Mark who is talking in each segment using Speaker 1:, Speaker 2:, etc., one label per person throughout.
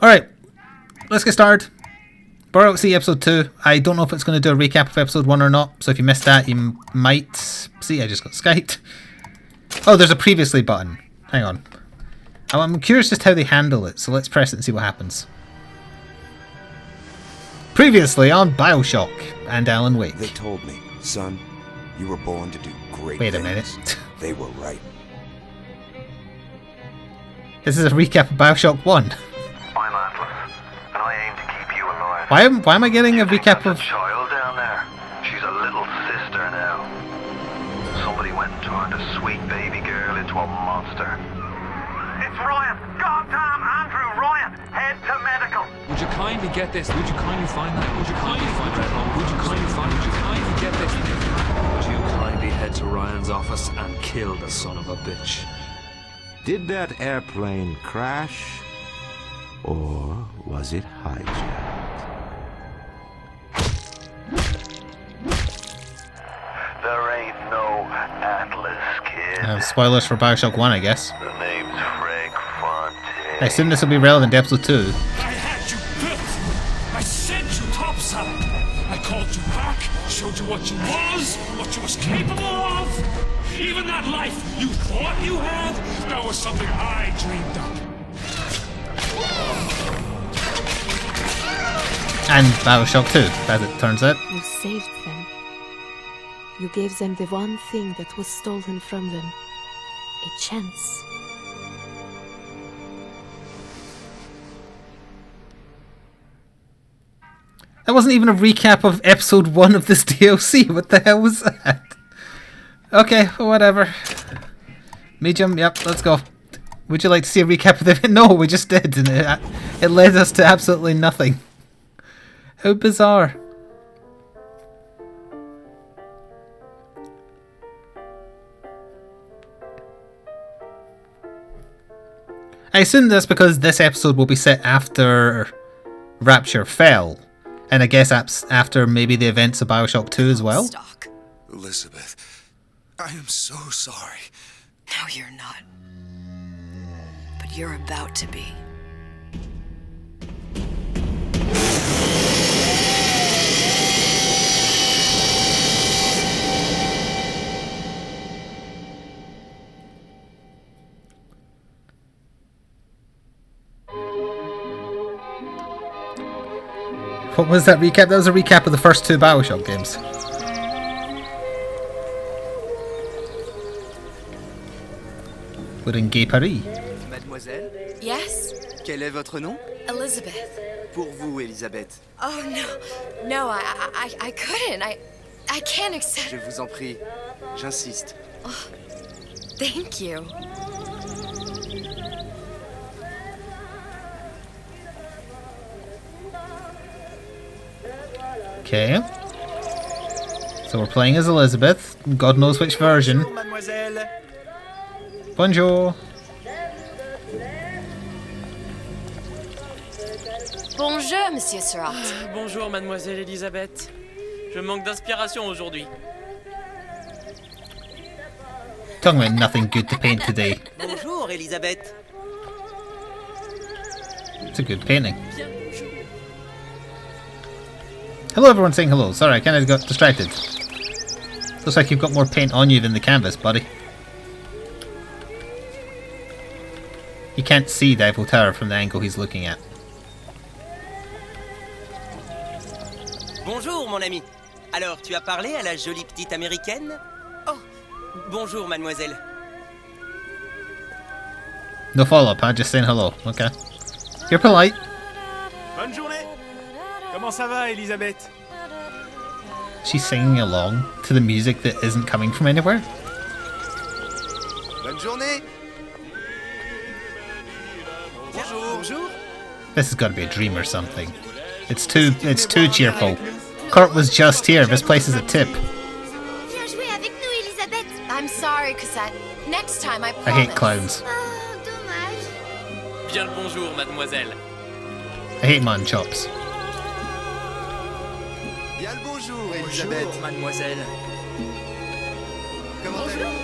Speaker 1: Alright, let's get started. Bioshock C episode 2. I don't know if it's going to do a recap of episode 1 or not, so if you missed that, you might... See, I just got Skyped. Oh, there's a previously button. Hang on. I'm curious just how they handle it, so let's press it and see what happens. Previously on Bioshock and Alan Wake.
Speaker 2: They told me, son, you were born to do great
Speaker 1: Wait a
Speaker 2: things.
Speaker 1: minute.
Speaker 2: They were right.
Speaker 1: This is a recap of Bioshock 1.
Speaker 3: I'm Atlas, and I aim to keep you alive.
Speaker 1: Why am I getting a recap of...
Speaker 3: There's a child down there. She's a little sister now. Somebody went and turned a sweet baby girl into a monster. It's Ryan! Goddamn Andrew Ryan! Head to medical!
Speaker 4: Would you kindly get this? Would you kindly find that? Would you kindly find that? Would you kindly find? Would you kindly get this? Would you kindly head to Ryan's office and kill the son of a bitch?
Speaker 2: Did that airplane crash? Or was it hijacked?
Speaker 3: There ain't no Atlas, kid.
Speaker 1: Spoilers for Bioshock 1, I guess.
Speaker 3: The name's Frank Fontaine.
Speaker 1: I assume this will be relevant to episode 2.
Speaker 5: I had you built. I sent you topside. I called you back, showed you what you was capable of. Even that life you thought you had, that was something I dreamed up.
Speaker 1: And Bioshock 2, as it turns out.
Speaker 6: You saved them. You gave them the one thing that was stolen from them. A chance.
Speaker 1: That wasn't even a recap of episode 1 of this DLC. What the hell was that? Okay, whatever. Medium, yep, let's go. Would you like to see a recap of the... No, we just did, and it led us to absolutely nothing. How bizarre. I assume that's because this episode will be set after Rapture fell. And I guess after maybe the events of Bioshock 2 as well?
Speaker 7: Elizabeth, I am so sorry.
Speaker 8: No, you're not. But you're about to be.
Speaker 1: What was that recap? That was a recap of the first 2 Bioshock games. We're in Gay Paris.
Speaker 9: Mademoiselle,
Speaker 8: Yes?
Speaker 9: quel est votre nom?
Speaker 8: Elizabeth.
Speaker 9: Pour vous, Elisabeth.
Speaker 8: Oh, no. No, I couldn't. I can't accept...
Speaker 9: Je vous en prie, j'insiste.
Speaker 8: Thank you.
Speaker 1: Okay. So we're playing as Elizabeth. God knows which version.
Speaker 9: Bonjour, mademoiselle.
Speaker 1: Bonjour.
Speaker 8: Bonjour, Monsieur Surratt.
Speaker 10: Bonjour, mademoiselle Elisabeth. Je manque d'inspiration aujourd'hui.
Speaker 1: Talking about nothing good to paint today.
Speaker 9: Bonjour, Elisabeth.
Speaker 1: It's a good painting. Hello, everyone saying hello. Sorry, I kind of got distracted. Looks like you've got more paint on you than the canvas, buddy. You can't see the Eiffel Tower from the angle he's looking at.
Speaker 9: Bonjour, mon ami. Alors, tu as parlé à la jolie petite américaine? Oh, bonjour, mademoiselle.
Speaker 1: No follow-up, huh? Just saying hello. Okay. You're polite.
Speaker 5: Bonne journée. Comment ça va, Elisabeth?
Speaker 1: She's singing along to the music that isn't coming from anywhere.
Speaker 9: Bonne journée. Bonjour. Bonjour.
Speaker 1: This has got to be a dream or something. It's too cheerful. Kurt was just here. This place is a tip.
Speaker 8: Viens jouer avec nous, Elisabeth. I'm sorry, Cassette. Next time, I promise.
Speaker 1: I hate clowns.
Speaker 8: Oh, dommage.
Speaker 10: Bien le bonjour, mademoiselle.
Speaker 1: I hate mutton chops.
Speaker 9: Bien le bonjour, Elisabeth.
Speaker 10: Bonjour, mademoiselle.
Speaker 9: Comment allez-vous?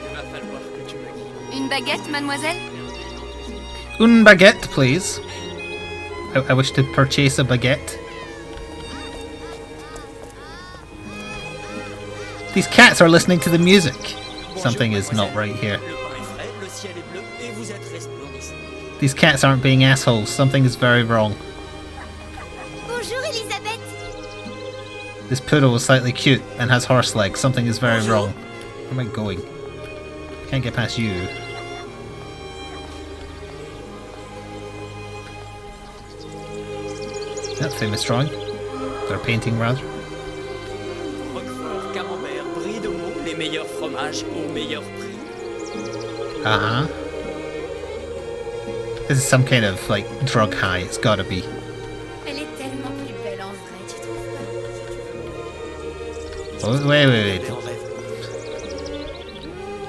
Speaker 10: Il va falloir que tu me guides.
Speaker 8: Une baguette, mademoiselle?
Speaker 1: Une baguette, please. I wish to purchase a baguette. These cats are listening to the music. Something is not right here. These cats aren't being assholes. Something is very wrong.
Speaker 8: Bonjour, Elisabeth.
Speaker 1: This poodle is slightly cute and has horse legs. Something is very wrong. Where am I going? Can't get past you. That famous drawing. Or painting, rather. Uh-huh. This is some kind of, like, drug high. It's gotta be. Oh, wait.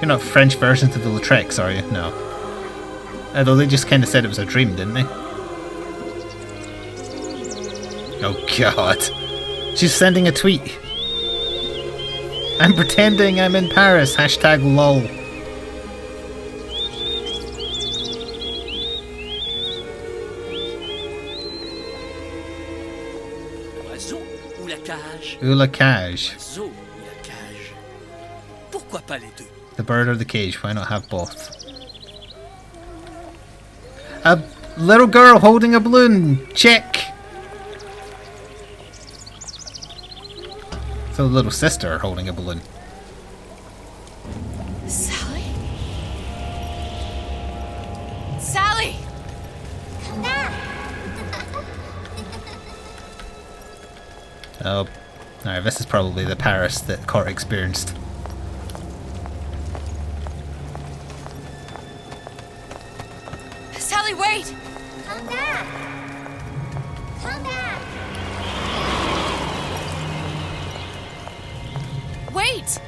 Speaker 1: You're not French versions of the Lautrecs, are you? No. Although they just kind of said it was a dream, didn't they? Oh god. She's sending a tweet. I'm pretending I'm in Paris. Hashtag lol. Ou la cage. The bird or the cage, why not have both? A little girl holding a balloon. Check. So the little sister holding a balloon.
Speaker 8: Sally? Sally! Come back!
Speaker 1: Oh, alright, this is probably the Paris that Cort experienced.
Speaker 8: Sally, wait! Come back! Come back! Wait!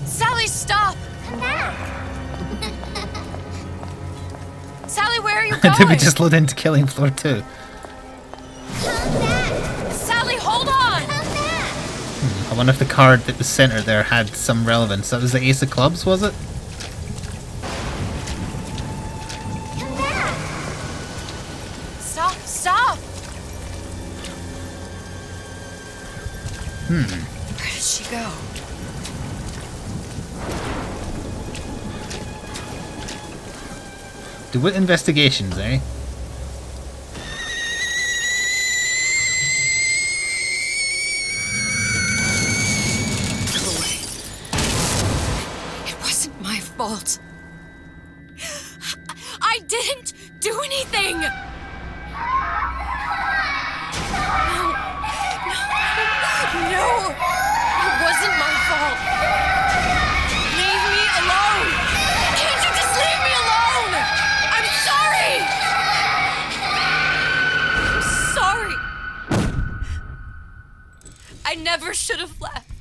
Speaker 8: Sally, stop! Come back! Sally, where are you going?
Speaker 1: Did we just load into Killing Floor 2?
Speaker 8: Sally, hold on!
Speaker 1: I wonder if the card that was centered there had some relevance. That was the Ace of Clubs, was it?
Speaker 8: Stop! Where did she go?
Speaker 1: Do it investigations, eh?
Speaker 8: Go away. It wasn't my fault. I didn't do anything! No, it wasn't my fault. Leave me alone. Can't you just leave me alone? I'm sorry. I never should have left.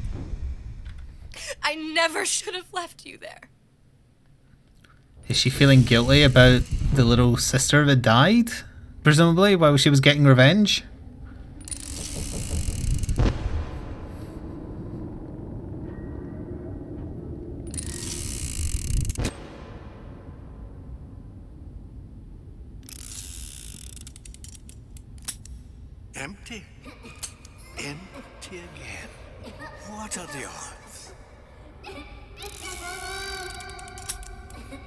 Speaker 8: I never should have left you there.
Speaker 1: Is she feeling guilty about the little sister that died? Presumably, while she was getting revenge?
Speaker 5: Empty. Empty again. What are the odds?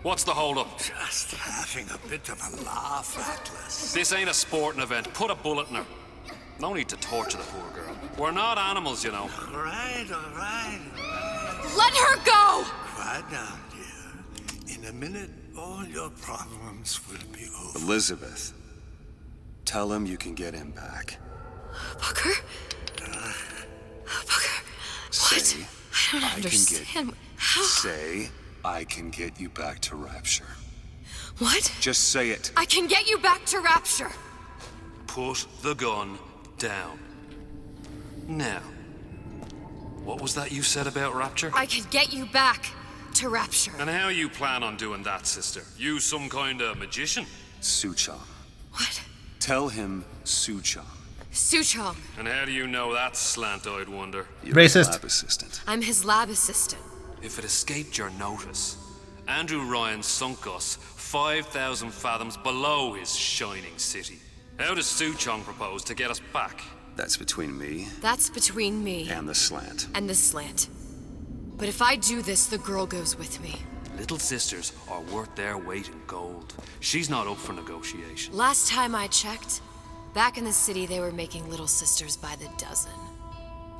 Speaker 4: What's the hold-up?
Speaker 5: Just having a bit of a laugh, Atlas.
Speaker 4: This ain't a sporting event. Put a bullet in her. No need to torture the poor girl. We're not animals, you know.
Speaker 5: All right.
Speaker 8: Let her go!
Speaker 5: Quiet down, dear. In a minute, all your problems will be over.
Speaker 2: Elizabeth, tell him you can get him back.
Speaker 8: Booker? Booker?
Speaker 2: Say,
Speaker 8: What? I don't understand. How?
Speaker 2: Say, I can get you back to Rapture.
Speaker 8: What?
Speaker 2: Just say it.
Speaker 8: I can get you back to Rapture.
Speaker 4: Put the gun down. Now, what was that you said about Rapture?
Speaker 8: I can get you back to Rapture.
Speaker 4: And how you plan on doing that, sister? You some kind of magician?
Speaker 2: Suchong.
Speaker 8: What?
Speaker 2: Tell him Suchong.
Speaker 8: Suchong.
Speaker 4: And how do you know that, slant-eyed wonder?
Speaker 2: You're
Speaker 1: Racist.
Speaker 2: his lab assistant.
Speaker 8: I'm his lab assistant.
Speaker 4: If it escaped your notice, Andrew Ryan sunk us 5,000 fathoms below his shining city. How does Suchong propose to get us back?
Speaker 11: That's between me
Speaker 8: That's between me
Speaker 11: and the slant.
Speaker 8: and the slant. But if I do this, the girl goes with me.
Speaker 4: Little sisters are worth their weight in gold. She's not up for negotiation.
Speaker 8: Last time I checked, back in the city they were making little sisters by the dozen.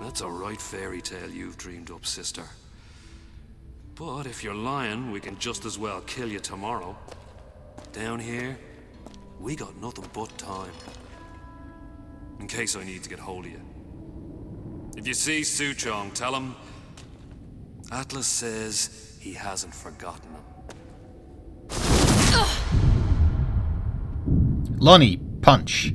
Speaker 4: That's a right fairy tale you've dreamed up, sister. But if you're lying, we can just as well kill you tomorrow. Down here, we got nothing but time. In case I need to get hold of you. If you see Suchong, tell him Atlas says he hasn't forgotten him.
Speaker 1: Lonnie, punch.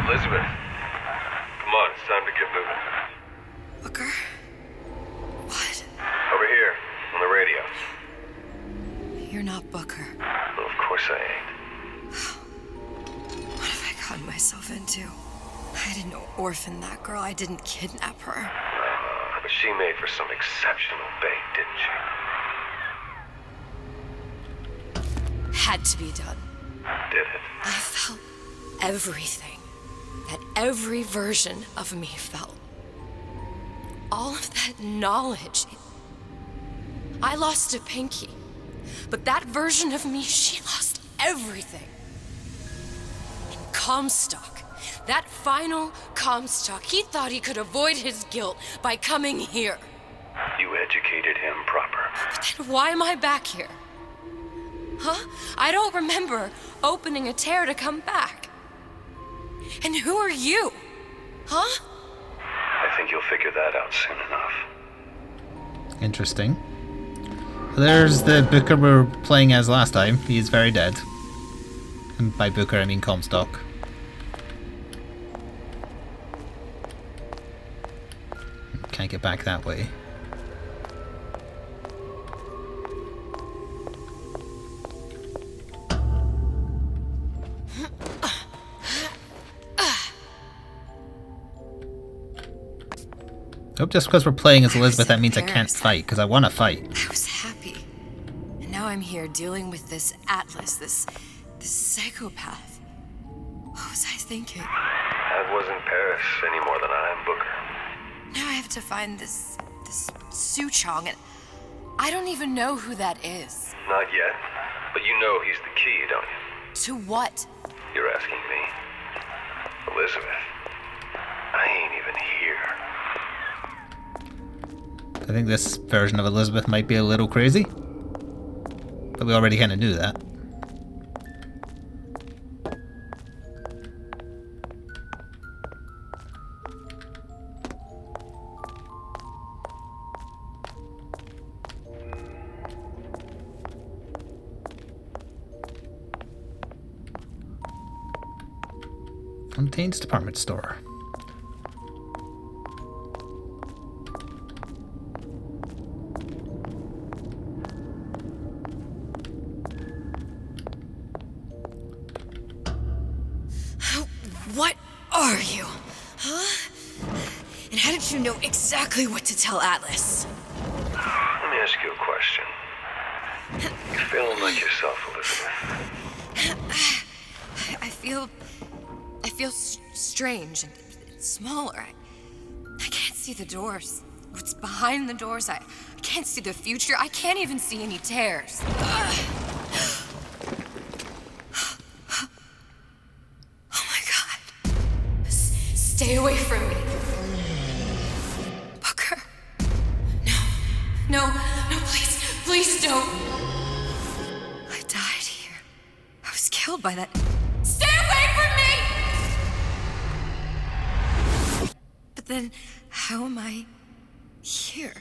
Speaker 12: Elizabeth, come on, it's time to get moving.
Speaker 8: Booker? What?
Speaker 12: Over here, on the radio.
Speaker 8: You're not Booker.
Speaker 12: Well, of course I ain't.
Speaker 8: What have I gotten myself into? I didn't orphan that girl. I didn't kidnap her.
Speaker 12: But she made for some exceptional bait, didn't she?
Speaker 8: Had to be done.
Speaker 12: Did it?
Speaker 8: I felt everything that every version of me felt. All of that knowledge. I lost a pinky, but that version of me, she lost everything. And Comstock, that final Comstock, he thought he could avoid his guilt by coming here.
Speaker 12: You educated him proper.
Speaker 8: But then why am I back here? Huh? I don't remember opening a tear to come back. And who are you? Huh?
Speaker 12: I think you'll figure that out soon enough.
Speaker 1: Interesting. There's the Booker we were playing as last time. He is very dead. And by Booker, I mean Comstock. Can't get back that way. Oh, just because we're playing as Elizabeth, that means I can't fight, because I want to fight.
Speaker 8: I was happy. And now I'm here dealing with this Atlas, this psychopath. What was I thinking?
Speaker 12: That wasn't Paris any more than I am Booker.
Speaker 8: Now I have to find this Suchong, and I don't even know who that is.
Speaker 12: Not yet, but you know he's the key, don't you?
Speaker 8: To what?
Speaker 12: You're asking me. Elizabeth, I ain't even here.
Speaker 1: I think this version of Elizabeth might be a little crazy. But we already kind of knew that. Fontaine's department store.
Speaker 8: What are you? Huh? And how did you know exactly what to tell Atlas?
Speaker 12: Let me ask you a question. You feeling like yourself, Elizabeth?
Speaker 8: I feel strange and smaller. I can't see the doors. What's behind the doors? I can't see the future. I can't even see any tears. Stay away from me. Booker. No, please don't. I died here. I was killed by that. Stay away from me! But then, how am I here?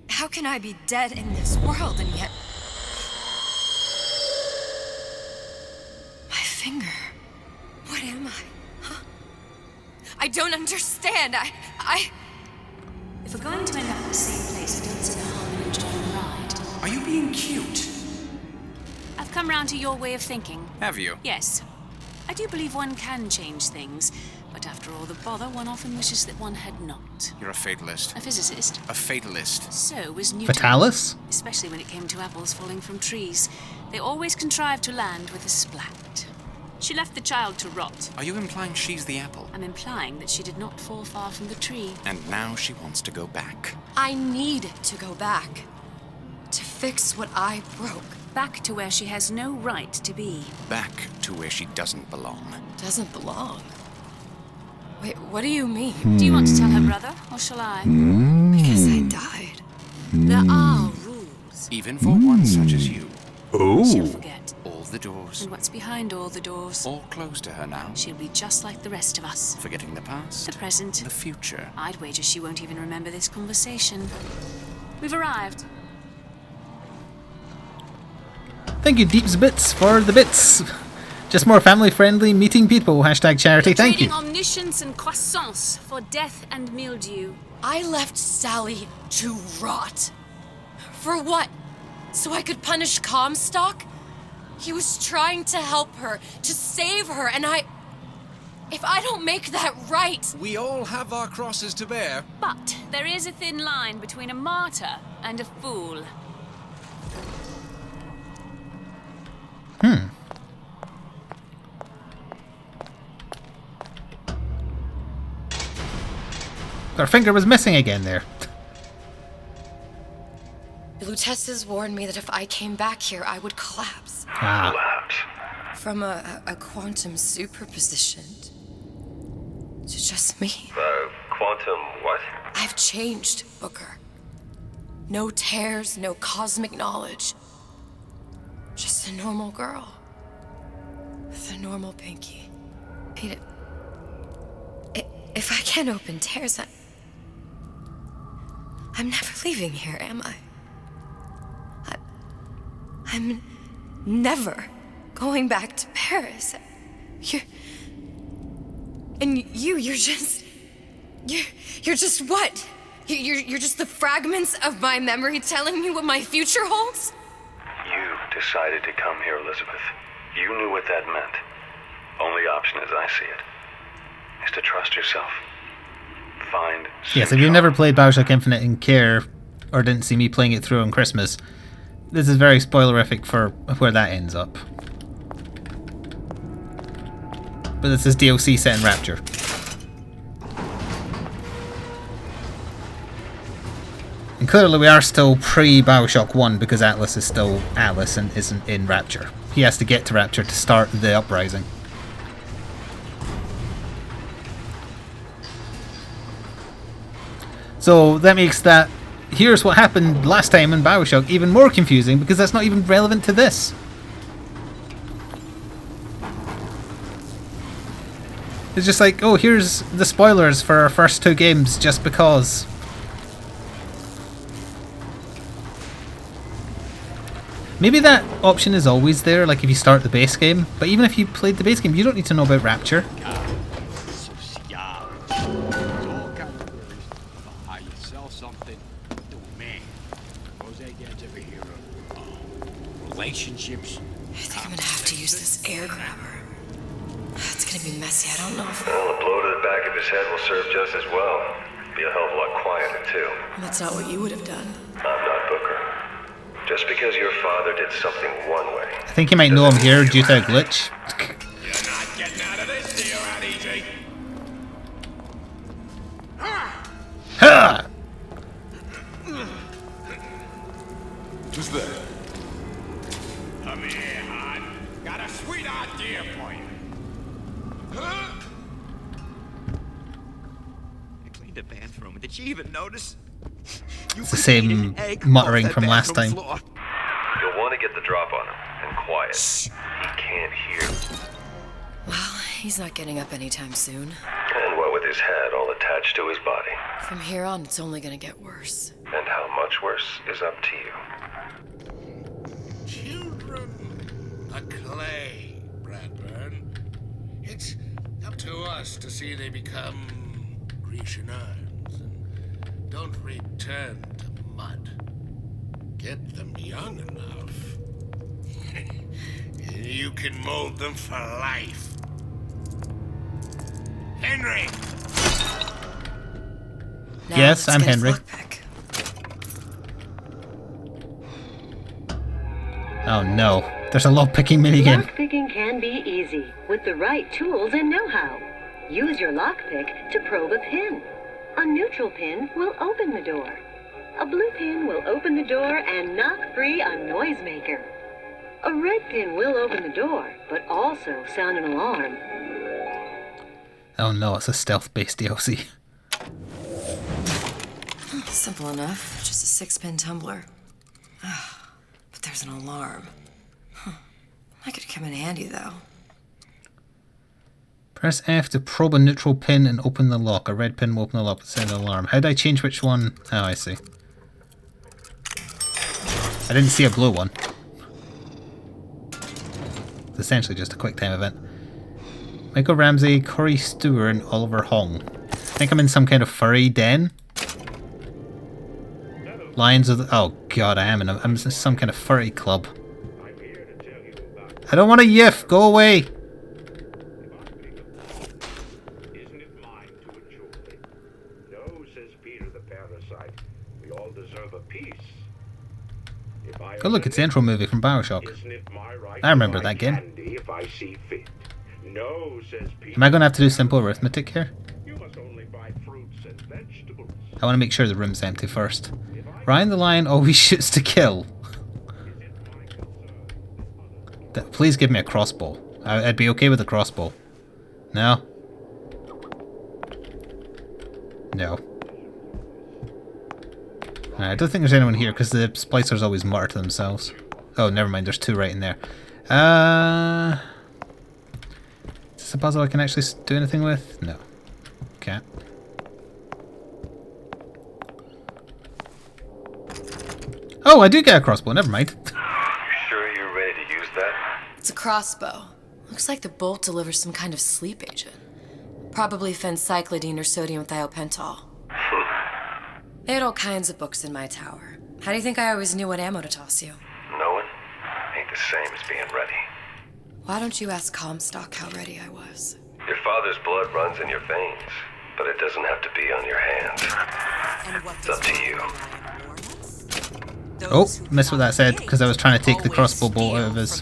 Speaker 8: How can I be dead in this world and yet... My finger. What am I? I don't understand.
Speaker 13: If we're going to end up in the same place, I don't see the harm in enjoying the ride.
Speaker 14: Are you being cute?
Speaker 13: I've come round to your way of thinking.
Speaker 14: Have you?
Speaker 13: Yes. I do believe one can change things, but after all the bother, one often wishes that one had not.
Speaker 11: You're a fatalist.
Speaker 13: A physicist.
Speaker 11: A fatalist.
Speaker 13: So was Newton.
Speaker 1: Fatalis?
Speaker 13: Especially when it came to apples falling from trees. They always contrived to land with a splat. She left the child to rot.
Speaker 11: Are you implying she's the apple?
Speaker 13: I'm implying that she did not fall far from the tree.
Speaker 11: And now she wants to go back.
Speaker 8: I need to go back. To fix what I broke.
Speaker 13: Back to where she has no right to be.
Speaker 11: Back to where she doesn't belong.
Speaker 8: Doesn't belong? Wait, what do you mean?
Speaker 13: Do you want to tell her brother, or shall I?
Speaker 8: Because I died. There are rules.
Speaker 11: Even for one such as you.
Speaker 13: She'll forget.
Speaker 11: All the doors.
Speaker 13: And what's behind all the doors?
Speaker 11: All closed to her now.
Speaker 13: She'll be just like the rest of us.
Speaker 11: Forgetting the past.
Speaker 13: The present.
Speaker 11: The future.
Speaker 13: I'd wager she won't even remember this conversation. We've arrived.
Speaker 1: Thank you, Deeps Bits, for the bits. Just more family-friendly meeting people. Hashtag charity. Thank you.
Speaker 13: Trading omniscience and croissance for death and mildew.
Speaker 8: I left Sally to rot. For what? So I could punish Comstock? He was trying to help her, to save her, and if I don't make that right...
Speaker 14: We all have our crosses to bear.
Speaker 13: But there is a thin line between a martyr and a fool.
Speaker 1: Our finger was missing again there.
Speaker 8: The Lutesses warned me that if I came back here, I would collapse.
Speaker 12: Collapse.
Speaker 8: From a quantum superposition to just me.
Speaker 12: Quantum what?
Speaker 8: I've changed, Booker. No tears, no cosmic knowledge. Just a normal girl. With a normal pinky. If I can't open tears, I'm never leaving here, am I? I'm never going back to Paris. You're just what? You're just the fragments of my memory telling me what my future holds?
Speaker 12: You decided to come here, Elizabeth. You knew what that meant. Only option, as I see it, is to trust yourself. Find
Speaker 1: Yes, if you've never played Bioshock Infinite and care, or didn't see me playing it through on Christmas, this is very spoilerific for where that ends up. But this is DLC set in Rapture. And clearly we are still pre-Bioshock 1 because Atlas is still Atlas and isn't in Rapture. He has to get to Rapture to start the uprising. So that makes that here's what happened last time in Bioshock even more confusing because that's not even relevant to this. It's just like, oh, here's the spoilers for our first two games just because. Maybe that option is always there, like if you start the base game, but even if you played the base game, you don't need to know about Rapture.
Speaker 15: Relationships.
Speaker 8: I think I'm gonna have to use this air grabber. It's gonna be messy, I don't know if...
Speaker 12: Well, a blow to the back of his head will serve just as well. Be a hell of a lot quieter, too.
Speaker 8: That's not what you would have done.
Speaker 12: I'm not Booker. Just because your father did something one way.
Speaker 1: I think you might know him here due to a glitch.
Speaker 15: You're not getting out of this deal out easy.
Speaker 1: Ha!
Speaker 15: Who's that? Come here, hon. Got a sweet idea for you. Huh?
Speaker 16: I cleaned the bathroom. Did she even notice?
Speaker 1: It's the same muttering from last time.
Speaker 12: You'll want to get the drop on him, and quiet. He can't hear.
Speaker 8: Well, he's not getting up anytime soon.
Speaker 12: And what with his head all attached to his body.
Speaker 8: From here on, it's only gonna get worse.
Speaker 12: And how much worse is up to you.
Speaker 5: Children, a clay, Bradburn. It's up to us to see they become Grecian urns and don't return to mud. Get them young enough. You can mold them for life.
Speaker 15: Henry!
Speaker 8: Now
Speaker 1: Yes,
Speaker 8: let's
Speaker 1: I'm
Speaker 8: get his
Speaker 1: Henry.
Speaker 8: lockpick.
Speaker 1: Oh no, there's a lockpicking minigame.
Speaker 17: Lockpicking can be easy with the right tools and know-how. Use your lockpick to probe a pin. A neutral pin will open the door. A blue pin will open the door and knock free a noisemaker. A red pin will open the door, but also sound an alarm.
Speaker 1: Oh no, it's a stealth-based DLC.
Speaker 8: Simple enough. Just a 6-pin tumbler. But there's an alarm. That could come in handy, though.
Speaker 1: Press F to probe a neutral pin and open the lock. A red pin will open the lock and send an alarm. How do I change which one? Oh, I see. I didn't see a blue one. It's essentially just a quick time event. Michael Ramsey, Corey Stewart, and Oliver Hong. I think I'm in some kind of furry den. Lions of the... Oh god, I'm in some kind of furry club. I don't want a yiff! Go away!
Speaker 15: Isn't it mine to enjoy? No, says Peter the parasite. We all deserve a piece. If I
Speaker 1: Oh look, it's the intro movie from Bioshock.
Speaker 15: Isn't it my right
Speaker 1: I remember
Speaker 15: to buy
Speaker 1: that game.
Speaker 15: candy if I see fit? No, says Peter.
Speaker 1: Am I going to have to do simple arithmetic here?
Speaker 15: You must only buy fruits and vegetables.
Speaker 1: I want to make sure the room's empty first. Ryan the Lion always shoots to kill. Please give me a crossbow. I'd be okay with a crossbow. No? No. I don't think there's anyone here because the splicers always mutter to themselves. Oh, never mind. There's 2 right in there. Is this a puzzle I can actually do anything with? No. Okay. Oh, I do get a crossbow. Never mind.
Speaker 12: You sure you're ready to use that?
Speaker 8: It's a crossbow. Looks like the bolt delivers some kind of sleep agent. Probably phencyclidine or sodium thiopental. They had all kinds of books in my tower. How do you think I always knew what ammo to toss you?
Speaker 12: Knowing ain't the same as being ready.
Speaker 8: Why don't you ask Comstock how ready I was?
Speaker 12: Your father's blood runs in your veins, but it doesn't have to be on your hands. It's up to you.
Speaker 1: Oh, missed what that said because I was trying to take the crossbow bolt out of his.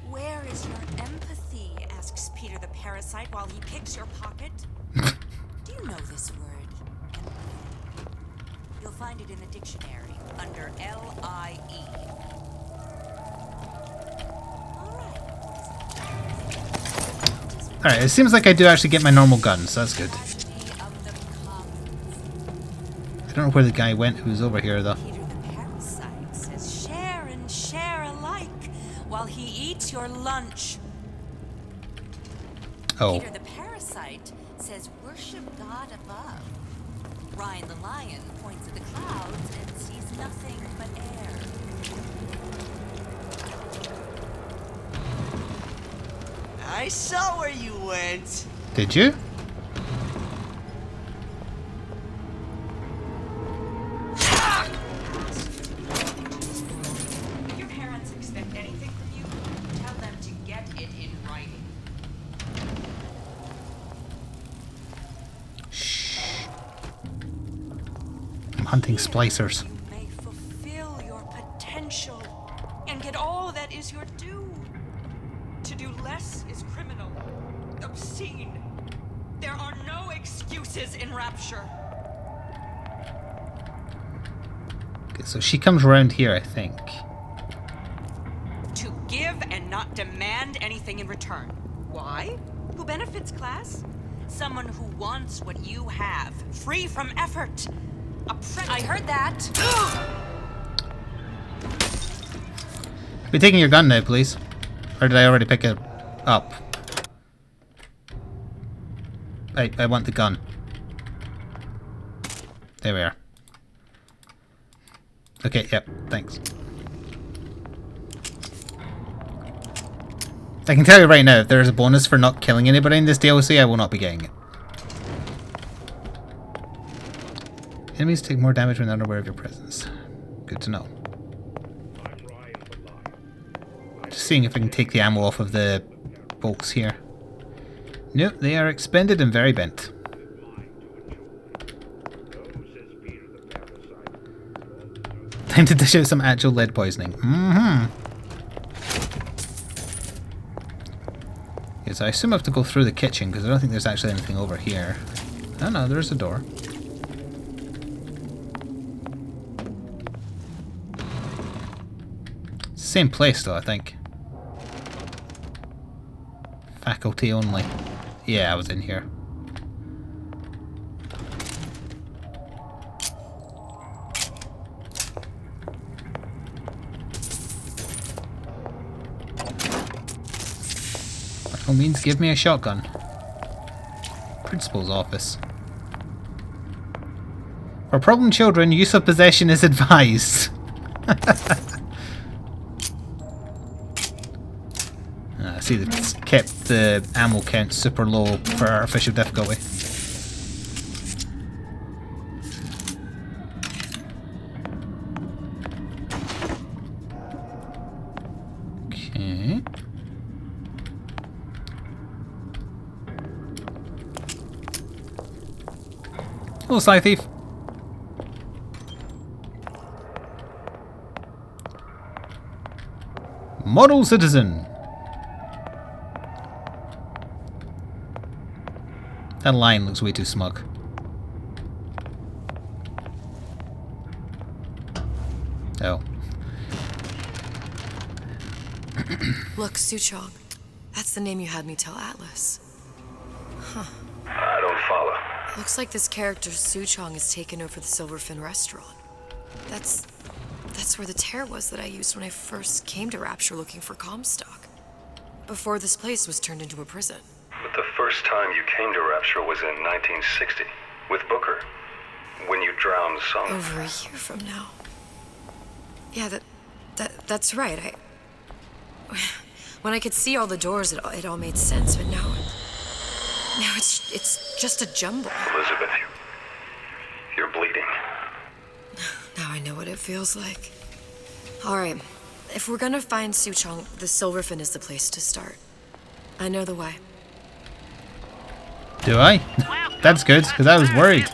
Speaker 18: Where is your empathy? Asks Peter the parasite while he picks your pocket. Do you know this word? You'll find it in the dictionary under L-I-E.
Speaker 1: Alright, it seems like I do actually get my normal gun, so that's good. I don't know where the guy went who was over here, though.
Speaker 18: Peter the parasite says share and share alike while he eats your lunch.
Speaker 1: Oh.
Speaker 18: Peter the parasite says worship God above. Ryan the lion points at the clouds and sees nothing but air.
Speaker 19: I saw where you went.
Speaker 1: Did you?
Speaker 18: If your parents expect anything from you, tell them to get it in writing.
Speaker 1: I'm hunting splicers.
Speaker 18: You may fulfill your potential and get all that is your due. To do less is criminal, obscene. There are no excuses in Rapture.
Speaker 1: Okay, so she comes around here, I think.
Speaker 18: To give and not demand anything in return. Why? Who benefits, class? Someone who wants what you have, free from effort. I heard that.
Speaker 1: Be taking your gun now, please. Or did I already pick it up? I want the gun. There we are. Okay, yep, thanks. I can tell you right now, if there is a bonus for not killing anybody in this DLC, I will not be getting it. Enemies take more damage when unaware of your presence. Good to know. Just seeing if I can take the ammo off of the bolts here. Nope, they are expended and very bent. Time to dish out some actual lead poisoning. Mm-hmm. Yes, I assume I have to go through the kitchen because I don't think there's actually anything over here. Oh no, there's a door. Same place though, I think. Faculty only. Yeah, I was in here. By all means, give me a shotgun. Principal's office. For problem children, use of possession is advised. I see they've kept the ammo count super low for artificial difficulty. Okay. Hello, Sly Thief. Model citizen. That line looks way too smug. Oh.
Speaker 8: Look, Suchong. That's the name you had me tell Atlas. Huh.
Speaker 12: I don't follow.
Speaker 8: Looks like this character Suchong has taken over the Silverfin restaurant. That's where the tear was that I used when I first came to Rapture looking for Comstock. Before this place was turned into a prison.
Speaker 12: But the first time you came to Rapture was in 1960, with Booker, when you drowned some...
Speaker 8: Over a year from now. Yeah, that's right. When I could see all the doors, it all made sense, but now it's just a jumble.
Speaker 12: Elizabeth, you're bleeding.
Speaker 8: Now I know what it feels like. All right, if we're gonna find Suchong, the Silverfin is the place to start. I know the way.
Speaker 1: Do I? That's good, because I was worried.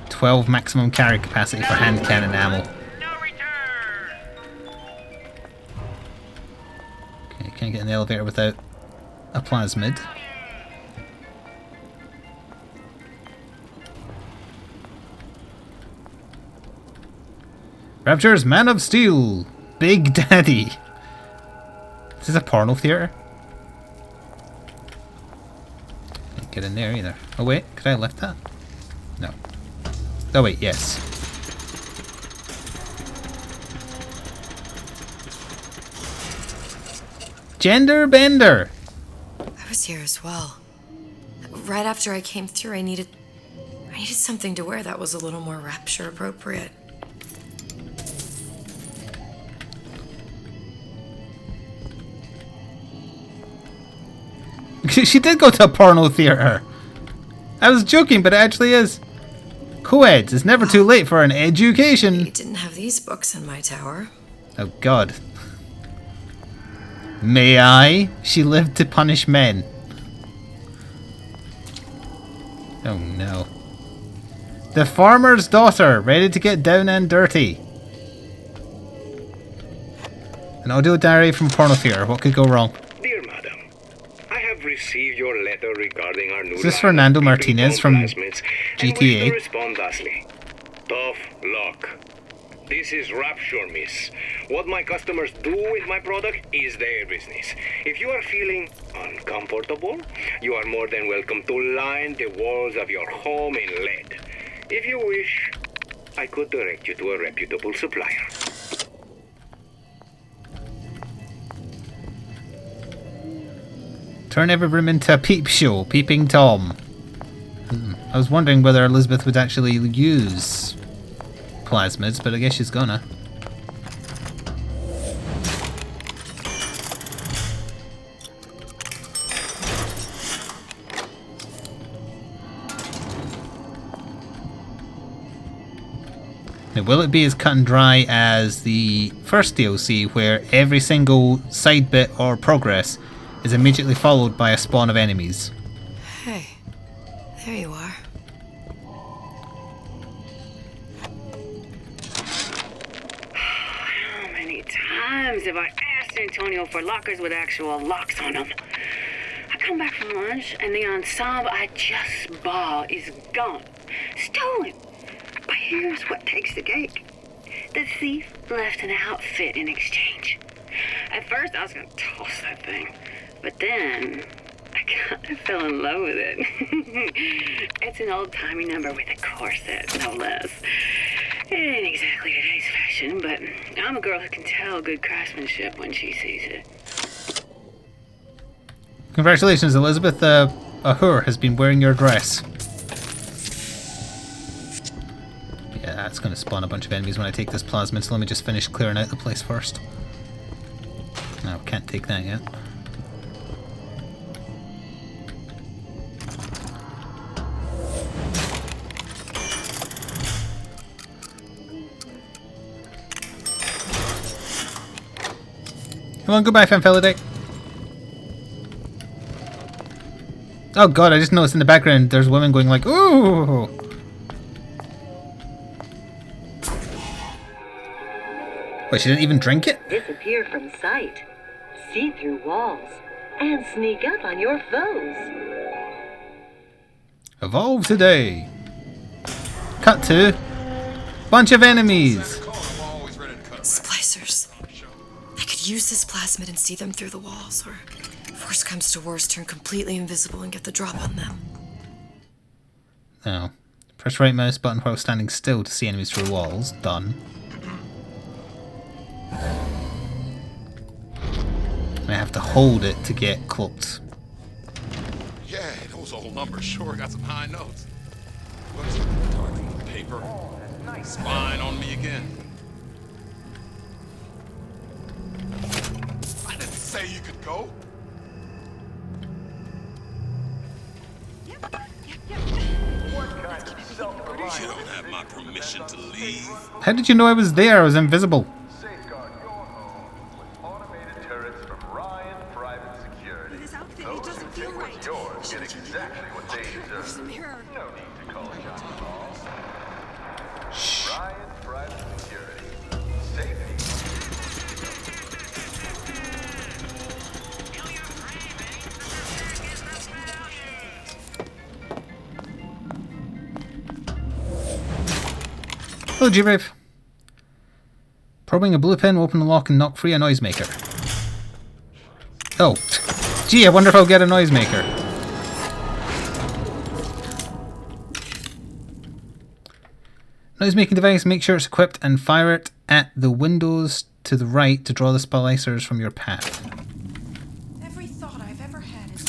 Speaker 1: 12 maximum carry capacity for hand cannon ammo. Okay, can't get in the elevator without a plasmid. Rapture's Man of Steel! Big Daddy! Is this a porno theater? Can't get in there either. Oh wait, could I have left that? No. Oh wait, yes. Gender bender!
Speaker 8: I was here as well. Right after I came through, I needed something to wear that was a little more Rapture appropriate.
Speaker 1: She did go to a porno theater. I was joking, but it actually is. Co-eds, it's never too late for an education.
Speaker 8: You didn't have these books in my tower.
Speaker 1: Oh God. May I? She lived to punish men. Oh no. The farmer's daughter, ready to get down and dirty. An audio diary from porno theater. What could go wrong?
Speaker 15: Dear madam, I have received your letter regarding our new...
Speaker 1: Is this Fernando Martinez from GTA?
Speaker 15: And respond thusly. Tough luck. This is Rapture, miss. What my customers do with my product is their business. If you are feeling uncomfortable, you are more than welcome to line the walls of your home in lead. If you wish, I could direct you to a reputable supplier.
Speaker 1: Turn every room into a peep show, Peeping Tom. I was wondering whether Elizabeth would actually use plasmids, but I guess she's gonna. Now, will it be as cut and dry as the first DLC, where every single side bit or progress is immediately followed by a spawn of enemies?
Speaker 8: Hey, there you are.
Speaker 20: How many times have I asked Antonio for lockers with actual locks on them? I come back from lunch and the ensemble I just bought is gone. Stolen. But here's what takes the cake. The thief left an outfit in exchange. At first I was gonna toss that thing, but then I kinda fell in love with it. It's an old-timey number with a corset, no less. It ain't exactly today's fashion, but I'm a girl who can tell good craftsmanship when she sees it.
Speaker 1: Congratulations, Elizabeth. Ahur has been wearing your dress. Yeah, that's going to spawn a bunch of enemies when I take this plasmid, so let me just finish clearing out the place first. No, can't take that yet. Come on, goodbye, Fanfelidae. Oh god, I just noticed in the background there's women going like, ooh! Wait, she didn't even drink it?
Speaker 17: Disappear from sight, see through walls, and sneak up on your foes.
Speaker 1: Evolve today. Cut to bunch of enemies.
Speaker 8: Splicers. I could use this plasmid and see them through the walls, or if worst comes to worst, turn completely invisible and get the drop on them.
Speaker 1: Oh. Press right mouse button while standing still to see enemies through walls. Done. I have to hold it to get cloaked.
Speaker 14: Yeah, those old numbers sure got some high notes. What's dark paper? Spying on me again. I didn't say you could go. You don't have my permission to leave.
Speaker 1: How did you know I was there? I was invisible.
Speaker 18: This outfit, it doesn't feel right.
Speaker 3: Yours get exactly what they deserve. No need to call shots. Ryan Private Security. Safety.
Speaker 1: Hello, G-Brave. Probing a blue pen will open the lock and knock free a noisemaker. Oh. Gee, I wonder if I'll get a noisemaker. Noisemaking device, make sure it's equipped and fire it at the windows to the right to draw the splicers from your path.
Speaker 18: Every thought I've ever had is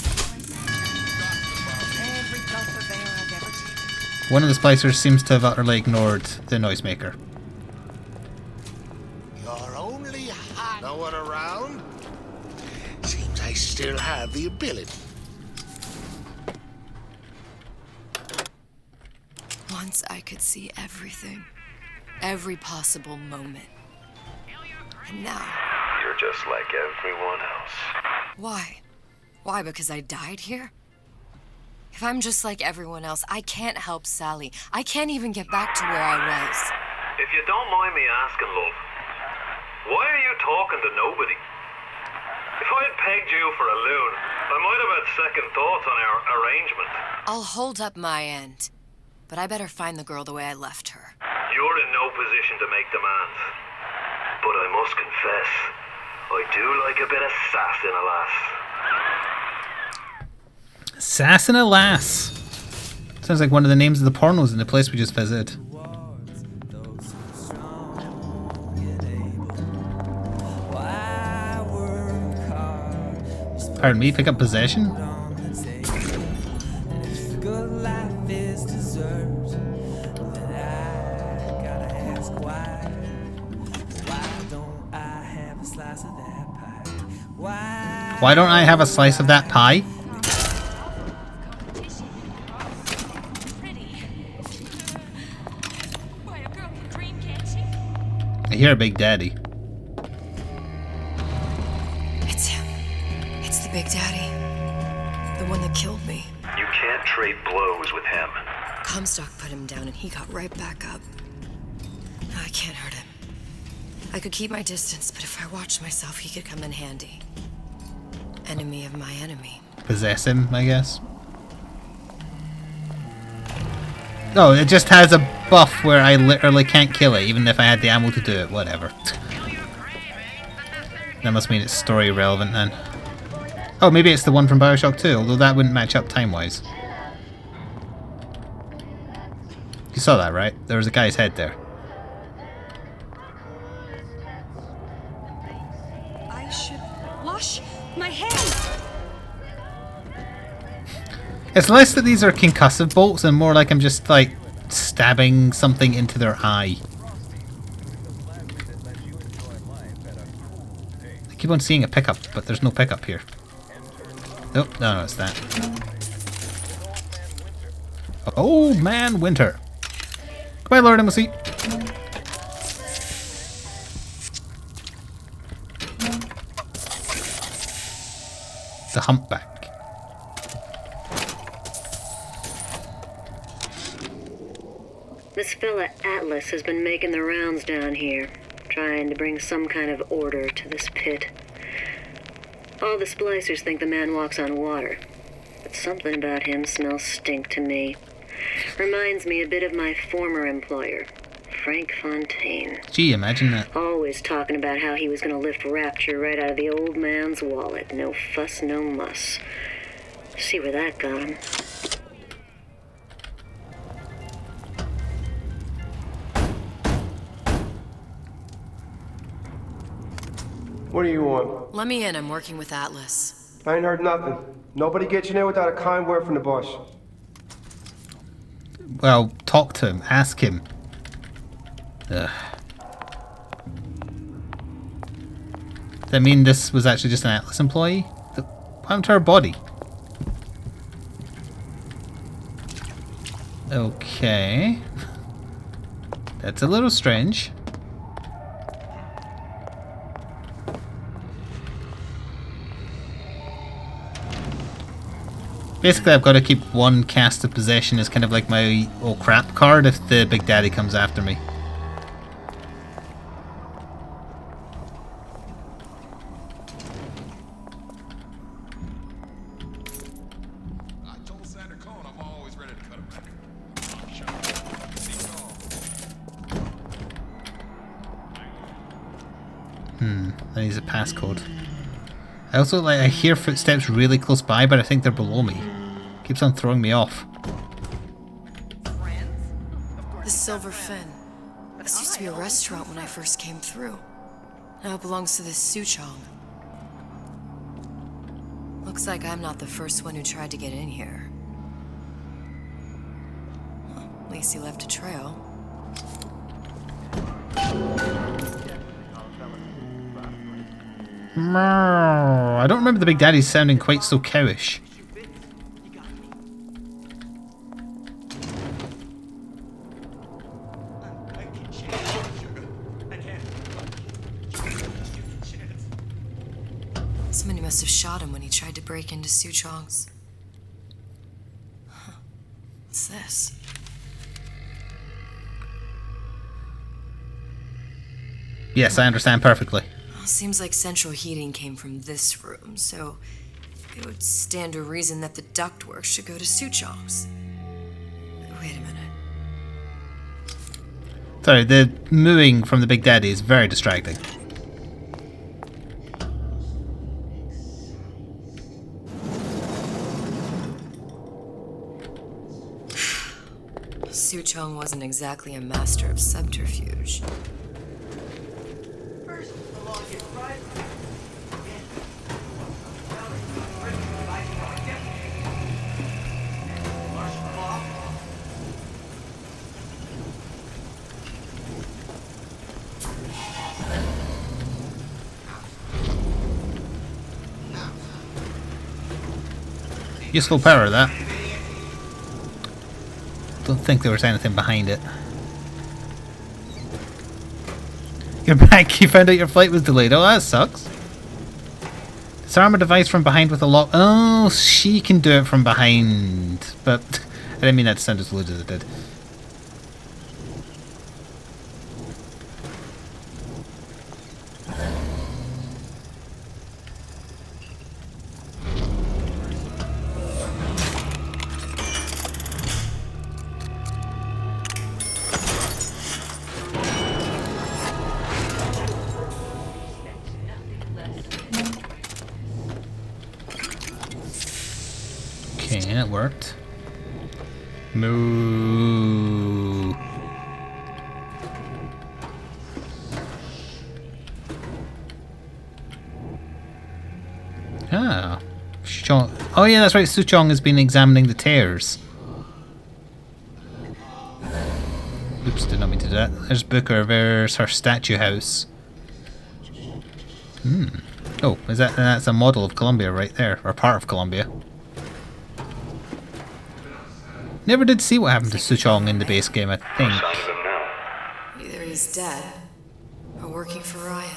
Speaker 18: every gulp of air I've ever taken.
Speaker 1: One of the splicers seems to have utterly ignored the noisemaker.
Speaker 21: You're only hot. No one around? Seems I still have the ability.
Speaker 8: Once I could see everything. Every possible moment. And now...
Speaker 12: You're just like everyone else.
Speaker 8: Why? Why, because I died here? If I'm just like everyone else, I can't help Sally. I can't even get back to where I was.
Speaker 3: If you don't mind me asking, love, why are you talking to nobody? If I had pegged you for a loon, I might have had second thoughts on our arrangement.
Speaker 8: I'll hold up my end. But I better find the girl the way I left her.
Speaker 3: You're in no position to make demands. But I must confess, I do like a bit of sass in a lass.
Speaker 1: Sass and a lass. Sounds like one of the names of the pornos in the place we just visited. Pardon me, pick up possession? Why don't I have a slice of that pie? hear Big Daddy.
Speaker 8: It's him. It's the Big Daddy. The one that killed me.
Speaker 12: You can't trade blows with him.
Speaker 8: Comstock put him down and he got right back up. I can't hurt him. I could keep my distance, but if I watched myself, he could come in handy. Enemy of my enemy.
Speaker 1: Possess him, I guess. Oh, it just has a buff where I literally can't kill it, even if I had the ammo to do it. Whatever. That must mean it's story relevant then. Oh, maybe it's the one from Bioshock 2, although that wouldn't match up time-wise. You saw that, right? There was a guy's head there.
Speaker 18: I should wash my hands.
Speaker 1: It's less that these are concussive bolts and more like I'm just like stabbing something into their eye. I keep on seeing a pickup, but there's no pickup here. Nope, no, it's that. Oh man, Winter. Goodbye, Lord Embassy. The humpback.
Speaker 17: This fella Atlas has been making the rounds down here, trying to bring some kind of order to this pit. All the splicers think the man walks on water, but something about him smells stink to me. Reminds me a bit of my former employer, Frank Fontaine.
Speaker 1: Gee, imagine that.
Speaker 17: Always talking about how he was going to lift Rapture right out of the old man's wallet. No fuss, no muss. See where that got him.
Speaker 6: What do you want?
Speaker 8: Let me in. I'm working with Atlas.
Speaker 6: I ain't heard nothing. Nobody gets you in without a kind word from the boss.
Speaker 1: Well, talk to him. Ask him. Ugh. Does that mean this was actually just an Atlas employee? What happened to her body? Okay. That's a little strange. Basically, I've got to keep one cast of possession as kind of like my oh crap card if the Big Daddy comes after me. That needs a passcode. I also I hear footsteps really close by, but I think they're below me. Keeps on throwing me off.
Speaker 8: The Silver Fin. This used to be a restaurant when I first came through. Now it belongs to this Suchong. Looks like I'm not the first one who tried to get in here. Well, at least he left a trail.
Speaker 1: I don't remember the Big Daddy sounding quite so cowish.
Speaker 8: Somebody must have shot him when he tried to break into Suchong's. Huh. What's this?
Speaker 1: Yes, I understand perfectly.
Speaker 8: Well, seems like central heating came from this room, so it would stand to reason that the ductwork should go to Suchong's. Wait a minute.
Speaker 1: Sorry, the mooing from the Big Daddy is very distracting.
Speaker 8: Suchong wasn't exactly a master of subterfuge.
Speaker 1: Useful power, that. Don't think there was anything behind it. You're back. You found out your flight was delayed. Oh, that sucks. Disarm a device from behind with a lock. Oh, she can do it from behind. But I didn't mean that to sound as loud as it did. Okay, it worked. Moo. Ah. Oh yeah, that's right. Suchong has been examining the tears. Oops, did not mean to do that. There's Booker. There's her statue house. Hmm. Oh, is that's a model of Columbia right there, or part of Columbia. Never did see what happened to Suchong in the base game, I think.
Speaker 8: Either he's dead or working for Ryan.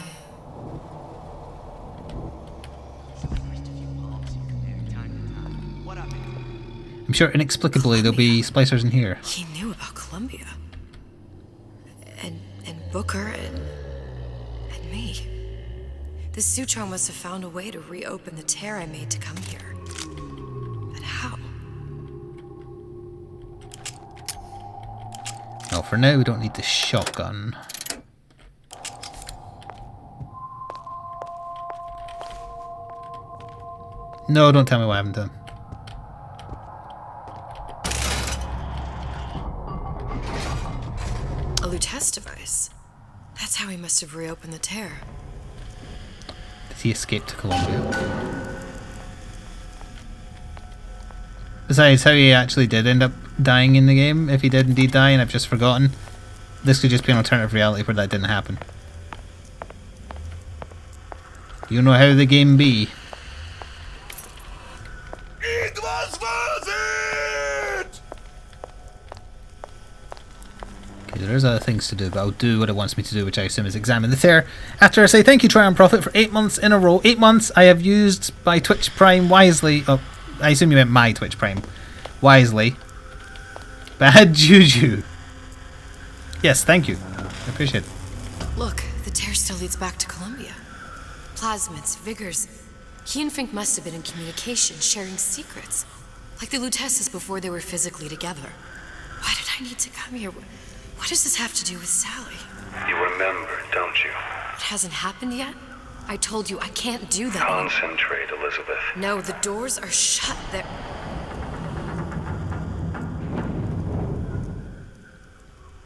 Speaker 1: I'm sure inexplicably there'll be splicers in here.
Speaker 8: He knew about Columbia. And Booker and me. This Suchong must have found a way to reopen the tear I made to come here. But how?
Speaker 1: No, for now we don't need the shotgun. No, don't tell me what happened to him.
Speaker 8: A Lutece device. That's how he must have reopened the tear.
Speaker 1: Did he escape to Columbia? Besides, how he actually did end up dying in the game, if he did indeed die and I've just forgotten, this could just be an alternative reality where that didn't happen. You know how the game be.
Speaker 14: It was worth it!
Speaker 1: Okay, there's other things to do, but I'll do what it wants me to do, which I assume is examine the tear. After I say thank you, Try and Profit, for 8 months in a row. 8 months I have used my Twitch Prime wisely. Oh, I assume you meant my Twitch Prime. Wisely. Bad juju. Yes, thank you. I appreciate it.
Speaker 8: Look, the tear still leads back to Columbia. Plasmids, Vigors. He and Fink must have been in communication, sharing secrets. Like the Luteces before they were physically together. Why did I need to come here? What does this have to do with Sally?
Speaker 12: You remember, don't you?
Speaker 8: It hasn't happened yet? I told you I can't do that.
Speaker 12: Concentrate, Elizabeth.
Speaker 8: No, the doors are shut. They're...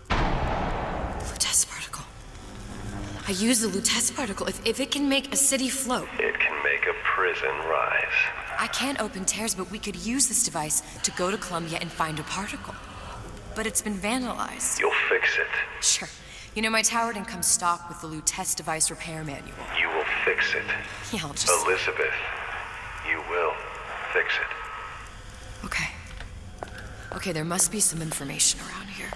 Speaker 8: Lutece particle. I use the Lutece particle. If it can make a city float.
Speaker 12: It can make a prison rise.
Speaker 8: I can't open tears, but we could use this device to go to Columbia and find a particle. But it's been vandalized.
Speaker 12: You'll fix it.
Speaker 8: Sure. You know, my tower didn't come stock with the Lutece device repair manual.
Speaker 12: You will fix it.
Speaker 8: Yeah, I'll just...
Speaker 12: Elizabeth, you will fix it.
Speaker 8: Okay. Okay, there must be some information around here.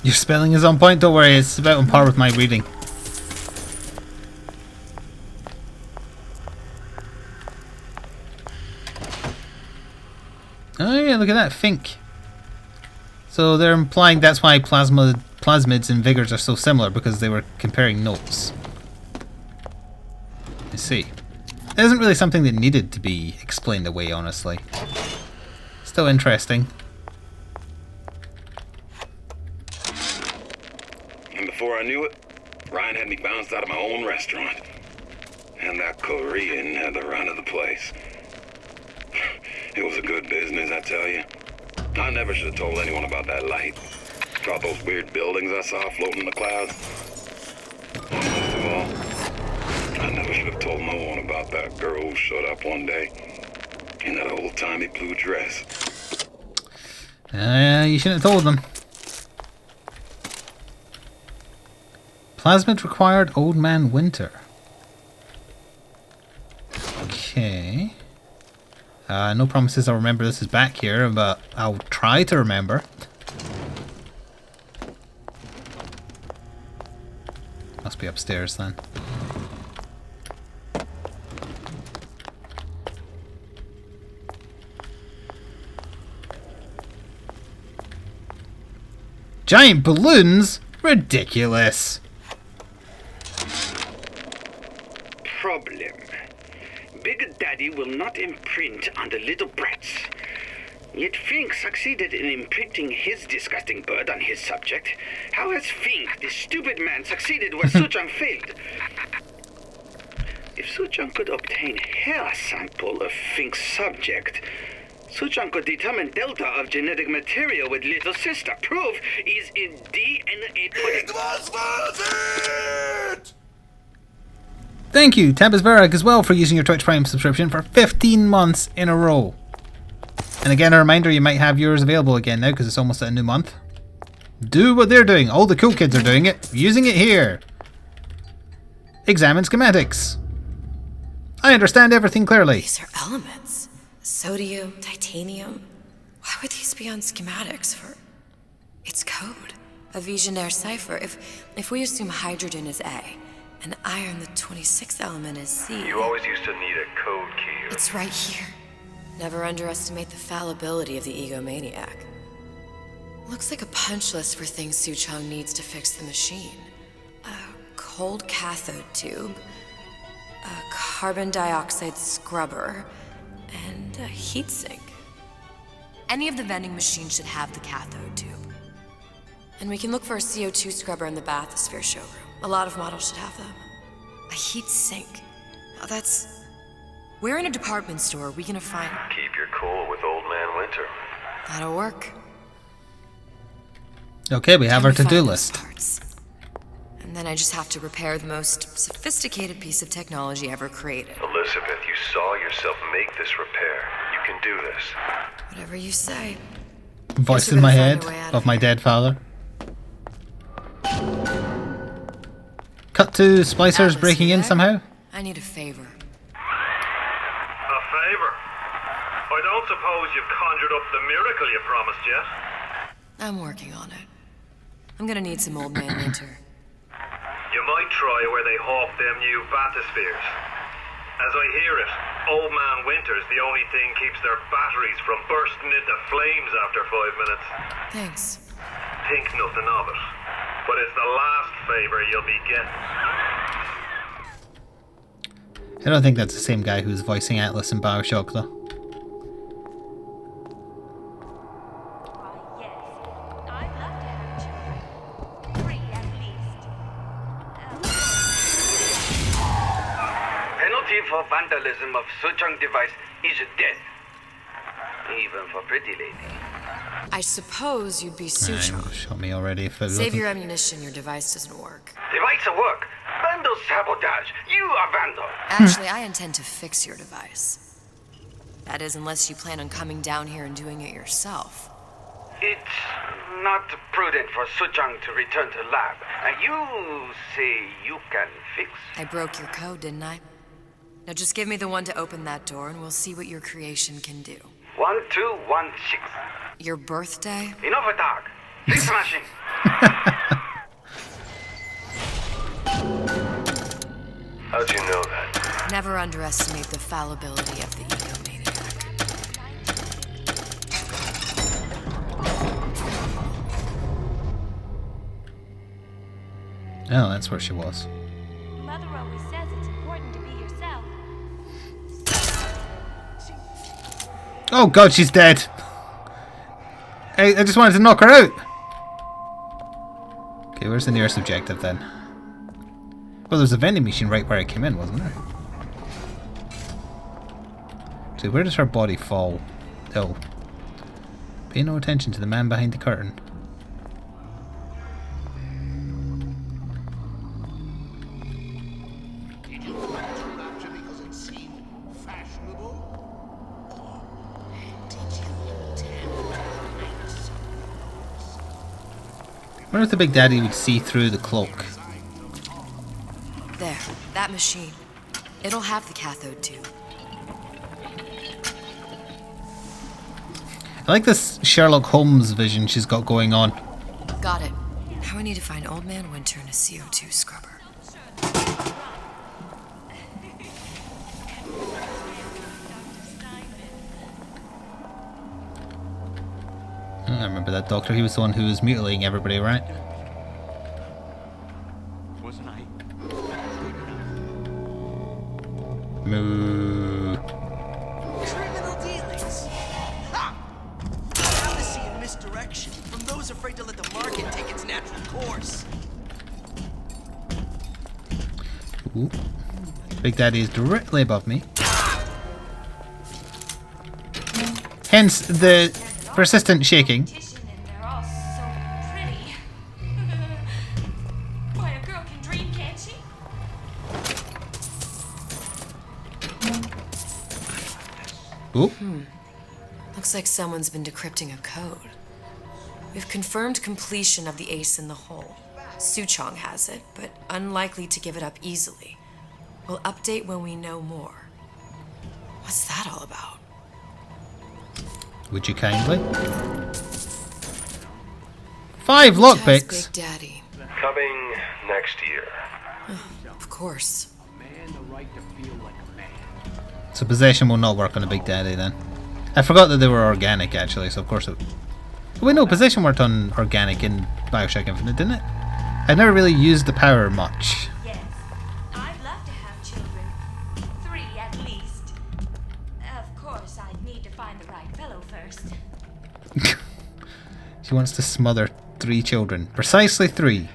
Speaker 1: Your spelling is on point, don't worry, it's about on par with my reading. Oh yeah, look at that, Fink. So they're implying that's why plasmids and Vigors are so similar, because they were comparing notes. I see. It isn't really something that needed to be explained away, honestly. Still interesting.
Speaker 15: And before I knew it, Ryan had me bounced out of my own restaurant. And that Korean had the run of the place. It was a good business, I tell you. I never should have told anyone about that light. About those weird buildings I saw floating in the clouds. And most of all, I never should have told no one about that girl who showed up one day in that old-timey blue dress.
Speaker 1: You shouldn't have told them. Plasmid required Old Man Winter. Okay. No promises I'll remember this is back here, but I'll try to remember. must be upstairs then. Giant balloons? Ridiculous.
Speaker 15: Problem. Big Daddy will not imprint on the little brats. Yet Fink succeeded in imprinting his disgusting bird on his subject. How has Fink, this stupid man, succeeded where Suchong failed? If Suchong could obtain hair sample of Fink's subject, Suchong could determine delta of genetic material with little sister. Proof is in DNA pudding.
Speaker 21: It was worth it!
Speaker 1: Thank you, Tabas Varag, as well, for using your Twitch Prime subscription for 15 months in a row. And again, a reminder, you might have yours available again now because it's almost a new month. Do what they're doing. All the cool kids are doing it. Using it here. Examine schematics. I understand everything clearly.
Speaker 8: These are elements. Sodium, titanium. Why would these be on schematics for... It's code. A Visionaire cipher. If we assume hydrogen is A, and iron, the 26th element, is C...
Speaker 12: You always used to need a code key.
Speaker 8: It's right here. Never underestimate the fallibility of the egomaniac. Looks like a punch list for things Suchong needs to fix the machine. A cold cathode tube, a carbon dioxide scrubber, and a heatsink. Any of the vending machines should have the cathode tube. And we can look for a CO2 scrubber in the bathysphere showroom. A lot of models should have them. A heatsink. Now that's... Where in a department store are we gonna find...
Speaker 12: Keep your cool with Old Man Winter.
Speaker 8: That'll work.
Speaker 1: Okay, we have our to-do list.
Speaker 8: And then I just have to repair the most sophisticated piece of technology ever created.
Speaker 12: Elizabeth, you saw yourself make this repair. You can do this.
Speaker 8: Whatever you say.
Speaker 1: Voice in my head of my dead father. Cut to splicers breaking in somehow.
Speaker 8: I need a favor.
Speaker 3: A favor? I don't suppose you've conjured up the miracle you promised yet?
Speaker 8: I'm working on it. I'm gonna need some Old Man Winter.
Speaker 3: You might try where they hawk them new bathyspheres. As I hear it, Old Man Winter's the only thing keeps their batteries from bursting into flames after 5 minutes.
Speaker 8: Thanks.
Speaker 3: Think nothing of it. But it's the last favor you'll be getting.
Speaker 1: I don't think that's the same guy who's voicing Atlas in Bioshock, though.
Speaker 15: Penalty for vandalism of Suchong device is death. Even for pretty lady.
Speaker 8: I suppose you'd be Suchong.
Speaker 1: Shot me already if it
Speaker 8: Save your
Speaker 1: wasn't.
Speaker 8: ammunition, your device doesn't work.
Speaker 15: Device will work. Vandal sabotage. You are vandal.
Speaker 8: Actually, I intend to fix your device. That is, unless you plan on coming down here and doing it yourself.
Speaker 15: It's not prudent for Suchong to return to lab. You say you can fix?
Speaker 8: I broke your code, didn't I? Now just give me the one to open that door and we'll see what your creation can do.
Speaker 15: 1216.
Speaker 8: Your birthday?
Speaker 15: Enough of talk. Keep smashing.
Speaker 12: How'd you know that?
Speaker 8: Never underestimate the fallibility of the egomaniac.
Speaker 1: Oh, that's where she was.
Speaker 7: Mother always says it's important to be yourself.
Speaker 1: Oh god, she's dead. I just wanted to knock her out. Okay, where's the nearest objective then? Well, there's a vending machine right where I came in, wasn't there? So where does her body fall? Oh. Pay no attention to the man behind the curtain.
Speaker 21: Did you imagine that just because it seemed fashionable? Or did you intend
Speaker 1: I wonder if the Big Daddy would see through the cloak.
Speaker 8: There, that machine. It'll have the cathode tube.
Speaker 1: I like this Sherlock Holmes vision she's got going on.
Speaker 8: Got it. Now we need to find Old Man Winter and a CO2 scrubber.
Speaker 1: I remember that doctor. He was the one who was mutilating everybody, right?
Speaker 16: Wasn't I?
Speaker 1: Moo.
Speaker 19: Criminal dealings. Ha! Fallacy and misdirection from those afraid to let the market take its natural course.
Speaker 1: Ooh. Big Daddy is directly above me. Hence the persistent shaking.
Speaker 7: They're all so pretty. Boy, a girl can dream, can't she?
Speaker 1: Ooh.
Speaker 8: Looks like someone's been decrypting a code. We've confirmed completion of the ace in the hole. Suchong has it, but unlikely to give it up easily. We'll update when we know more. What's that all about?
Speaker 1: Would you kindly? 5 lockpicks.
Speaker 8: Big Daddy.
Speaker 12: Coming next year.
Speaker 8: Of course.
Speaker 1: So possession will not work on a Big Daddy then. I forgot that they were organic actually, so of course it... Wait, no, possession worked on organic in Bioshock Infinite, didn't it? I never really used the power much.
Speaker 7: Yes. I'd love to have children. 3 at least. Of course, I'd need to find the right fellow first.
Speaker 1: She wants to smother 3 children. Precisely 3.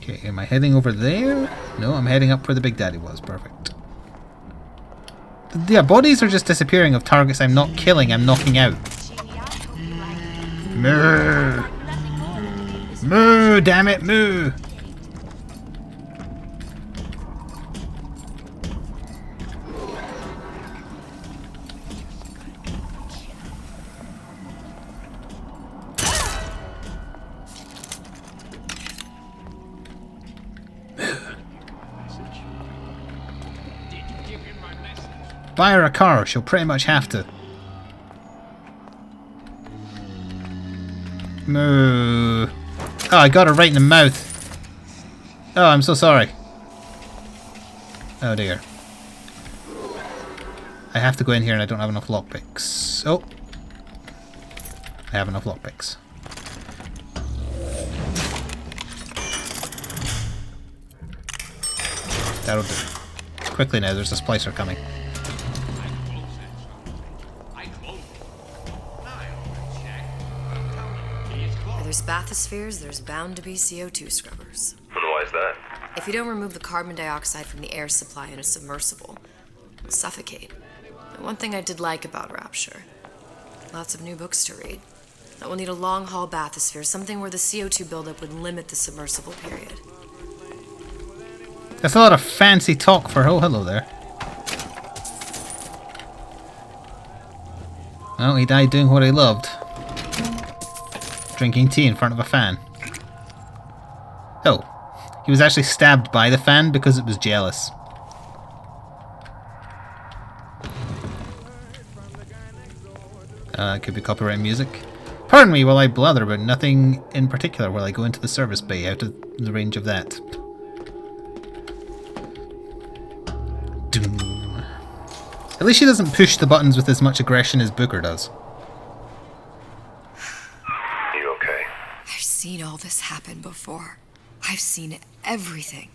Speaker 1: Okay, am I heading over there? No, I'm heading up where the Big Daddy was. Perfect. Yeah, bodies are just disappearing of targets I'm not killing, I'm knocking out. Moo! Moo, damn it, moo! Buy her a car, she'll pretty much have to. Moo. Oh, I got her right in the mouth. Oh, I'm so sorry. Oh dear. I have to go in here and I don't have enough lockpicks. Oh. I have enough lockpicks. That'll do. Quickly now, there's a splicer coming.
Speaker 8: Where there's bathyspheres, there's bound to be CO2 scrubbers.
Speaker 12: And why is that?
Speaker 8: If you don't remove the carbon dioxide from the air supply in a submersible, it'll suffocate. And one thing I did like about Rapture, lots of new books to read. That will need a long-haul bathysphere, something where the CO2 buildup would limit the submersible period.
Speaker 1: That's a lot of fancy talk for... Oh, hello there. Oh, he died doing what he loved. Drinking tea in front of a fan. Oh. He was actually stabbed by the fan because it was jealous. Could be copyright music. Pardon me while I blather about nothing in particular while I go into the service bay out of the range of that. Doom. At least she doesn't push the buttons with as much aggression as Booker does.
Speaker 12: You okay?
Speaker 8: I've seen all this happen before. I've seen everything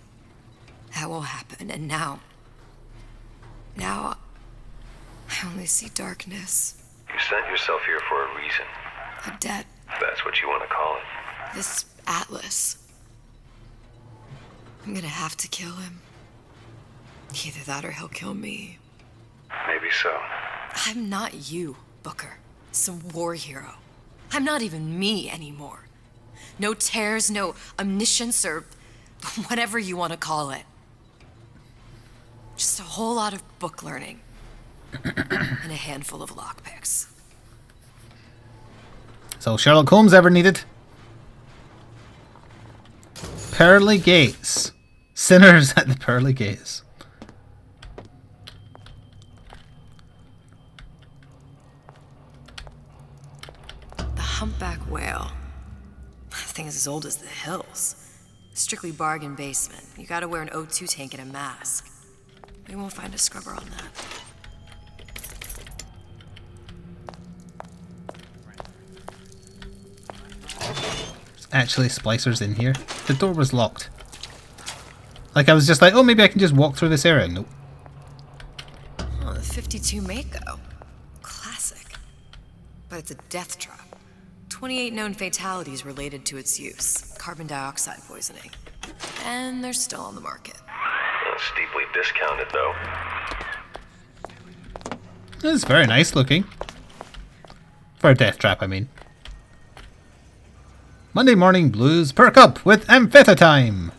Speaker 8: that will happen, and now I only see darkness.
Speaker 12: You sent yourself here for a reason.
Speaker 8: A debt.
Speaker 12: If that's what you want to call it.
Speaker 8: This Atlas. I'm gonna have to kill him. Either that or he'll kill me.
Speaker 12: Maybe so.
Speaker 8: I'm not you, Booker. Some war hero. I'm not even me anymore. No tears, no omniscience, or whatever you want to call it. Just a whole lot of book learning. And a handful of lockpicks.
Speaker 1: That's all Sherlock Holmes ever needed. Pearly Gates. Sinners at the Pearly Gates.
Speaker 8: The humpback whale. thing is as old as the hills. Strictly bargain basement. You gotta wear an O2 tank and a mask. We won't find a scrubber on that.
Speaker 1: There's actually splicers in here. The door was locked. Like, I was just like, oh, maybe I can just walk through this area. Nope.
Speaker 8: Oh, the 52 Mako. Classic. But it's a death trap. 28 known fatalities related to its use. Carbon dioxide poisoning. And they're still on the market.
Speaker 12: Steeply discounted, though.
Speaker 1: It's very nice looking. For a death trap, I mean. Monday morning blues perk up with amphetamine.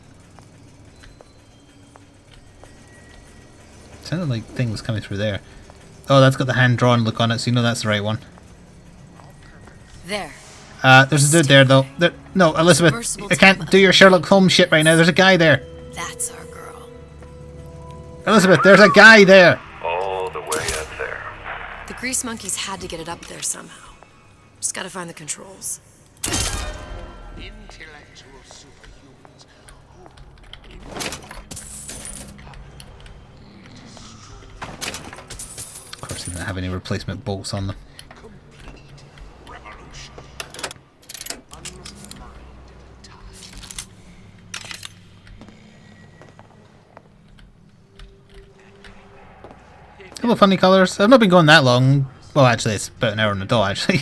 Speaker 1: Sounded like thing was coming through there. Oh, that's got the hand-drawn look on it, so you know that's the right one.
Speaker 8: There.
Speaker 1: There's a dude there, though. No, Elizabeth, I can't do your Sherlock Holmes shit right now. There's a guy there.
Speaker 8: That's our girl.
Speaker 1: Elizabeth, there's a guy there.
Speaker 12: All the way up there.
Speaker 8: The grease monkeys had to get it up there somehow. Just gotta find the controls.
Speaker 21: Intellectual superhumans.
Speaker 1: Of course, they don't have any replacement bolts on them. Couple of funny colours. I've not been going that long. Well, actually, it's about an hour and a dot, actually.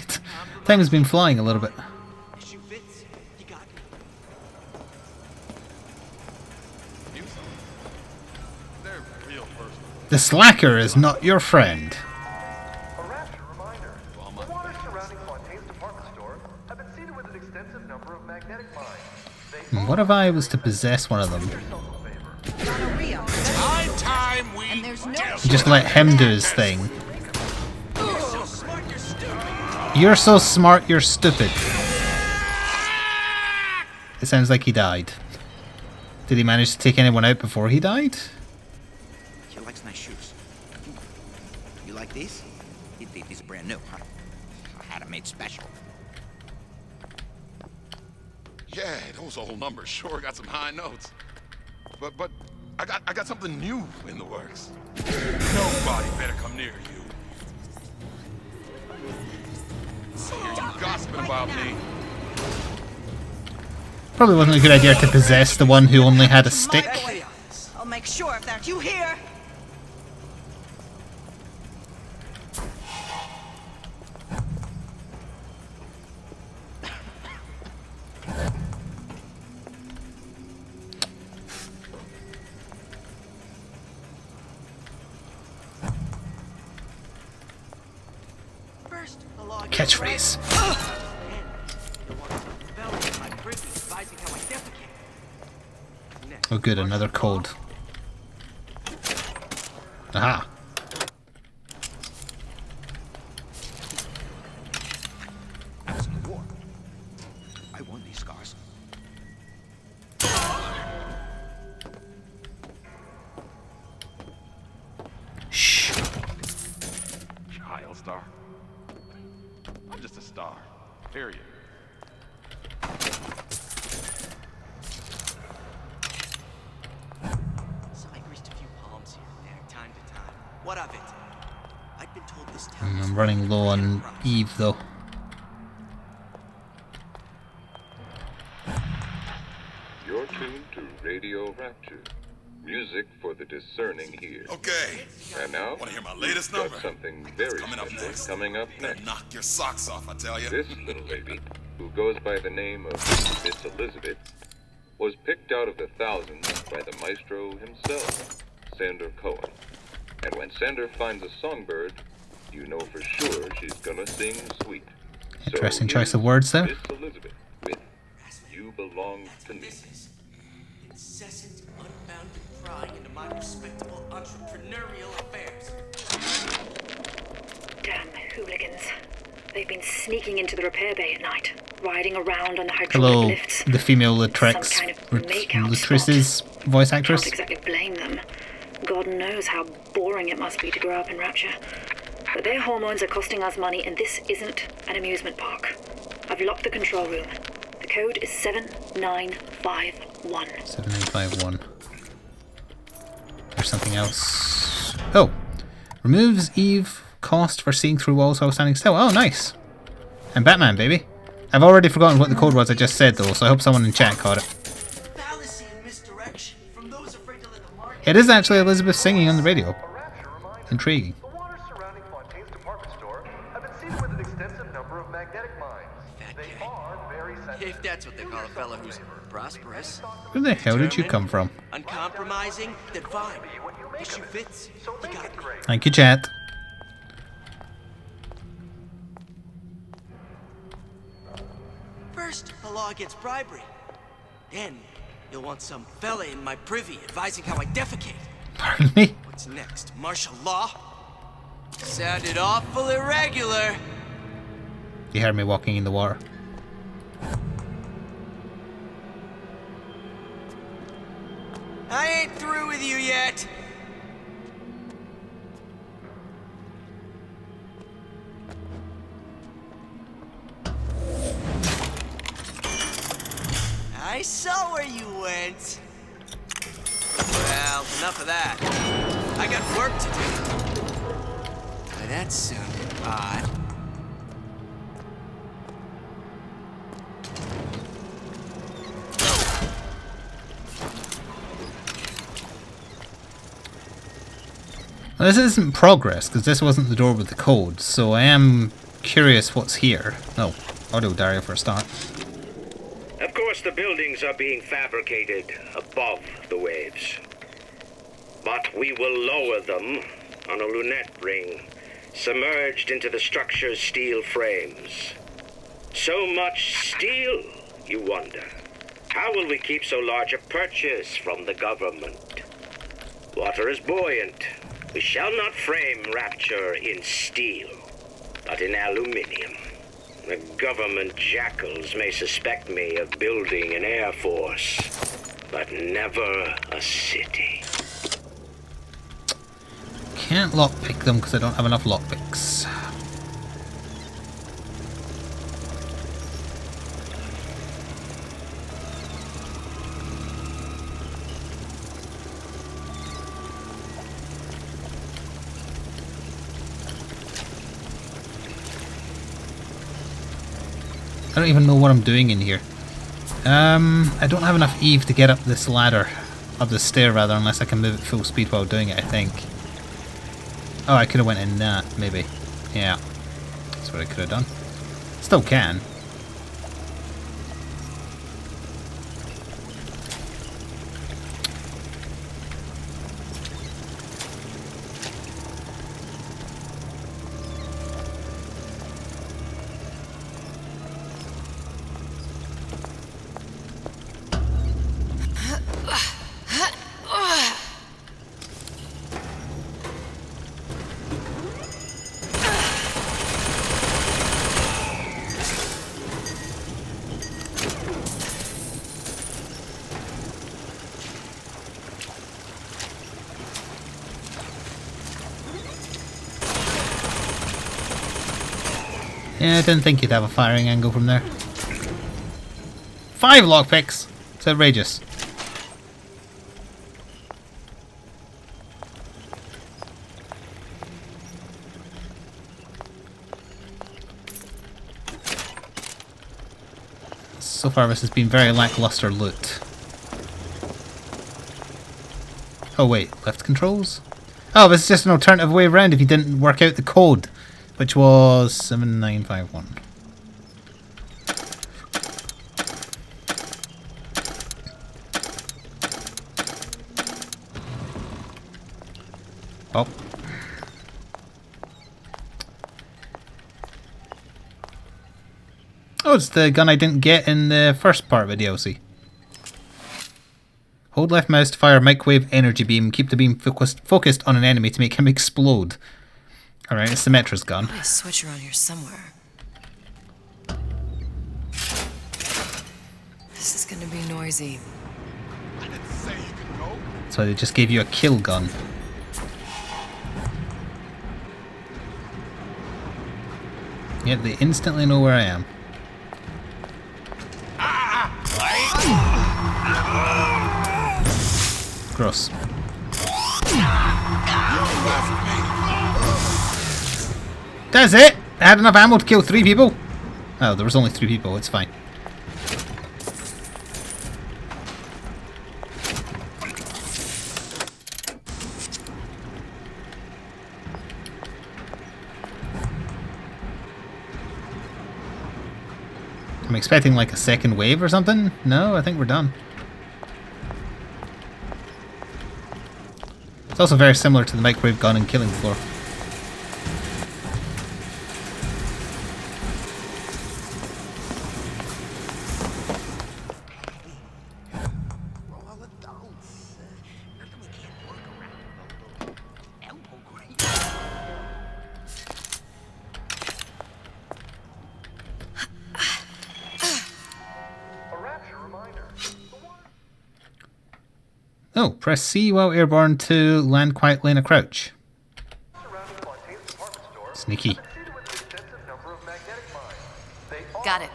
Speaker 1: Time has been flying a little bit. The slacker is not your friend.
Speaker 3: A rapture reminder. The waters surrounding Fontaine's department store have been seeded with an extensive number of magnetic mines.
Speaker 1: What if I was to possess one of them?
Speaker 21: Time we
Speaker 1: Just let him do his thing. You're so smart, you're stupid. It sounds like he died. Did he manage to take anyone out before he died?
Speaker 16: He likes nice shoes. You like these? These are brand new, huh? I had them made special.
Speaker 14: Yeah, those old numbers sure got some high notes. But I got something new in the works. Nobody better come near you. You gossiping about me.
Speaker 1: Probably wasn't a good idea to possess the one who only had a stick.
Speaker 18: I'll make sure of that. You hear?
Speaker 1: Catchphrase. Oh good, another code. Aha.
Speaker 16: I was in the war. I won these scars.
Speaker 1: Shh.
Speaker 14: Child star. I'm just a star. Period.
Speaker 19: So I greased a few palms here and there, time to time. What of it? I'd been told this town.
Speaker 1: I'm running low on Eve though.
Speaker 9: You're tuned to Radio Rapture. Music for the discerning here.
Speaker 14: Okay.
Speaker 9: And now,
Speaker 14: Want to hear my latest
Speaker 9: we've
Speaker 14: number?
Speaker 9: got something very special coming up next.
Speaker 14: Knock your socks off, I tell you.
Speaker 9: This little lady, who goes by the name of Miss Elizabeth, was picked out of the thousands by the maestro himself, Sander Cohen. And when Sander finds a songbird, you know for sure she's gonna sing sweet.
Speaker 1: Interesting choice of words there.
Speaker 9: Miss Elizabeth with You Belong to Me.
Speaker 19: Incessant, unbounded prying into my respectable entrepreneurial affairs.
Speaker 20: Damn hooligans. They've been sneaking into the repair bay at night, riding around on the hydraulic
Speaker 1: Hello,
Speaker 20: lifts.
Speaker 1: the female Latrix,
Speaker 20: Some kind of makeout
Speaker 1: Latrice's voice actress.
Speaker 20: Can't exactly blame them. God knows how boring it must be to grow up in Rapture. But their hormones are costing us money, and this isn't an amusement park. I've locked the control room. The code is 7951.
Speaker 1: 7951. There's something else. Oh! Removes Eve cost for seeing through walls while standing still. Oh, nice! I'm Batman, baby. I've already forgotten what the code was I just said, though, so I hope someone in chat caught it.
Speaker 19: Fallacy and misdirection from those afraid to let the market.
Speaker 1: It is actually Elizabeth singing on the radio. Intriguing.
Speaker 19: If that's what they call a fellow who's prosperous.
Speaker 1: Where the hell did you come from?
Speaker 19: Uncompromising, then fine. The shoe fits. You got it.
Speaker 1: Thank you, chat.
Speaker 19: First, the law against bribery. Then, you'll want some fella in my privy advising how I defecate.
Speaker 1: Pardon me?
Speaker 19: What's next? Martial law? Sounded awful irregular.
Speaker 1: You heard me walking in the water.
Speaker 19: I ain't through with you yet. I saw where you went. Well, enough of that. I got work to do. But that sounded odd.
Speaker 1: Well, this isn't progress, because this wasn't the door with the code, so I am curious what's here. Oh, audio diary for a start.
Speaker 15: Of course, the buildings are being fabricated above the waves. But we will lower them on a lunette ring, submerged into the structure's steel frames. So much steel, you wonder. How will we keep so large a purchase from the government? Water is buoyant. We shall not frame Rapture in steel, but in aluminium. The government jackals may suspect me of building an air force, but never a city.
Speaker 1: Can't lockpick them because I don't have enough lockpicks. I don't even know what I'm doing in here. I don't have enough Eve to get up this ladder. Up the stair rather, unless I can move at full speed while doing it, I think. Oh, I could have went in that, maybe. Yeah. That's what I could have done. Still can. Yeah, I didn't think you'd have a firing angle from there. 5 lockpicks! It's outrageous. So far this has been very lackluster loot. Oh wait, left controls? Oh, this is just an alternative way around if you didn't work out the code, which was 7951. Oh. Oh, it's the gun I didn't get in the first part of the DLC. Hold left mouse to fire a microwave energy beam. Keep the beam focused on an enemy to make him explode. Alright, it's the Metra's gun.
Speaker 8: There's a switch around here somewhere. This is gonna be noisy.
Speaker 1: So they just gave you a kill gun. Yep, they instantly know where I am. Gross. That's it! I had enough ammo to kill 3 people. Oh, there was only 3 people, it's fine. I'm expecting like a second wave or something. No, I think we're done. It's also very similar to the microwave gun and killing floor. Oh, press C while airborne to land quietly in a crouch. Sneaky.
Speaker 8: Got it.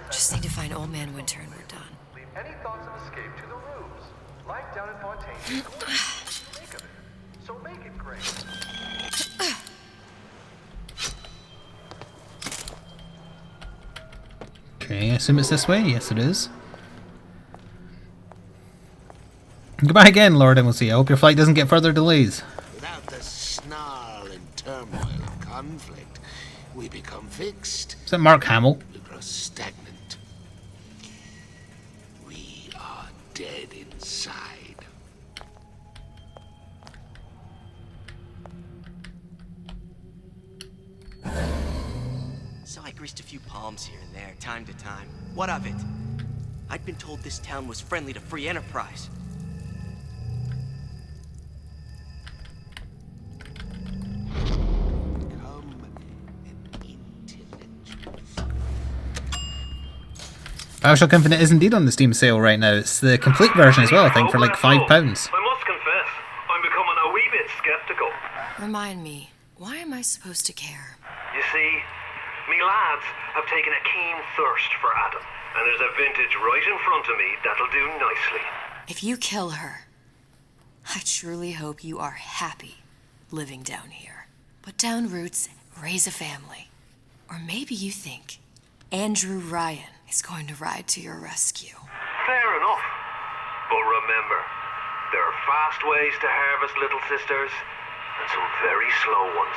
Speaker 8: Just need to find Old Man Winter and we're done.
Speaker 3: Leave any thoughts of escape to the rubes. Life down in Fontaine is going to make of it. So make it great.
Speaker 1: Okay, I assume it's this way. Yes, it is. Goodbye again, Lord MLC. I hope your flight doesn't get further delays.
Speaker 21: Without the snarl and turmoil of conflict, we become fixed.
Speaker 1: Is that Mark Hamill?
Speaker 21: We grow stagnant. We are dead inside.
Speaker 19: So I greased a few palms here and there, time to time. What of it? I'd been told this town was friendly to free enterprise.
Speaker 1: Bioshock Infinite is indeed on the Steam sale right now. It's the complete version as well, I think, for like £5.
Speaker 3: I must confess, I'm becoming a wee bit skeptical.
Speaker 8: Remind me, why am I supposed to care?
Speaker 3: You see, me lads have taken a keen thirst for Adam, and there's a vintage right in front of me that'll do nicely.
Speaker 8: If you kill her, I truly hope you are happy living down here. Put down roots, raise a family. Or maybe you think Andrew Ryan is going to ride to your rescue.
Speaker 3: Fair enough. But remember, there are fast ways to harvest little sisters, and some very slow ones.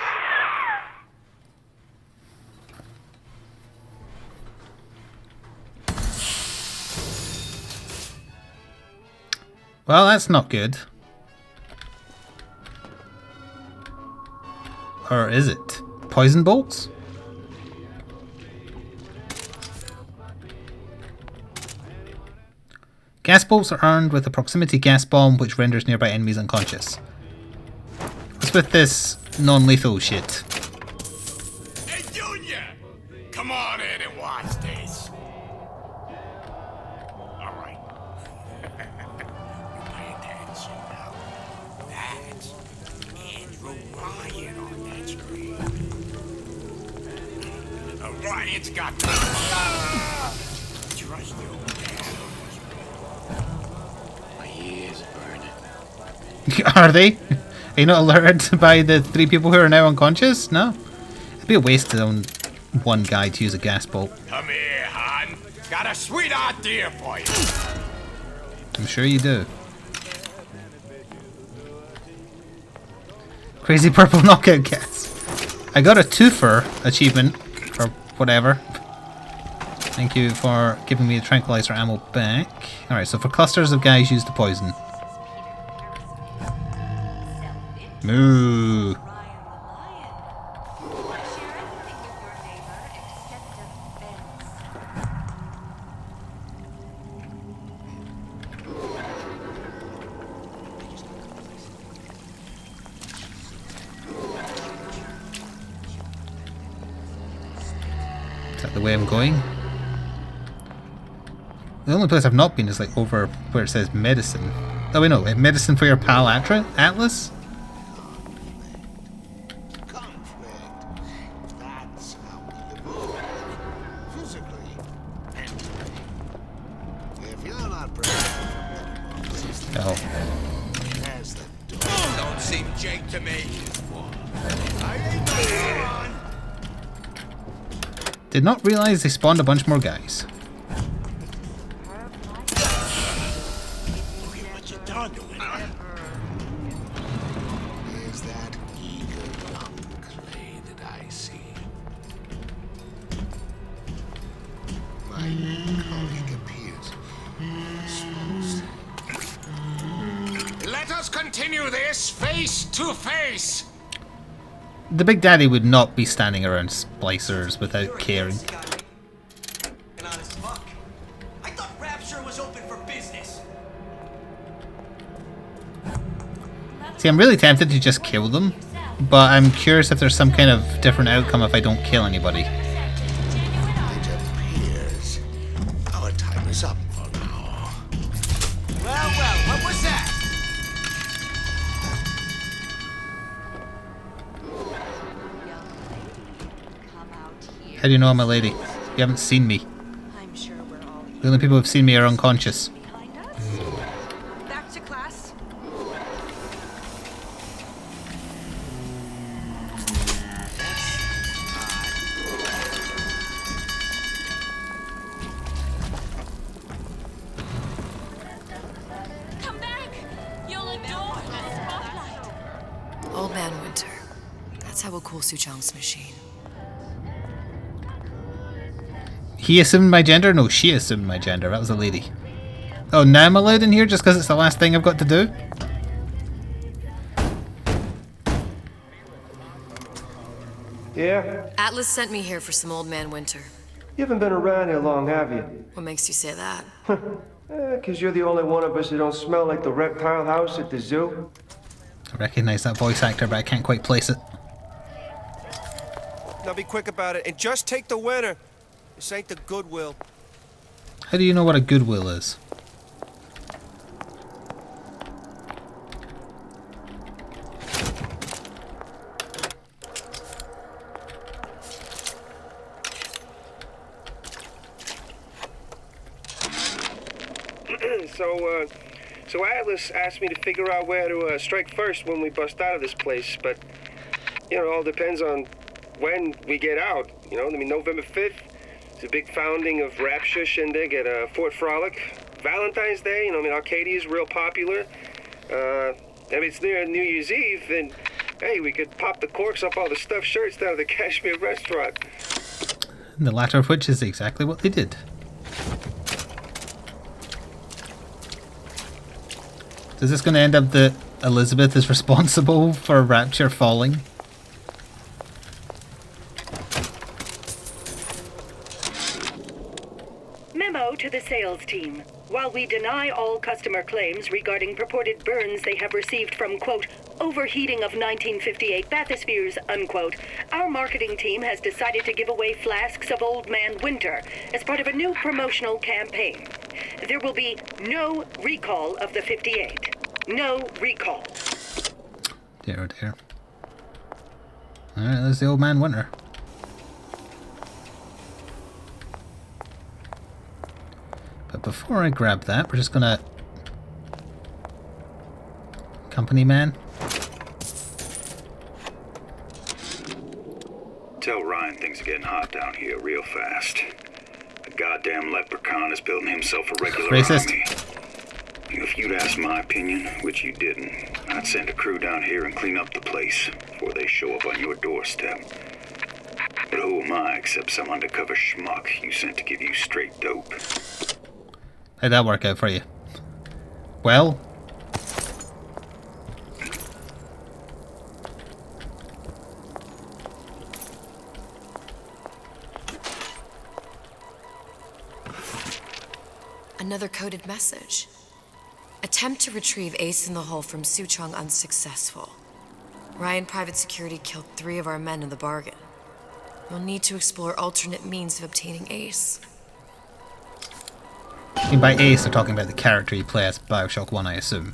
Speaker 1: Well, that's not good. Or is it? Poison bolts? Gas bolts are armed with a proximity gas bomb which renders nearby enemies unconscious. What's with this non-lethal shit?
Speaker 21: Hey, Junior! Come on in and watch this. All right. Pay attention now. That's Andrew Ryan on that screen. Ryan's got trust you.
Speaker 1: Are they? Are you not alerted by the 3 people who are now unconscious? No? It'd be a waste on one guy to use a gas bolt.
Speaker 21: Come here, hon. Got a sweet idea for you.
Speaker 1: I'm sure you do. Crazy purple knockout gas. I got a twofer achievement, or whatever. Thank you for giving me the tranquilizer ammo back. Alright, so for clusters of guys, use the poison. Moo. Is that the way I'm going? The only place I've not been is like over where it says medicine. Oh wait, no, medicine for your pal Atlas?
Speaker 21: seem Jake to me. I ain't no moron.
Speaker 1: Did not realize they spawned a bunch more guys.
Speaker 21: Look at what you done to it. There's that eager young clay that I see. My colleague appears disposed. Let us continue this face to face.
Speaker 1: The Big Daddy would not be standing around splicers without caring.
Speaker 19: And honest fuck. I thought Rapture was open for business.
Speaker 1: See, I'm really tempted to just kill them, but I'm curious if there's some kind of different outcome if I don't kill anybody.
Speaker 21: It appears our time is up for now.
Speaker 19: Well, what was that?
Speaker 1: How do you know I'm a lady? You haven't seen me.
Speaker 18: I'm sure we're all
Speaker 1: The only people who've seen me are unconscious.
Speaker 18: behind us. Back to class.
Speaker 7: Come back! You'll adore the spotlight.
Speaker 8: Old Man Winter. That's how we'll cool Suchong's machine.
Speaker 1: He assumed my gender? No, she assumed my gender. That was a lady. Oh, now I'm allowed in here just because it's the last thing I've got to do?
Speaker 6: Yeah?
Speaker 8: Atlas sent me here for some Old Man Winter.
Speaker 6: You haven't been around here long, have you?
Speaker 8: What makes you say that?
Speaker 6: 'Cause you're the only one of us who don't smell like the reptile house at the zoo.
Speaker 1: I recognise that voice actor, but I can't quite place it.
Speaker 6: Now be quick about it and just take the winner. This ain't the Goodwill.
Speaker 1: How do you know what a Goodwill is?
Speaker 6: So Atlas asked me to figure out where to strike first when we bust out of this place, but, you know, it all depends on when we get out. You know, I mean, November 5th is a big founding of Rapture shindig at Fort Frolic. Valentine's Day, you know, I mean, Arcadia's real popular. If it's near New Year's Eve, then, hey, we could pop the corks off all the stuffed shirts down at the Kashmir restaurant.
Speaker 1: The latter of which is exactly what they did. Is this going to end up that Elizabeth is responsible for Rapture falling?
Speaker 10: Memo to the sales team. While we deny all customer claims regarding purported burns they have received from, quote, overheating of 1958 bathyspheres, unquote, our marketing team has decided to give away flasks of Old Man Winter as part of a new promotional campaign. There will be no recall of the 58. No recall.
Speaker 1: Dear oh dear. Alright, there's the Old Man Winter. But before I grab that, we're just gonna... Company man.
Speaker 12: Tell Ryan things are getting hot down here real fast. The goddamn leprechaun is building himself a regular
Speaker 1: Racist.
Speaker 12: army. If you'd asked my opinion, which you didn't, I'd send a crew down here and clean up the place before they show up on your doorstep. But who am I except some undercover schmuck you sent to give you straight dope?
Speaker 1: How'd that work out for you? Well?
Speaker 8: Another coded message. Attempt to retrieve Ace in the Hole from Suchong unsuccessful. Ryan Private Security killed 3 of our men in the bargain. You'll need to explore alternate means of obtaining Ace.
Speaker 1: And by Ace, they're talking about the character you play as Bioshock 1, I assume.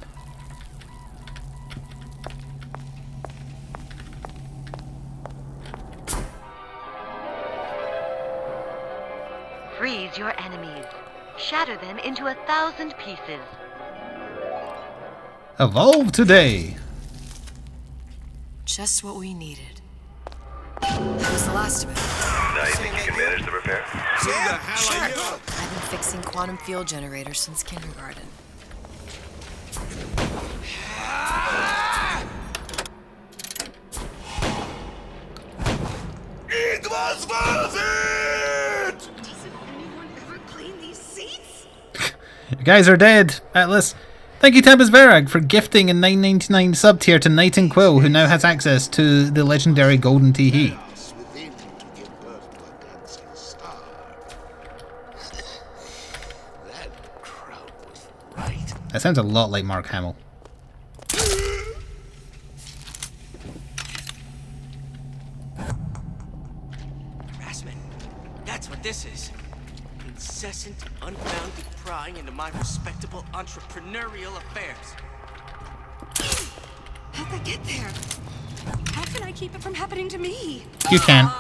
Speaker 22: Freeze your enemies. Shatter them into 1,000 pieces.
Speaker 1: Evolve today!
Speaker 8: Just what we needed. That was the last of it.
Speaker 3: Now you think you can manage the repair?
Speaker 8: I've been fixing quantum field generators since kindergarten.
Speaker 21: It was worth it!
Speaker 19: Doesn't anyone ever clean these seats?
Speaker 1: You guys are dead, Atlas. Thank you, Tabas Verag, for gifting a $9.99 sub tier to Night and Quill, who now has access to the legendary Golden Tee. That sounds a lot like Mark Hamill.
Speaker 19: Harassment. That's what this is. Incessant, unbounded prying into my respectable entrepreneurial affairs.
Speaker 18: How'd they get there? How can I keep it from happening to me?
Speaker 1: You can.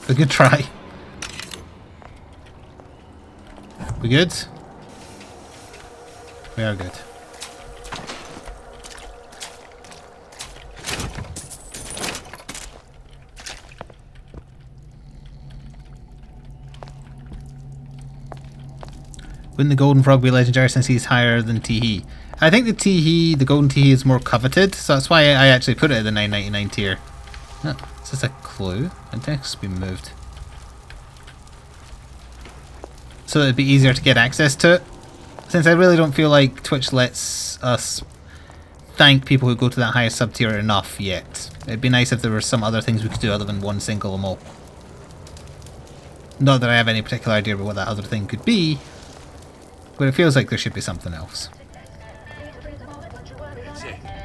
Speaker 1: A good try. We good? We are good. Wouldn't the Golden Frog be legendary since he's higher than Teehee? I think the Golden Teehee is more coveted, so that's why I actually put it at the $9.99 tier. Oh, is this a clue? And text has been moved. So it'd be easier to get access to it. Since I really don't feel like Twitch lets us thank people who go to that highest sub tier enough yet. It'd be nice if there were some other things we could do other than one single them all. Not that I have any particular idea about what that other thing could be, but it feels like there should be something else.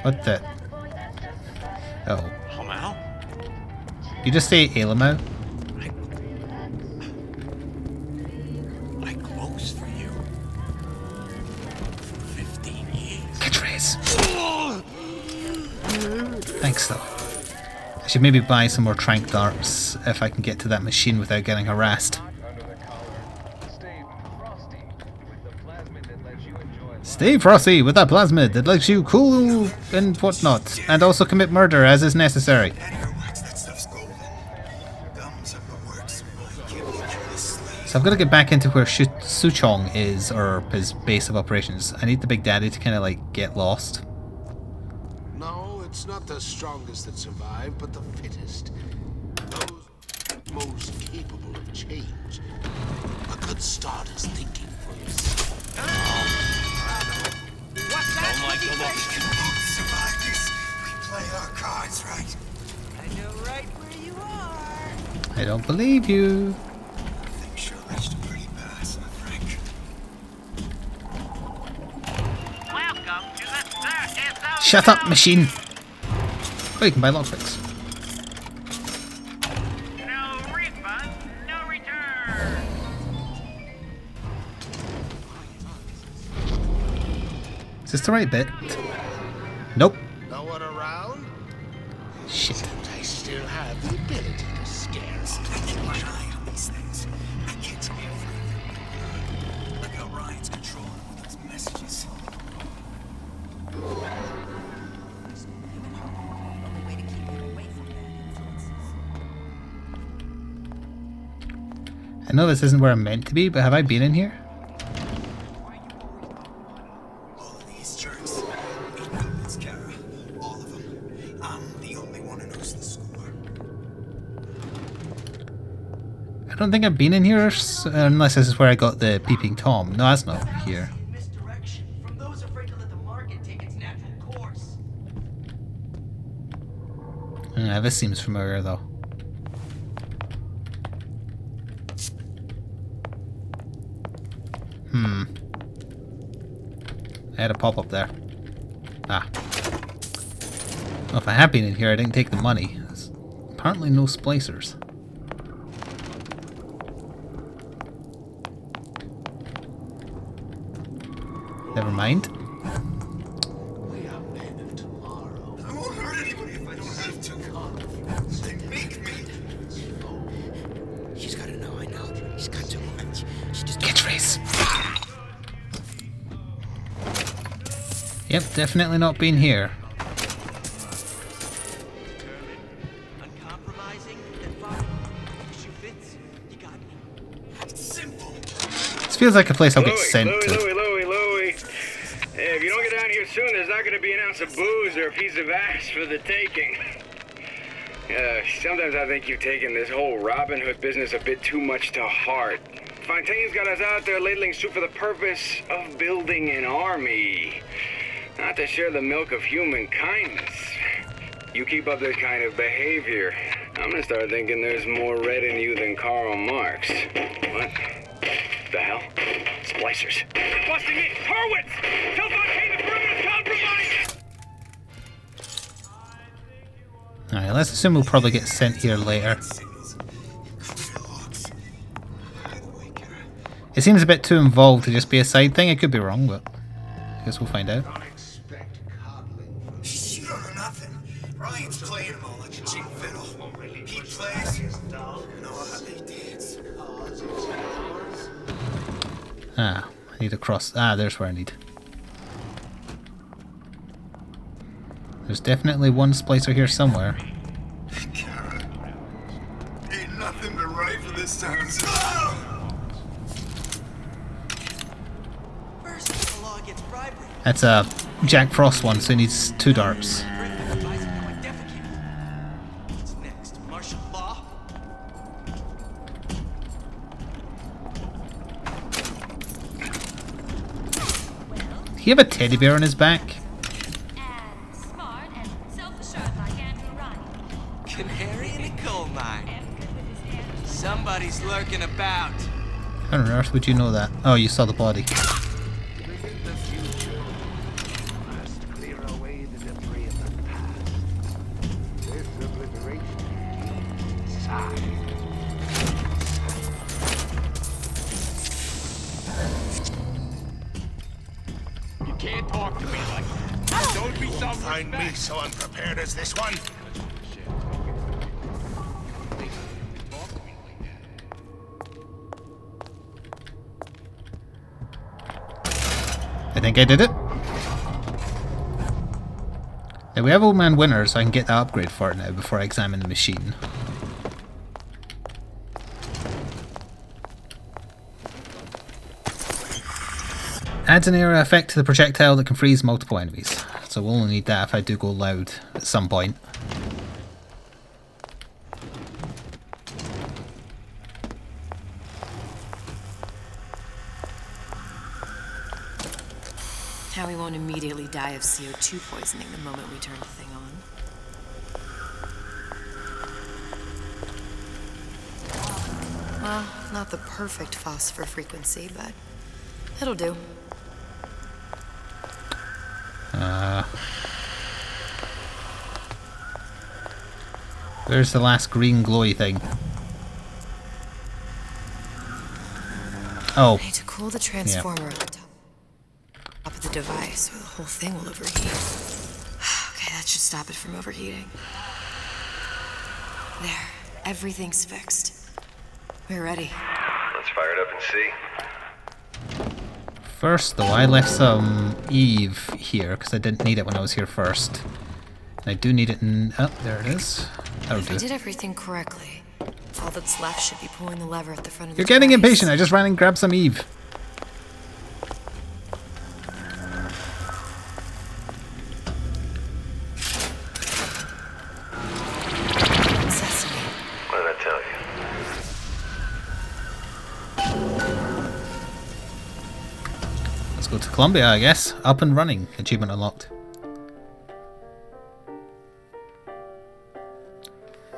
Speaker 1: What the? Oh.
Speaker 16: Hello?
Speaker 1: You just say Alamo?
Speaker 16: I closed for you. For 15 years.
Speaker 1: Catchphrase. Thanks though. I should maybe buy some more trank darts if I can get to that machine without getting harassed. Stay frosty with that plasmid that lets you cool and whatnot, and also commit murder as is necessary. So I've got to get back into where Suchong is, or his base of operations. I need the Big Daddy to kind of like get lost.
Speaker 21: No, it's not the strongest that survive, but the fittest. Those most capable of change. A good start is thinking for yourself.
Speaker 19: What's that?
Speaker 21: Don't like the look. We can both survive this. We play our cards right.
Speaker 19: I know right where you are.
Speaker 1: I don't believe you.
Speaker 21: I think sure reached a pretty pass, Frank.
Speaker 3: Welcome to the circus of
Speaker 1: Shut up, machine! Oh, you can buy lockpicks.
Speaker 3: no refund, no return.
Speaker 1: Is this the right bit? Nope.
Speaker 21: No one around?
Speaker 1: Shit.
Speaker 21: I still have the ability to scare us. I keep my eye on these things. I get everything. Look how Ryan's controlling with those messages.
Speaker 1: I know this isn't where I'm meant to be, but have I been in here?
Speaker 21: All of these jerks. It's Kara. All of them. I'm the only one who knows the score.
Speaker 1: I don't think I've been in here, unless this is where I got the peeping Tom. No, that's not here.
Speaker 19: Misdirection from those afraid to let the market take its natural course.
Speaker 1: Yeah, this seems familiar though. I had a pop-up there. Ah. Well, if I had been in here, I didn't take the money. There's apparently no splicers. Never mind.
Speaker 21: We are men of tomorrow. I won't hurt anybody if I don't have to. They make me.
Speaker 16: She's gotta know, I know. She's got to. She just
Speaker 1: Catchphrase. Yep, definitely not been here. This feels like a place I'll get
Speaker 15: Louie,
Speaker 1: sent
Speaker 15: Louie,
Speaker 1: to.
Speaker 15: Louie. Hey, if you don't get down here soon, there's not going to be an ounce of booze or a piece of ass for the taking. Sometimes I think you've taken this whole Robin Hood business a bit too much to heart. Fontaine's got us out there ladling soup for the purpose of building an army. Not to share the milk of human kindness. You keep up this kind of behavior, I'm gonna start thinking there's more red in you than Karl Marx. What the hell? Splicers. Busting me! Horwitz! Tell Fontaine the perimeter's compromised!
Speaker 1: Alright, let's assume we'll probably get sent here later. It seems a bit too involved to just be a side thing. I could be wrong, but I guess we'll find out.
Speaker 2: You don't know nothing. Ryan's playing them all like a cheap fiddle. He plays, you know how they dance.
Speaker 1: Ah, I need to cross. Ah, there's where I need. There's definitely one splicer here somewhere.
Speaker 2: Ain't nothing but right for this town.
Speaker 1: That's a Jack Frost one, so he needs 2 darts.
Speaker 19: What's next? Martial law?
Speaker 1: Does he have a teddy bear on his back?
Speaker 19: Canary in a coal mine. Somebody's lurking about.
Speaker 1: How on earth would you know that? Oh, you saw the body.
Speaker 14: You can't talk to me like that. Don't be so find me so unprepared as this one.
Speaker 1: I think I did it. Now we have Old Man Winter, so I can get that upgrade for it now before I examine the machine. Adds an area effect to the projectile that can freeze multiple enemies. So we'll only need that if I do go loud at some point.
Speaker 8: How we won't immediately die of CO2 poisoning the moment we turn the thing on. Well, not the perfect phosphor frequency, but it'll do.
Speaker 1: Where's the last green glowy thing? Oh.
Speaker 8: I need to cool the transformer at the top of the device, or the whole thing will overheat. Okay, that should stop it from overheating. There, everything's fixed. We're ready.
Speaker 3: Let's fire it up and see.
Speaker 1: First, though, I left some Eve here because I didn't need it when I was here first. And I do need it in. Oh, there it is. That'll
Speaker 8: If I
Speaker 1: do.
Speaker 8: did everything correctly, all that's left should be pulling the lever at the front of the
Speaker 1: You're getting
Speaker 8: device.
Speaker 1: impatient. I just ran and grabbed some Eve.
Speaker 8: Sesame.
Speaker 3: What did I tell you?
Speaker 1: Let's go to Columbia, I guess. Up and running. Achievement unlocked.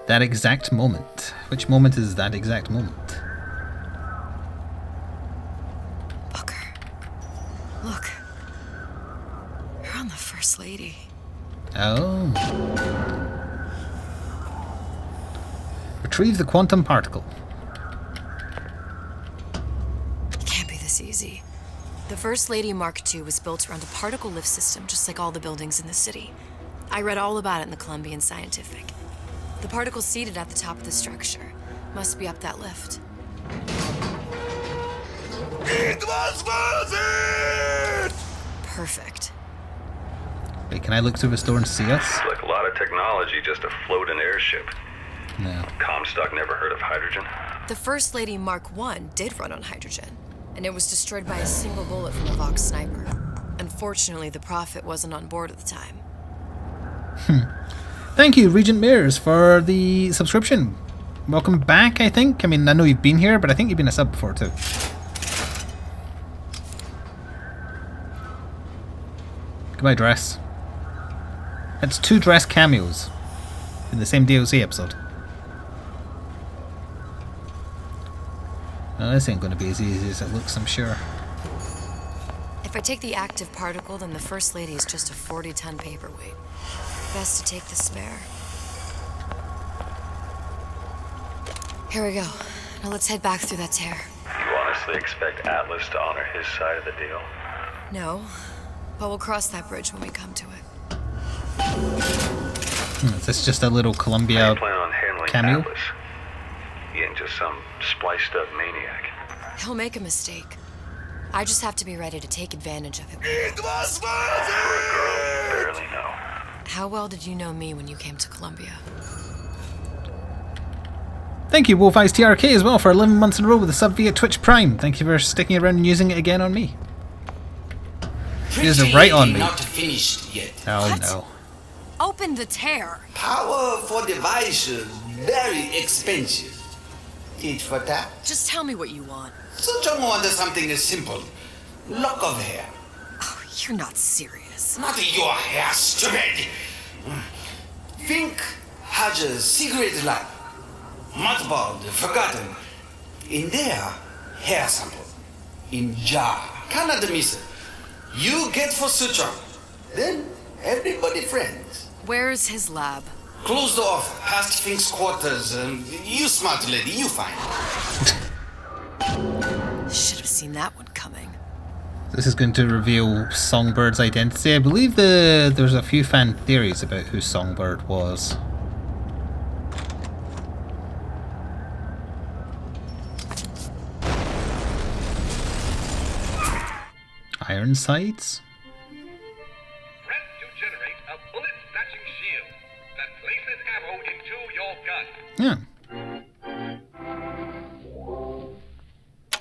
Speaker 1: That exact moment. Which moment is that exact moment?
Speaker 8: Look. You're on the First Lady.
Speaker 1: Oh. Retrieve the quantum particle.
Speaker 8: It can't be this easy. The First Lady Mark II was built around a particle lift system, just like all the buildings in the city. I read all about it in the Columbian Scientific. The particle's seated at the top of the structure. Must be up that lift.
Speaker 2: It was worth it!
Speaker 8: Perfect.
Speaker 1: Wait, can I look through this door and see us?
Speaker 3: It's like a lot of technology just to float an airship.
Speaker 1: No.
Speaker 3: Comstock never heard of hydrogen.
Speaker 8: The First Lady Mark I did run on hydrogen. and it was destroyed by a single bullet from a Vox sniper. Unfortunately, the Prophet wasn't on board at the time.
Speaker 1: Thank you, Regent Mears, for the subscription. Welcome back, I think. I mean, I know you've been here, but I think you've been a sub before, too. Goodbye, Dress. That's 2 Dress cameos in the same DLC episode. Well, this ain't going to be as easy as it looks, I'm sure.
Speaker 8: If I take the active particle, then the First Lady is just a 40-ton paperweight. Best to take the spare. Here we go. Now let's head back through that tear.
Speaker 4: You honestly expect Atlas to honor his side of the deal?
Speaker 8: No, but we'll cross that bridge when we come to it.
Speaker 1: Is this just a little Columbia
Speaker 4: plan on handling
Speaker 1: cameo?
Speaker 4: Atlas? He ain't just some spliced-up maniac.
Speaker 8: He'll make a mistake. I just have to be ready to take advantage of it.
Speaker 4: It was for a girl you barely know.
Speaker 8: How well did you know me when you came to Columbia?
Speaker 1: Thank you, Wolf Eyes TRK, as well, for 11 months in a row with a sub via Twitch Prime. Thank you for sticking around and using it again on me. Use it right on me.
Speaker 11: Not finished yet.
Speaker 1: Oh
Speaker 8: What?
Speaker 1: no.
Speaker 8: Open the tear!
Speaker 11: Power for device very expensive. Tit for tat.
Speaker 8: Just tell me what you want.
Speaker 11: So John wanted something simple. Lock of hair.
Speaker 8: Oh, you're not serious.
Speaker 11: Not your hair, stupid. Fink has a secret lab. Mothballed, forgotten. In there, hair sample. In jar. Cannot miss it. You get for suture. Then everybody friends.
Speaker 8: Where's his lab?
Speaker 11: Closed off, past Fink's quarters. You smart lady, you find.
Speaker 8: Should have seen that one coming.
Speaker 1: This is going to reveal Songbird's identity. I believe there's a few fan theories about who Songbird was. Ironsides?
Speaker 3: Press to generate a bullet-snatching shield that places ammo into your gun.
Speaker 1: Yeah.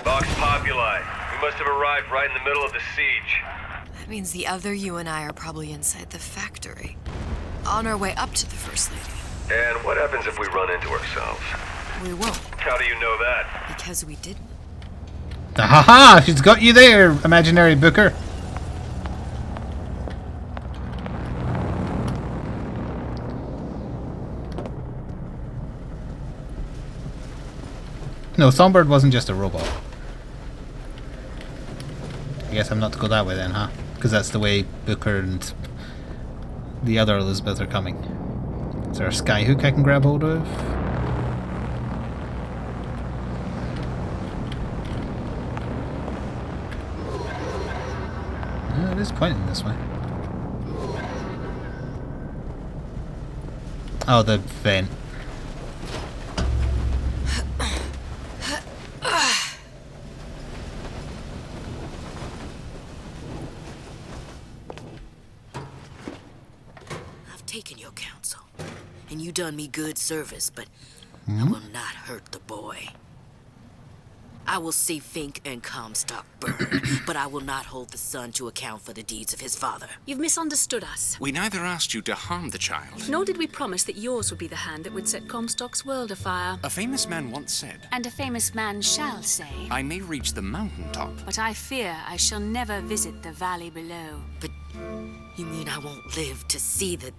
Speaker 4: Vox Populi. We must have arrived right in the middle of the siege.
Speaker 8: That means the other you and I are probably inside the factory. On our way up to the First Lady.
Speaker 4: And what happens if we run into ourselves?
Speaker 8: We won't.
Speaker 4: How do you know that?
Speaker 8: Because we didn't.
Speaker 1: Ahaha! She's got you there, imaginary Booker. No, Songbird wasn't just a robot. I guess I'm not to go that way then, huh? Because that's the way Booker and the other Elizabeth are coming. Is there a skyhook I can grab hold of? Oh, it is pointing this way. Oh, the vent.
Speaker 23: I've taken your counsel, and you done me good service, but I will not hurt the boy. I will see Fink and Comstock burn, but I will not hold the son to account for the deeds of his father.
Speaker 13: You've misunderstood us.
Speaker 24: We neither asked you to harm the child.
Speaker 13: Nor did we promise that yours would be the hand that would set Comstock's world afire.
Speaker 24: A famous man once said,
Speaker 13: And a famous man shall say,
Speaker 24: I may reach the mountaintop.
Speaker 13: but I fear I shall never visit the valley below.
Speaker 23: But you mean I won't live to see the...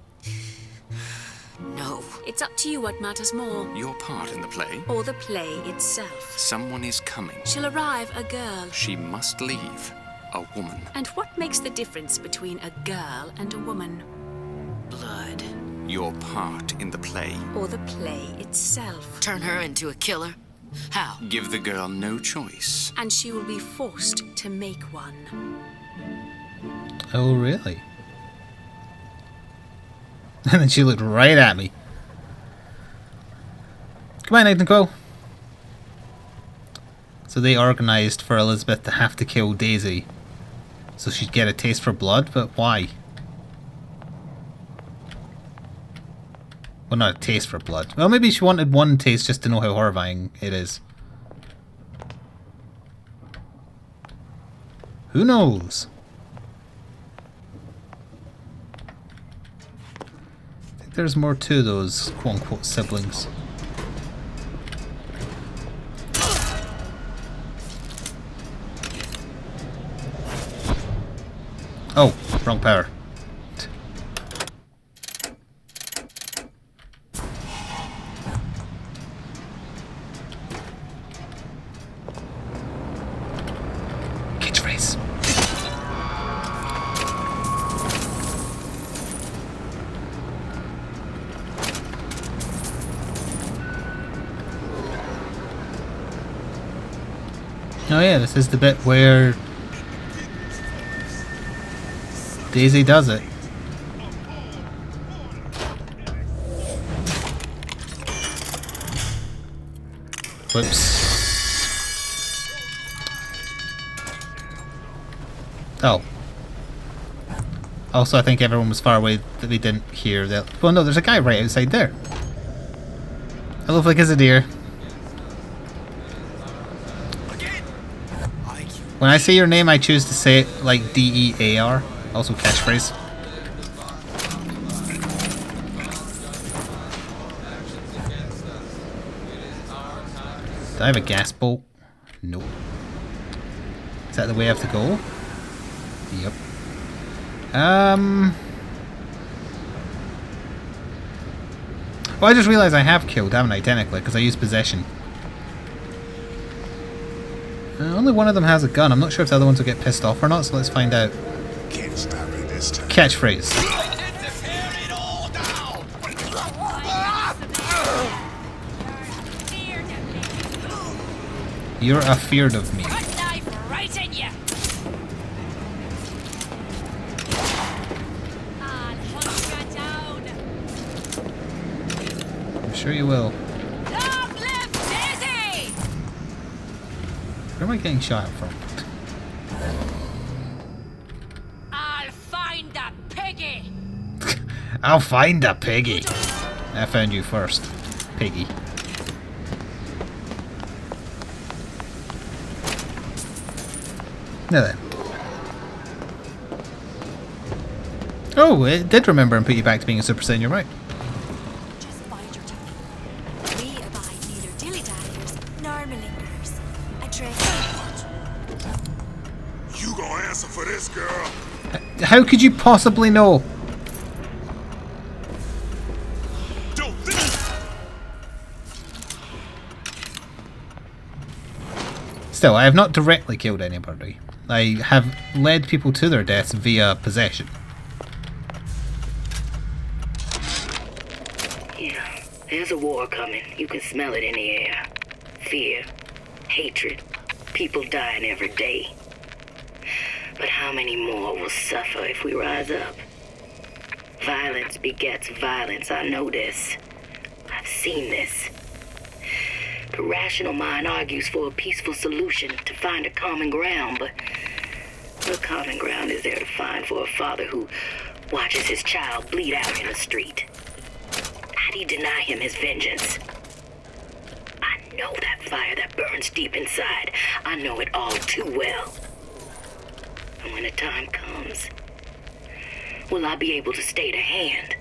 Speaker 23: No.
Speaker 13: It's up to you what matters more.
Speaker 24: Your part in the play?
Speaker 13: Or the play itself.
Speaker 24: Someone is coming.
Speaker 13: She'll arrive a girl.
Speaker 24: She must leave. A woman.
Speaker 13: And what makes the difference between a girl and a woman?
Speaker 23: Blood.
Speaker 24: Your part in the play.
Speaker 13: Or the play itself.
Speaker 23: Turn her into a killer? How?
Speaker 24: Give the girl no choice.
Speaker 13: And she will be forced to make one.
Speaker 1: Oh, really? And then she looked right at me. Come on, Nathan, go. So they organised for Elizabeth to have to kill Daisy so she'd get a taste for blood, but why? Well, not a taste for blood. Well, maybe she wanted one taste just to know how horrifying it is. Who knows? I think there's more to those quote-unquote siblings. Oh, wrong power. Catchphrase. Oh yeah, this is the bit where Daisy does it. Whoops. Oh. Also, I think everyone was far away that we didn't hear that. Well, no, there's a guy right outside there. Hello, Flik is a deer. When I say your name, I choose to say it like D-E-A-R. Also catchphrase. Do I have a gas bolt? Nope. Is that the way I have to go? Yep. Well, I just realised I have killed, haven't I, technically, because I used possession. Only one of them has a gun. I'm not sure if the other ones will get pissed off or not, so let's find out.
Speaker 21: Can't stop me this time.
Speaker 1: Catchphrase. You're afeard of me.
Speaker 7: Right in you.
Speaker 1: I'm sure you will. Where am I getting shot at from?
Speaker 7: I'll find the piggy.
Speaker 1: I'll find a piggy. I found you first, piggy. Now then. Oh, it did remember and put you back to being a Super Saiyan, you're right.
Speaker 8: Just bide your time. We abide neither dilly-dalliers nor malingerers. A trick.
Speaker 21: You gonna answer for this, girl?
Speaker 1: How could you possibly know? Still, I have not directly killed anybody. I have led people to their deaths via possession.
Speaker 10: Yeah, there's a war coming. You can smell it in the air. Fear, hatred, people dying every day. But how many more will suffer if we rise up? Violence begets violence, I know this. I've seen this. The rational mind argues for a peaceful solution to find a common ground, but what common ground is there to find for a father who watches his child bleed out in the street? How do you deny him his vengeance? I know that fire that burns deep inside. I know it all too well. And when the time comes, will I be able to stay to hand?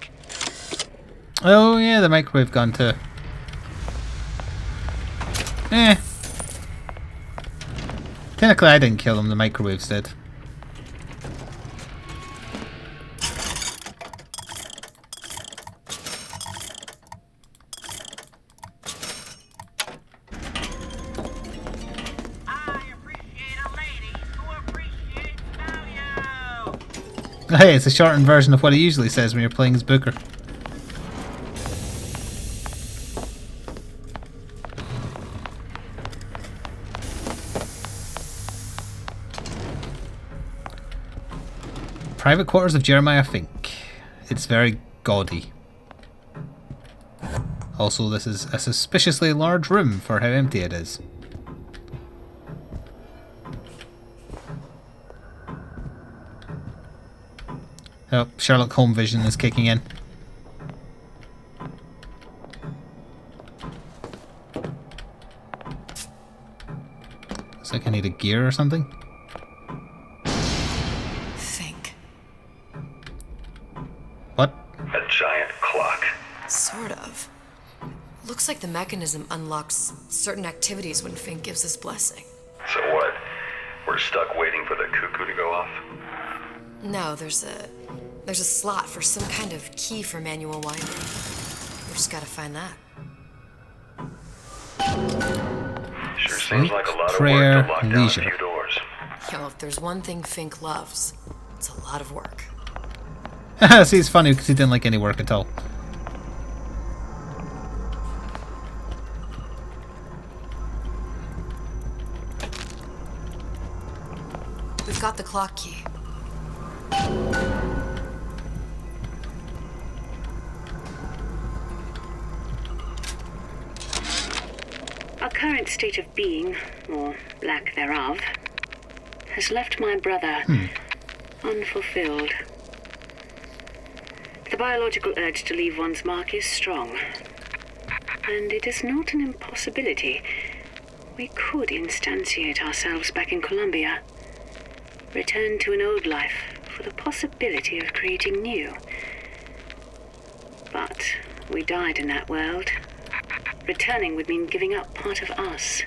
Speaker 1: Oh yeah, the microwave gun too. Technically I didn't kill him, the microwaves did. Hey, it's a shortened version of what he usually says when you're playing as Booker. Private quarters of Jeremiah Fink. It's very gaudy. Also, this is a suspiciously large room for how empty it is. Oh, Sherlock Holmes vision is kicking in. Looks like I need a gear or something.
Speaker 4: giant clock.
Speaker 8: Sort of. Looks like the mechanism unlocks certain activities when Fink gives his blessing.
Speaker 4: So what? We're stuck waiting for the cuckoo to go off?
Speaker 8: No, there's a slot for some kind of key for manual winding. We just gotta find that.
Speaker 4: Sure seems like a lot of
Speaker 1: prayer,
Speaker 4: work to lock down a
Speaker 1: leisure.
Speaker 4: few doors.
Speaker 8: Yo, if there's one thing Fink loves, it's a lot of work.
Speaker 1: See, it's funny because he didn't like any work at all.
Speaker 8: We've got the clock key.
Speaker 10: Our current state of being, or lack thereof, has left my brother unfulfilled. The biological urge to leave one's mark is strong, and it is not an impossibility. We could instantiate ourselves back in Columbia, return to an old life for the possibility of creating new. But we died in that world. Returning would mean giving up part of us.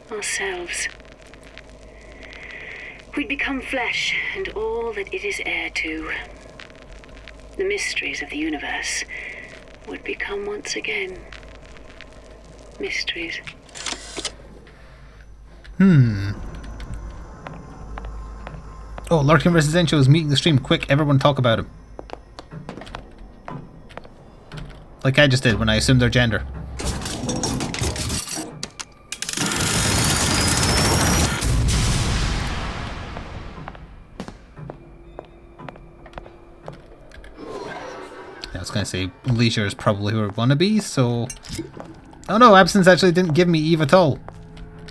Speaker 10: Ourselves. We'd become flesh and all that it is heir to. The mysteries of the universe would become once again mysteries.
Speaker 1: Oh, Larkin Residential is meeting the stream. Quick, everyone talk about him. Like I just did when I assumed their gender. I was going to say leisure is probably who I want to be, so... Oh no, Absence actually didn't give me Eve at all.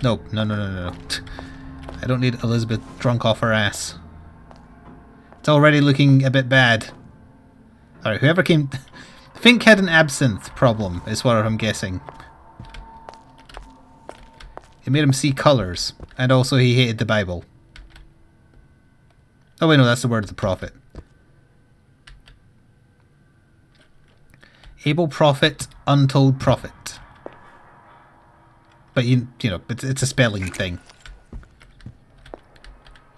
Speaker 1: No. I don't need Elizabeth drunk off her ass. It's already looking a bit bad. Alright, whoever came... Fink had an absinthe problem, is what I'm guessing. It made him see colours, and also he hated the Bible. Oh wait, no, that's the word of the prophet. Able prophet, untold prophet. But you know, it's a spelling thing.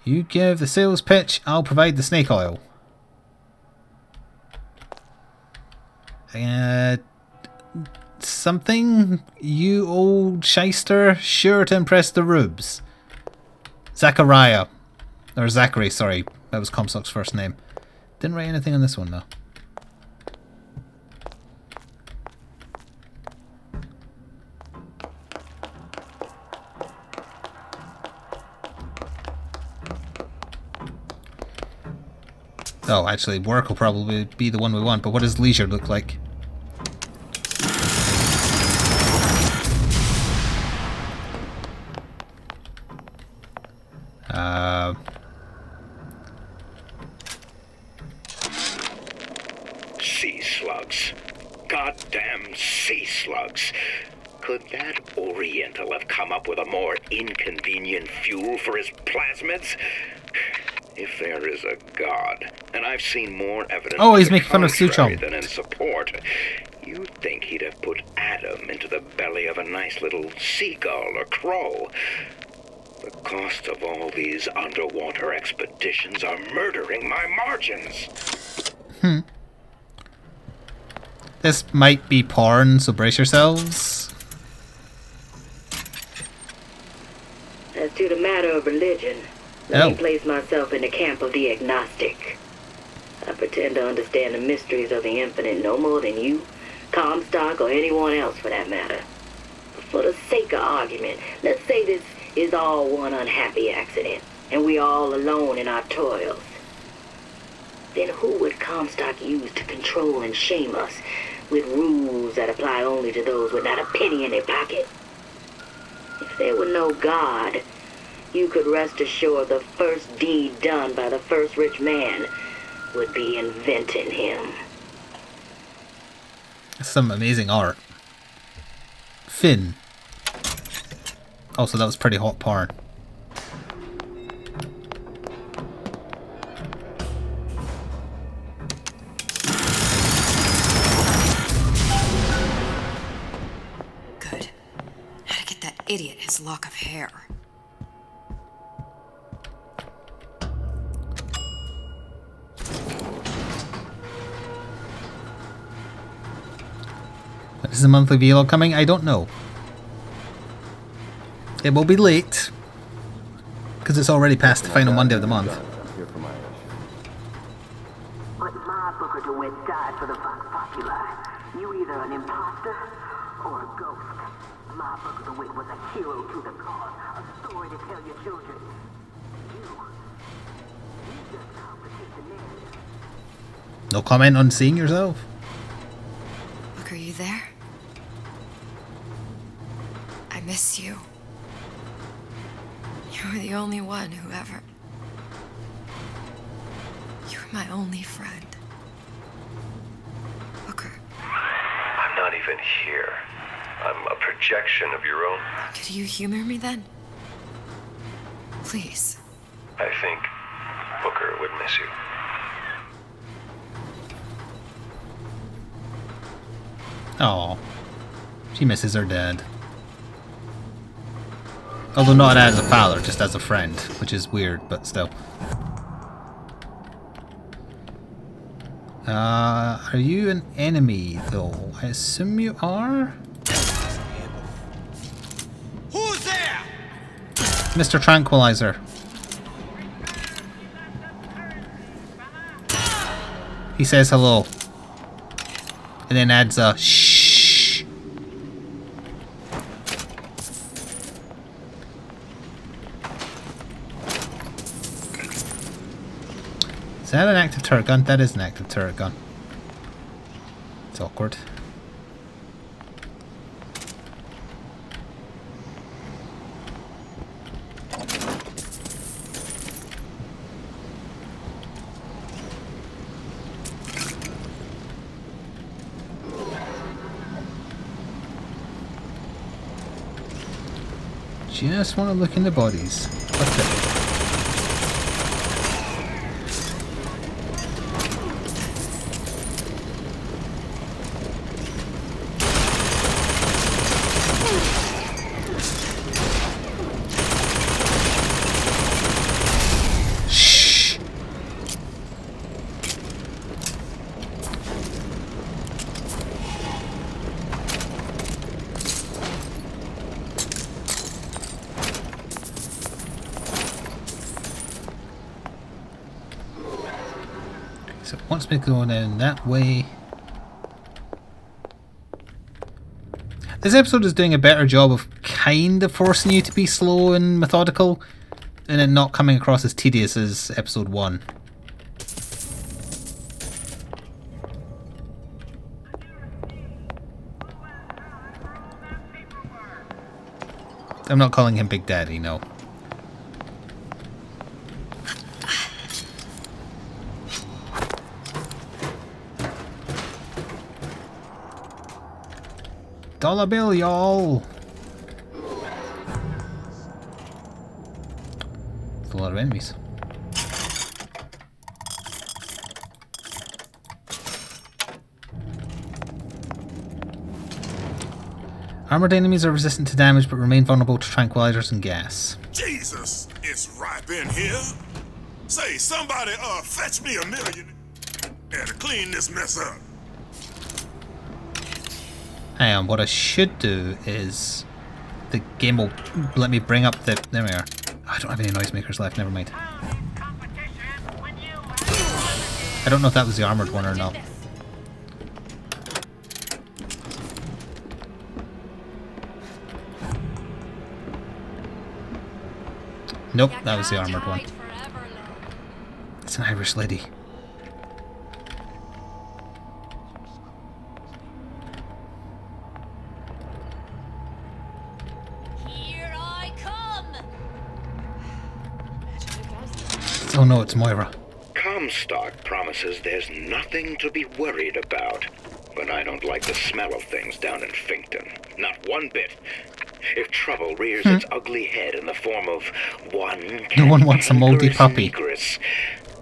Speaker 1: You give the sales pitch, I'll provide the snake oil. Something, you old shyster, sure to impress the rubes. Zachariah. Or Zachary, sorry. That was Comstock's first name. Didn't write anything on this one, though. Oh, actually, work will probably be the one we want, but what does leisure look like?
Speaker 12: Sea slugs. Goddamn sea slugs. Could that Oriental have come up with a more inconvenient fuel for his plasmids? If there is a God, and I've seen more evidence
Speaker 1: oh, he's
Speaker 12: to the
Speaker 1: making fun of
Speaker 12: contrary
Speaker 1: Suchong
Speaker 12: than in support, you'd think he'd have put Adam into the belly of a nice little seagull or crow. The cost of all these underwater expeditions are murdering my margins.
Speaker 1: This might be porn, so brace yourselves.
Speaker 5: As to the matter of religion, let me place myself in the camp of the agnostic. I pretend to understand the mysteries of the infinite no more than you, Comstock, or anyone else for that matter. But for the sake of argument, let's say this is all one unhappy accident, and we all alone in our toils. Then who would Comstock use to control and shame us with rules that apply only to those with not a penny in their pocket? If there were no God, you could rest assured the first deed done by the first rich man would be inventing him.
Speaker 1: Some amazing art. Finn. Also, that was pretty hot porn.
Speaker 8: idiot his lock of hair.
Speaker 1: When is the monthly velo coming? I don't know. It will be late. Because it's already past the final Monday of the month.
Speaker 6: But my Booker DeWitt died for the Vox Populi. You either an imposter or a ghost. My Booker DeWitt was a hero to the cause, a story to tell your children. You just complicate the narrative.
Speaker 1: No comment on seeing yourself?
Speaker 8: Look, are you there? I miss you. You were the only one who ever... You were my only friend. Booker.
Speaker 4: I'm not even here. I'm a projection of your own.
Speaker 8: Could you humor me then? Please.
Speaker 4: I think Booker would miss you.
Speaker 1: Oh, she misses her dad. Although not as a father, just as a friend, which is weird, but still. Are you an enemy, though? I assume you are?
Speaker 11: Who's there?
Speaker 1: Mr. Tranquilizer. He says hello. And then adds a shh. Is that an active turret gun? That is an active turret gun. It's awkward. Just want to look in the bodies. That's it. So once we go down that way. This episode is doing a better job of kind of forcing you to be slow and methodical, and it not coming across as tedious as episode 1. I'm not calling him Big Daddy, no. Dollar bill, y'all! There's a lot of enemies. Armored enemies are resistant to damage but remain vulnerable to tranquilizers and gas.
Speaker 14: Jesus, it's ripe in here. Say, somebody fetch me $1 million and clean this mess up.
Speaker 1: Hang on, what I should do is... The game will let me bring up the... There we are. I don't have any noisemakers left, never mind. I don't know if that was the armoured one or not. Nope, that was the armoured one. It's an Irish lady. Oh no, it's Moira.
Speaker 12: Comstock promises there's nothing to be worried about. But I don't like the smell of things down in Finkton. Not one bit. If trouble rears its ugly head in the form of one
Speaker 1: no one wants a moldy puppy.
Speaker 12: Negress,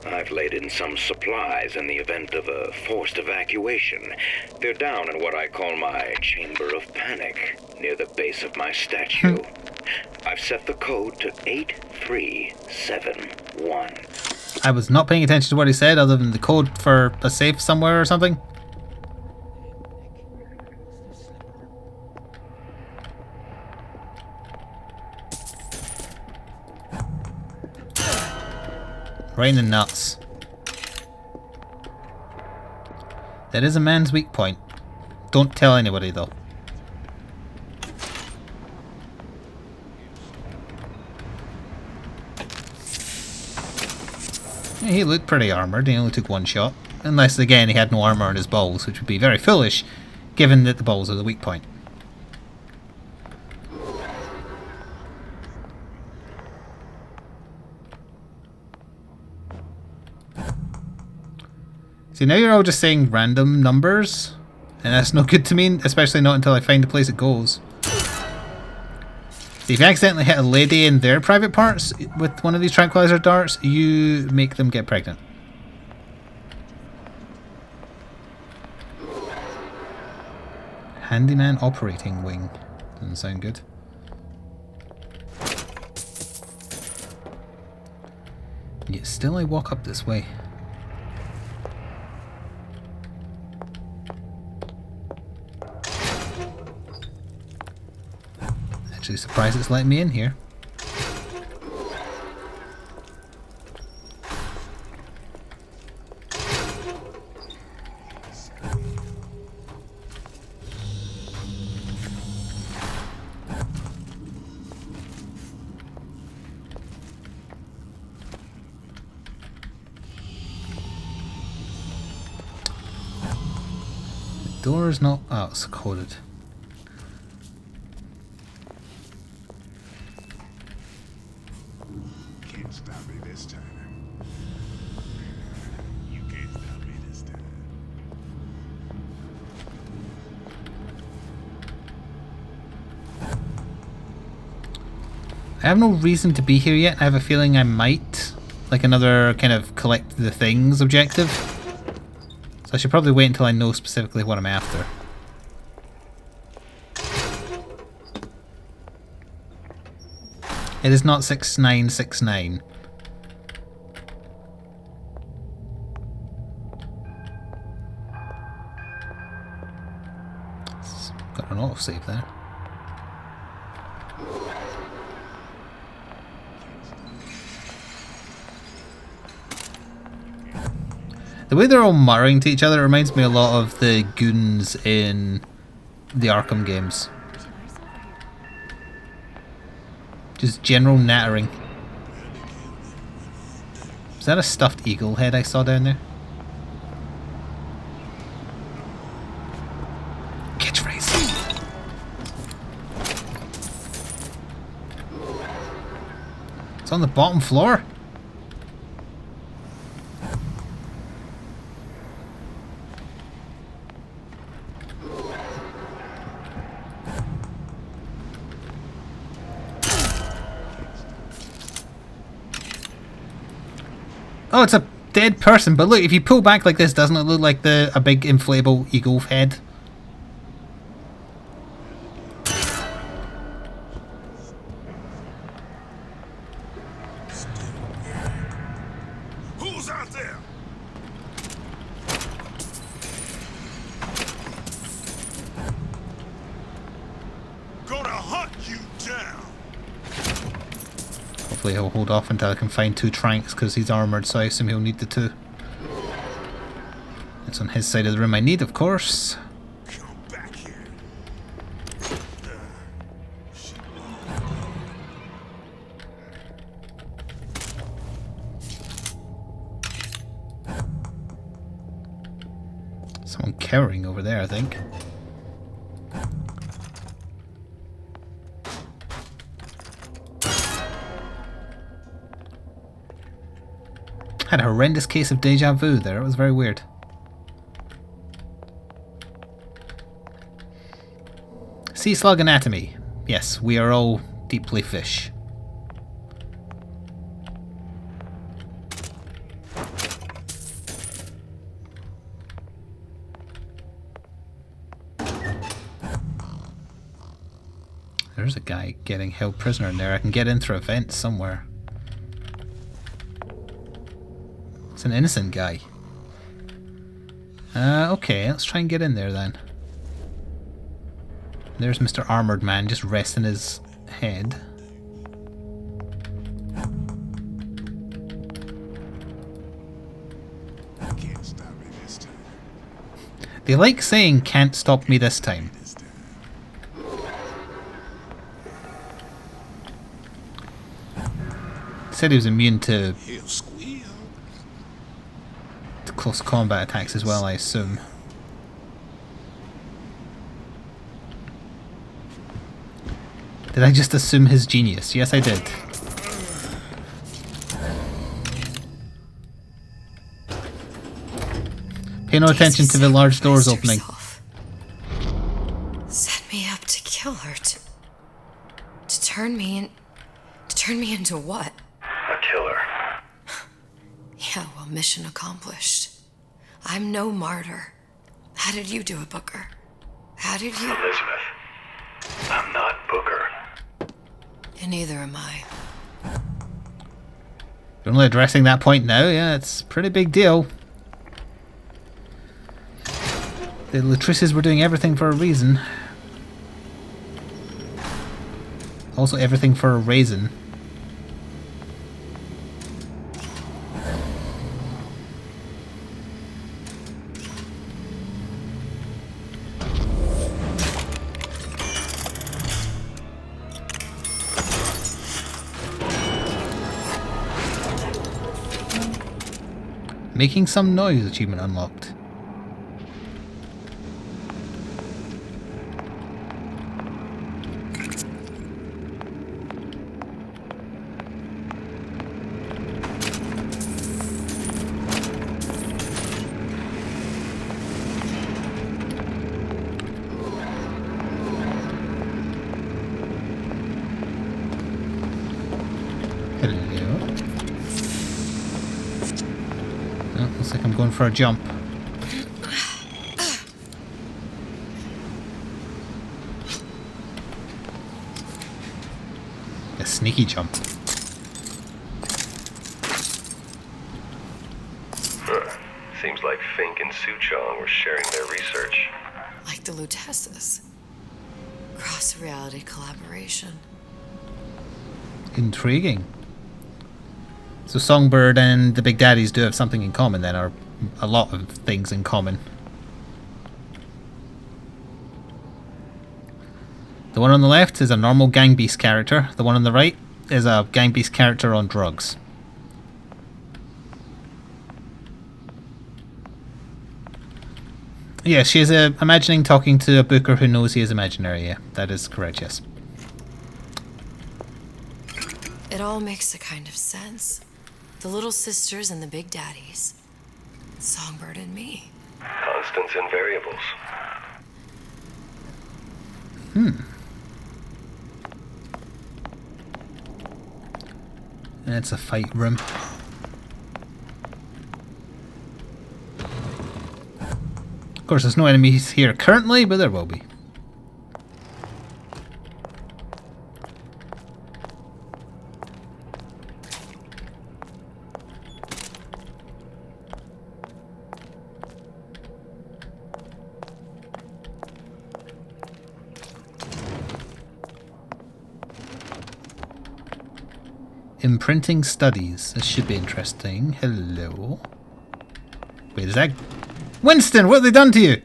Speaker 12: I've
Speaker 15: have laid in some supplies in the event of a forced evacuation. They're down in what I call my chamber of panic, near the base of my statue. I've set the code to 8371.
Speaker 1: I was not paying attention to what he said, other than the code for a safe somewhere or something. Right in the nuts. That is a man's weak point. Don't tell anybody though. Yeah, he looked pretty armoured. He only took one shot. Unless again he had no armour on his balls, which would be very foolish given that the balls are the weak point. See, now you're all just saying random numbers, and that's no good to me, especially not until I find the place it goes. See, if you accidentally hit a lady in their private parts with one of these tranquilizer darts, you make them get pregnant. Handyman operating wing. Doesn't sound good. Yet still I walk up this way. Actually surprised it's letting me in here. The door is not... oh, it's coded. I have no reason to be here yet. I have a feeling I might. Like another kind of collect the things objective. So I should probably wait until I know specifically what I'm after. It is not 6969. Got an autosave there. The way they're all muttering to each other reminds me a lot of the goons in the Arkham games. Just general nattering. Is that a stuffed eagle head I saw down there? Catchphrase. It's on the bottom floor. Oh, it's a dead person, but look, if you pull back like this, doesn't it look like a big inflatable eagle head?
Speaker 14: Who's out there? Gonna hunt you down.
Speaker 1: Hopefully he'll hold off until I can find two tranks because he's armoured, so I assume he'll need the two. It's on his side of the room I need, of course.
Speaker 14: Come back here.
Speaker 1: Someone cowering over there, I think. Had a horrendous case of deja vu there. It was very weird. Sea slug anatomy. Yes, we are all deeply fish. There's a guy getting held prisoner in there. I can get in through a vent somewhere. It's an innocent guy. Okay, let's try and get in there then. There's Mr. Armored Man just resting his head.
Speaker 21: Can't stop me this time.
Speaker 1: They like saying "can't stop me this time." Said he was immune to close combat attacks as well, I assume. Did I just assume his genius? Yes, I did. Pay no attention to the large doors opening.
Speaker 8: Set me up to kill her. To turn me into what?
Speaker 4: A killer.
Speaker 8: Yeah, well, mission accomplished. I'm no martyr. How did you do it, Booker? How did you...
Speaker 4: Elizabeth, I'm not Booker.
Speaker 8: And neither am I.
Speaker 1: You're only addressing that point now? Yeah, it's a pretty big deal. The Latrices were doing everything for a reason. Also everything for a reason. Making some noise achievement unlocked. Looks like I'm going for a jump. A sneaky jump.
Speaker 4: Seems like Fink and Suchong were sharing their research.
Speaker 8: Like the Lutesses. Cross-reality collaboration.
Speaker 1: Intriguing. So Songbird and the Big Daddies do have something in common then, or a lot of things in common. The one on the left is a normal Gang Beast character. The one on the right is a Gang Beast character on drugs. Yeah, she is imagining talking to a Booker who knows he is imaginary. Yeah, that is correct, yes.
Speaker 8: It all makes a kind of sense. The little sisters and the big daddies. Songbird and me.
Speaker 4: Constants and variables.
Speaker 1: And it's a fight room. Of course, there's no enemies here currently, but there will be. Imprinting studies. This should be interesting. Hello. Wait, is that... Winston, what have they done to you?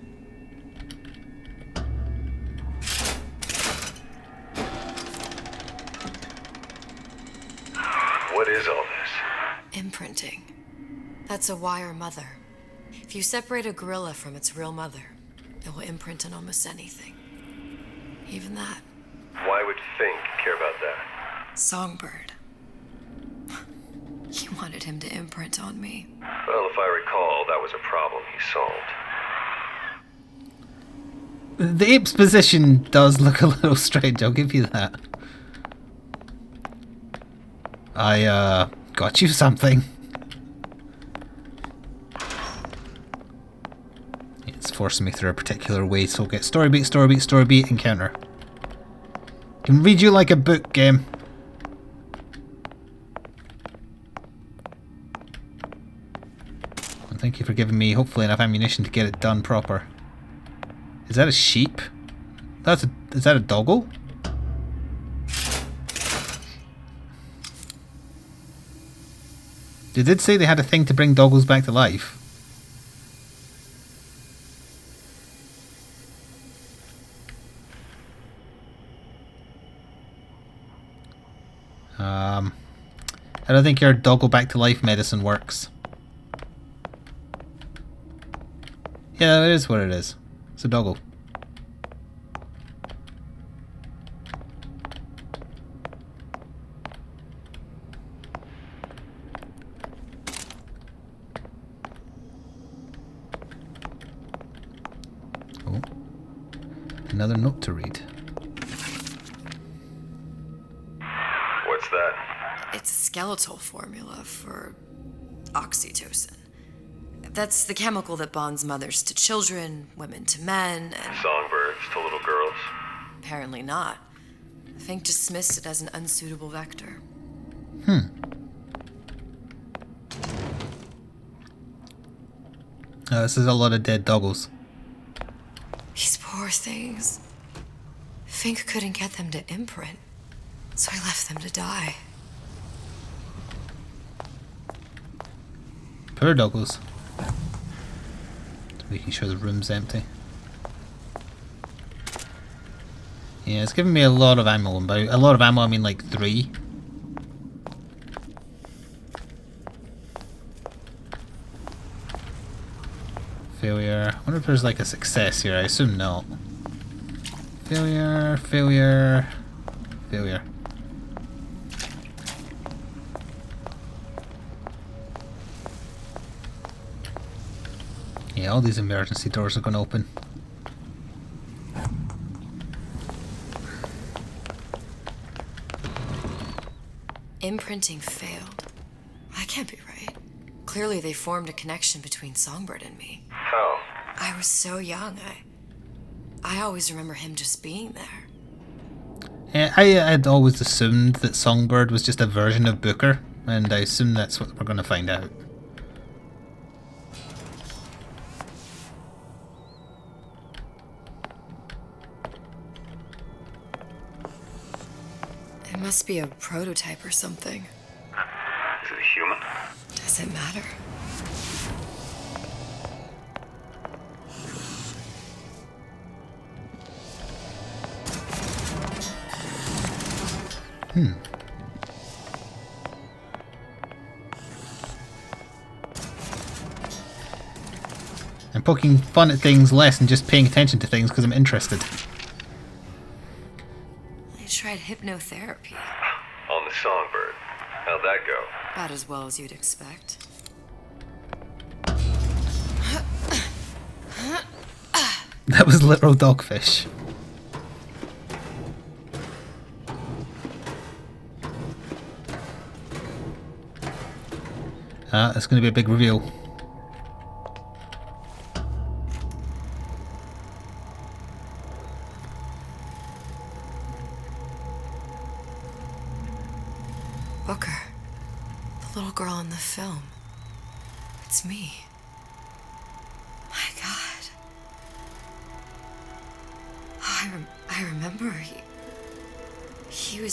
Speaker 4: What is all this?
Speaker 8: Imprinting. That's a wire mother. If you separate a gorilla from its real mother, it will imprint on almost anything. Even that.
Speaker 4: Why would Fink care about that?
Speaker 8: Songbird. He wanted him to imprint on me.
Speaker 4: Well, if I recall, that was a problem he solved.
Speaker 1: The ape's position does look a little strange, I'll give you that. I, got you something. It's forcing me through a particular way, so we'll get story beat, encounter. Can read you like a book, game. And thank you for giving me hopefully enough ammunition to get it done proper. Is that a sheep? Is that a doggo? They did say they had a thing to bring doggos back to life. I don't think your doggo back to life medicine works. Yeah, it is what it is. It's a doggo. Oh. Another note to read.
Speaker 4: What's that?
Speaker 8: It's a skeletal formula for oxytocin. That's the chemical that bonds mothers to children, women to men, and...
Speaker 4: Songbirds to little girls.
Speaker 8: Apparently not. Fink dismissed it as an unsuitable vector.
Speaker 1: This is a lot of dead doggos.
Speaker 8: These poor things. Fink couldn't get them to imprint, so I left them to die.
Speaker 1: Poor doggos. Making sure the room's empty. Yeah, it's giving me a lot of ammo. And by a lot of ammo, I mean like 3. Failure. I wonder if there's like a success here. I assume not. Failure, failure, failure. Yeah, all these emergency doors are going to open.
Speaker 8: Imprinting failed. That can't be right. Clearly they formed a connection between Songbird and me.
Speaker 4: How?
Speaker 8: I was so young. I always remember him just being there.
Speaker 1: Yeah, I had always assumed that Songbird was just a version of Booker, and I assume that's what we're going to find out.
Speaker 8: It must be a prototype or something.
Speaker 12: Is it a human?
Speaker 8: Does it matter?
Speaker 1: I'm poking fun at things less and just paying attention to things because I'm interested.
Speaker 8: I tried hypnotherapy.
Speaker 4: On the Songbird. How'd that go?
Speaker 8: About as well as you'd expect.
Speaker 1: That was literal dogfish. That's going to be a big reveal.
Speaker 8: Booker. The little girl in the film. It's me. My God. Oh, I remember he'd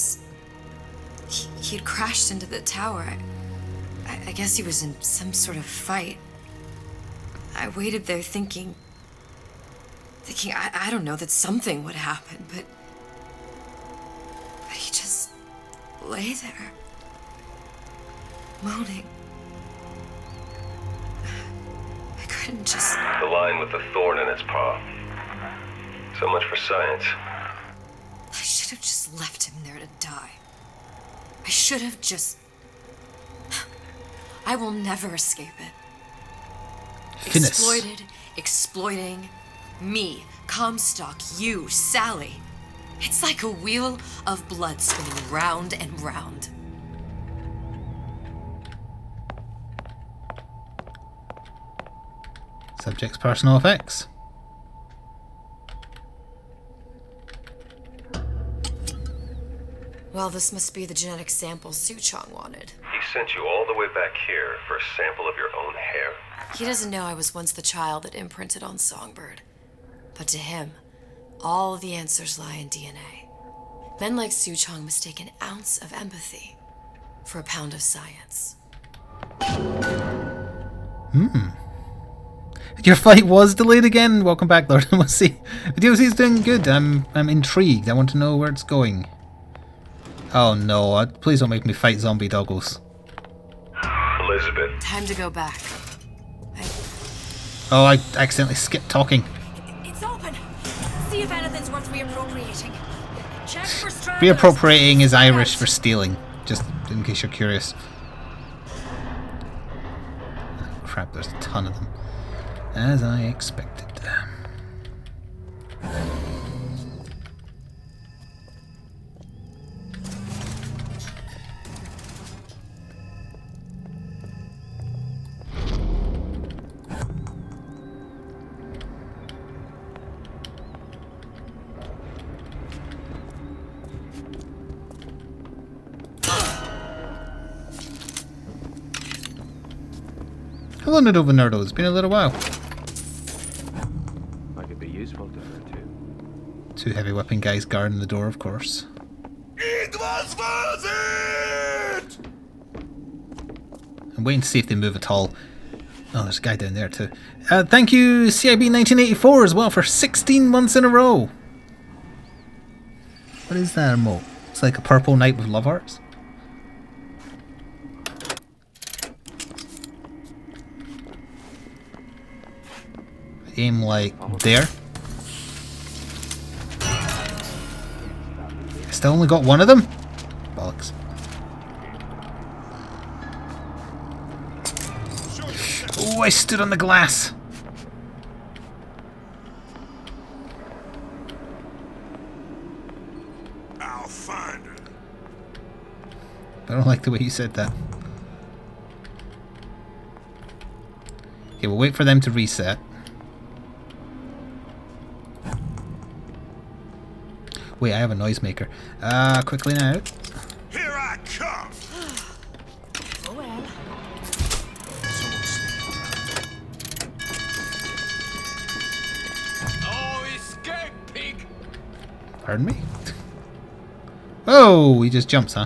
Speaker 8: crashed into the tower. I guess he was in some sort of fight. I waited there thinking I don't know, that something would happen, but he just lay there, moaning. I couldn't just...
Speaker 4: The line with the thorn in its paw. So much for science.
Speaker 8: I should have just left him there to die. I should have just... I will never escape it.
Speaker 1: Finis.
Speaker 8: Exploited, exploiting, me, Comstock, you, Sally. It's like a wheel of blood spinning round and round.
Speaker 1: Subject's personal effects.
Speaker 8: Well, this must be the genetic sample Suchong wanted.
Speaker 4: He sent you all the way back here for a sample of your own hair?
Speaker 8: He doesn't know I was once the child that imprinted on Songbird. But to him, all the answers lie in DNA. Men like Suchong mistake an ounce of empathy for a pound of science.
Speaker 1: Your flight was delayed again. Welcome back, Lord. We'll see. The DLC's doing good. I'm intrigued. I want to know where it's going. Oh no! Please don't make me fight zombie doggos.
Speaker 4: Elizabeth.
Speaker 8: Time to go back.
Speaker 1: Oh, I accidentally skipped talking.
Speaker 8: It's open. See if anything's worth reappropriating. Check for stragglers.
Speaker 1: Reappropriating is Irish for stealing, just in case you're curious. Oh, crap, there's a ton of them. As I expected. Hello, Nerdova Nerdo. It's been a little while.
Speaker 9: I could be useful to her too.
Speaker 1: Two heavy weapon guys guarding the door, of course.
Speaker 14: It was worth it!
Speaker 1: I'm waiting to see if they move at all. Oh, there's a guy down there too. Thank you, CIB1984 as well, for 16 months in a row. What is that emote? It's like a purple knight with love hearts. Aim like there. I still only got one of them? Bollocks. Oh, I stood on the glass.
Speaker 14: I'll find her.
Speaker 1: I don't like the way you said that. Okay, we'll wait for them to reset. Wait, I have a noisemaker. Quickly now.
Speaker 14: Here I come.
Speaker 8: Oh well.
Speaker 14: Oh, escape, pig.
Speaker 1: Pardon me? Oh, he just jumps, huh?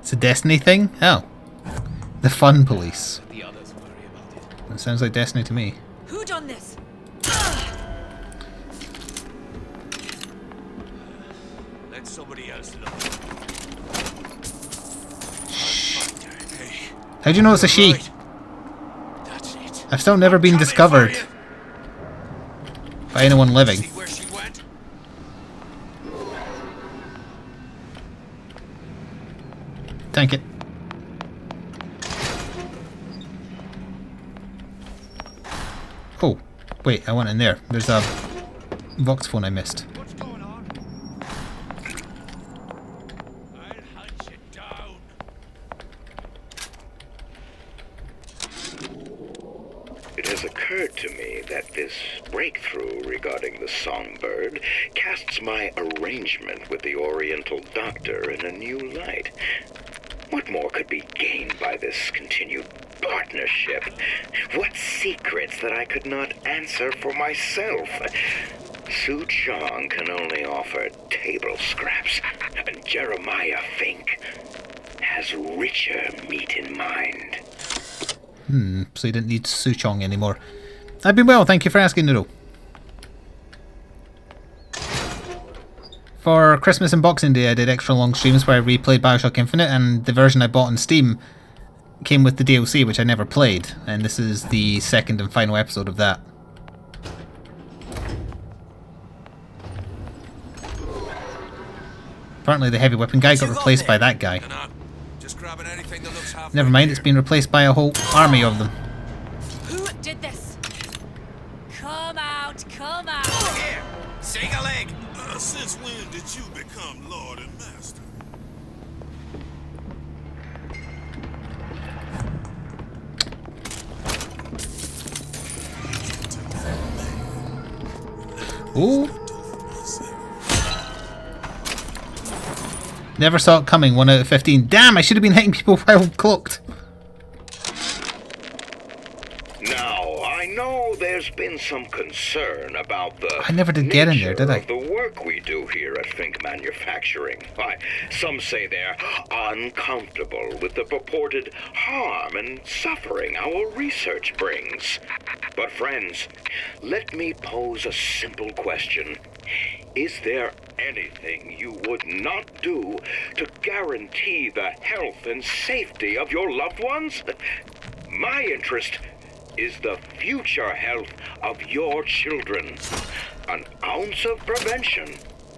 Speaker 1: It's a Destiny thing? Oh. The fun police. That sounds like Destiny to me.
Speaker 18: Who done this?
Speaker 14: Let somebody else look.
Speaker 1: How do you know it's a she? I've still never been discovered by anyone living. Tank it. Oh, wait, I went in there. There's a Vox phone I missed.
Speaker 12: It has occurred to me that this breakthrough regarding the Songbird casts my arrangement with the Oriental Doctor in a new light. What more could be gained by this continued partnership? What secrets that I could not answer for myself? Suchong can only offer table scraps, and Jeremiah Fink has richer meat in mind.
Speaker 1: So you didn't need Suchong anymore. I've been well, thank you for asking, Noodle. For Christmas and Boxing Day I did extra long streams where I replayed Bioshock Infinite, and the version I bought on Steam came with the DLC, which I never played, and this is the second and final episode of that. Apparently the heavy weapon guy got replaced by that guy. Never mind, it's been replaced by a whole army of them.
Speaker 18: Who did this? Come out, come out.
Speaker 14: Here, shake a leg. Since when did you become Lord and Master?
Speaker 1: Ooh. Never saw it coming. 1 out of 15. Damn, I should have been hitting people while cloaked.
Speaker 15: Now, I know there's been some concern about the
Speaker 1: I never did get in there, did I?
Speaker 15: nature of the work we do here at Fink Manufacturing. Why, some say they're uncomfortable with the purported harm and suffering our research brings. But friends, let me pose a simple question. Is there anything you would not do to guarantee the health and safety of your loved ones? My interest is the future health of your children. An ounce of prevention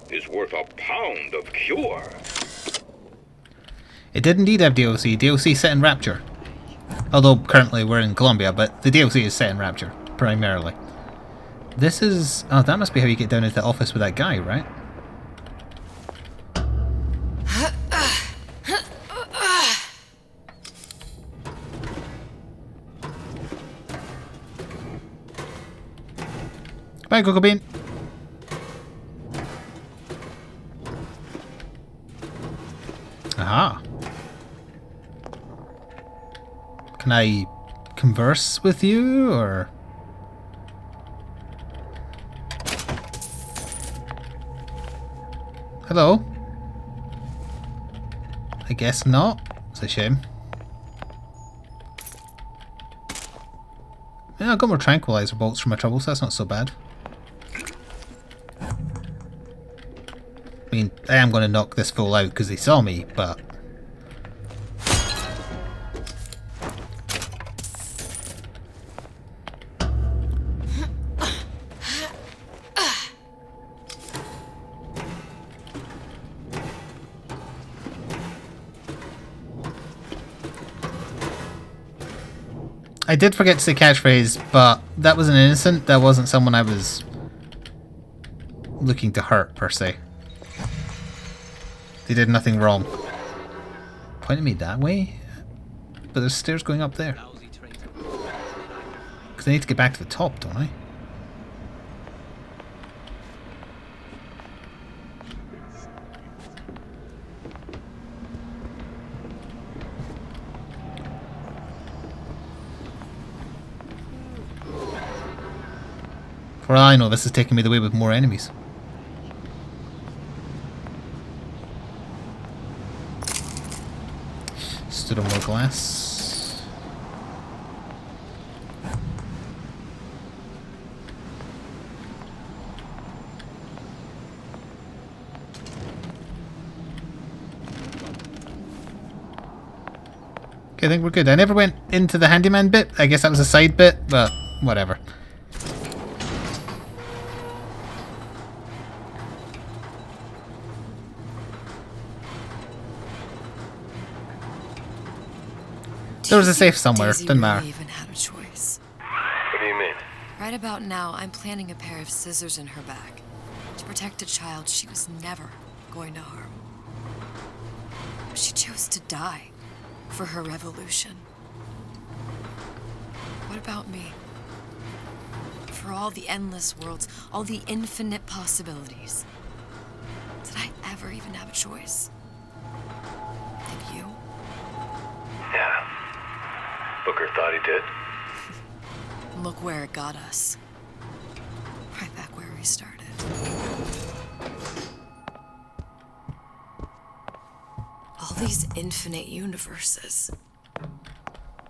Speaker 15: is worth a pound of cure.
Speaker 1: It did indeed have DLC. DLC set in Rapture. Although currently we're in Colombia, but the DLC is set in Rapture, primarily. This is... Oh, that must be how you get down into the office with that guy, right? Bye, Cocoa Bean. Aha. Can I converse with you, or... Hello? I guess not. It's a shame. Yeah, I got more tranquilizer bolts for my trouble, so that's not so bad. I mean, I am going to knock this fool out because he saw me, but... I did forget to say catchphrase, but that was an innocent. That wasn't someone I was looking to hurt, per se. They did nothing wrong. Pointed me that way? But there's stairs going up there. Because I need to get back to the top, don't I? For all I know, this is taking me the way with more enemies. Stood on more glass. Okay, I think we're good. I never went into the handyman bit. I guess that was a side bit, but whatever. There was a safe somewhere. Didn't matter.
Speaker 8: Even had a choice.
Speaker 4: What do you mean?
Speaker 8: Right about now, I'm planting a pair of scissors in her back to protect a child she was never going to harm. She chose to die for her revolution. What about me? For all the endless worlds, all the infinite possibilities. Did I ever even have a choice? Did you?
Speaker 4: Yeah. Booker thought he did.
Speaker 8: Look where it got us. Right back where we started. All these infinite universes.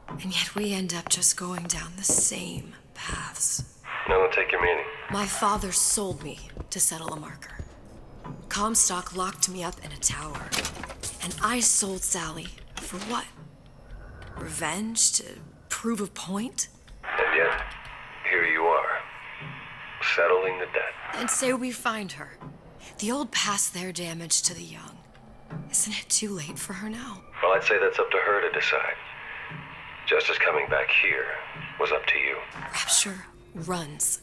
Speaker 8: And yet we end up just going down the same paths.
Speaker 4: No, take your meaning.
Speaker 8: My father sold me to settle a marker. Comstock locked me up in a tower. And I sold Sally for what? Revenge? To prove a point?
Speaker 4: And yet, here you are, settling the debt.
Speaker 8: And say we find her. The old past their damage to the young. Isn't it too late for her now?
Speaker 4: Well, I'd say that's up to her to decide. Justice coming back here was up to you.
Speaker 8: Rapture runs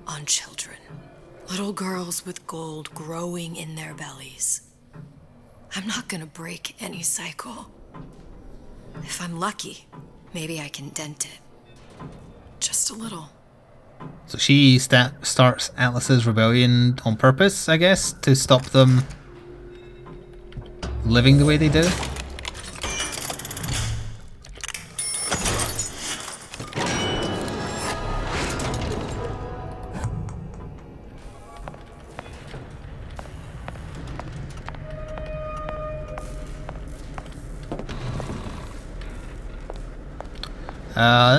Speaker 8: on children. Little girls with gold growing in their bellies. I'm not gonna break any cycle. If I'm lucky, maybe I can dent it. Just a little.
Speaker 1: So she starts Atlas's rebellion on purpose, I guess, to stop them living the way they do.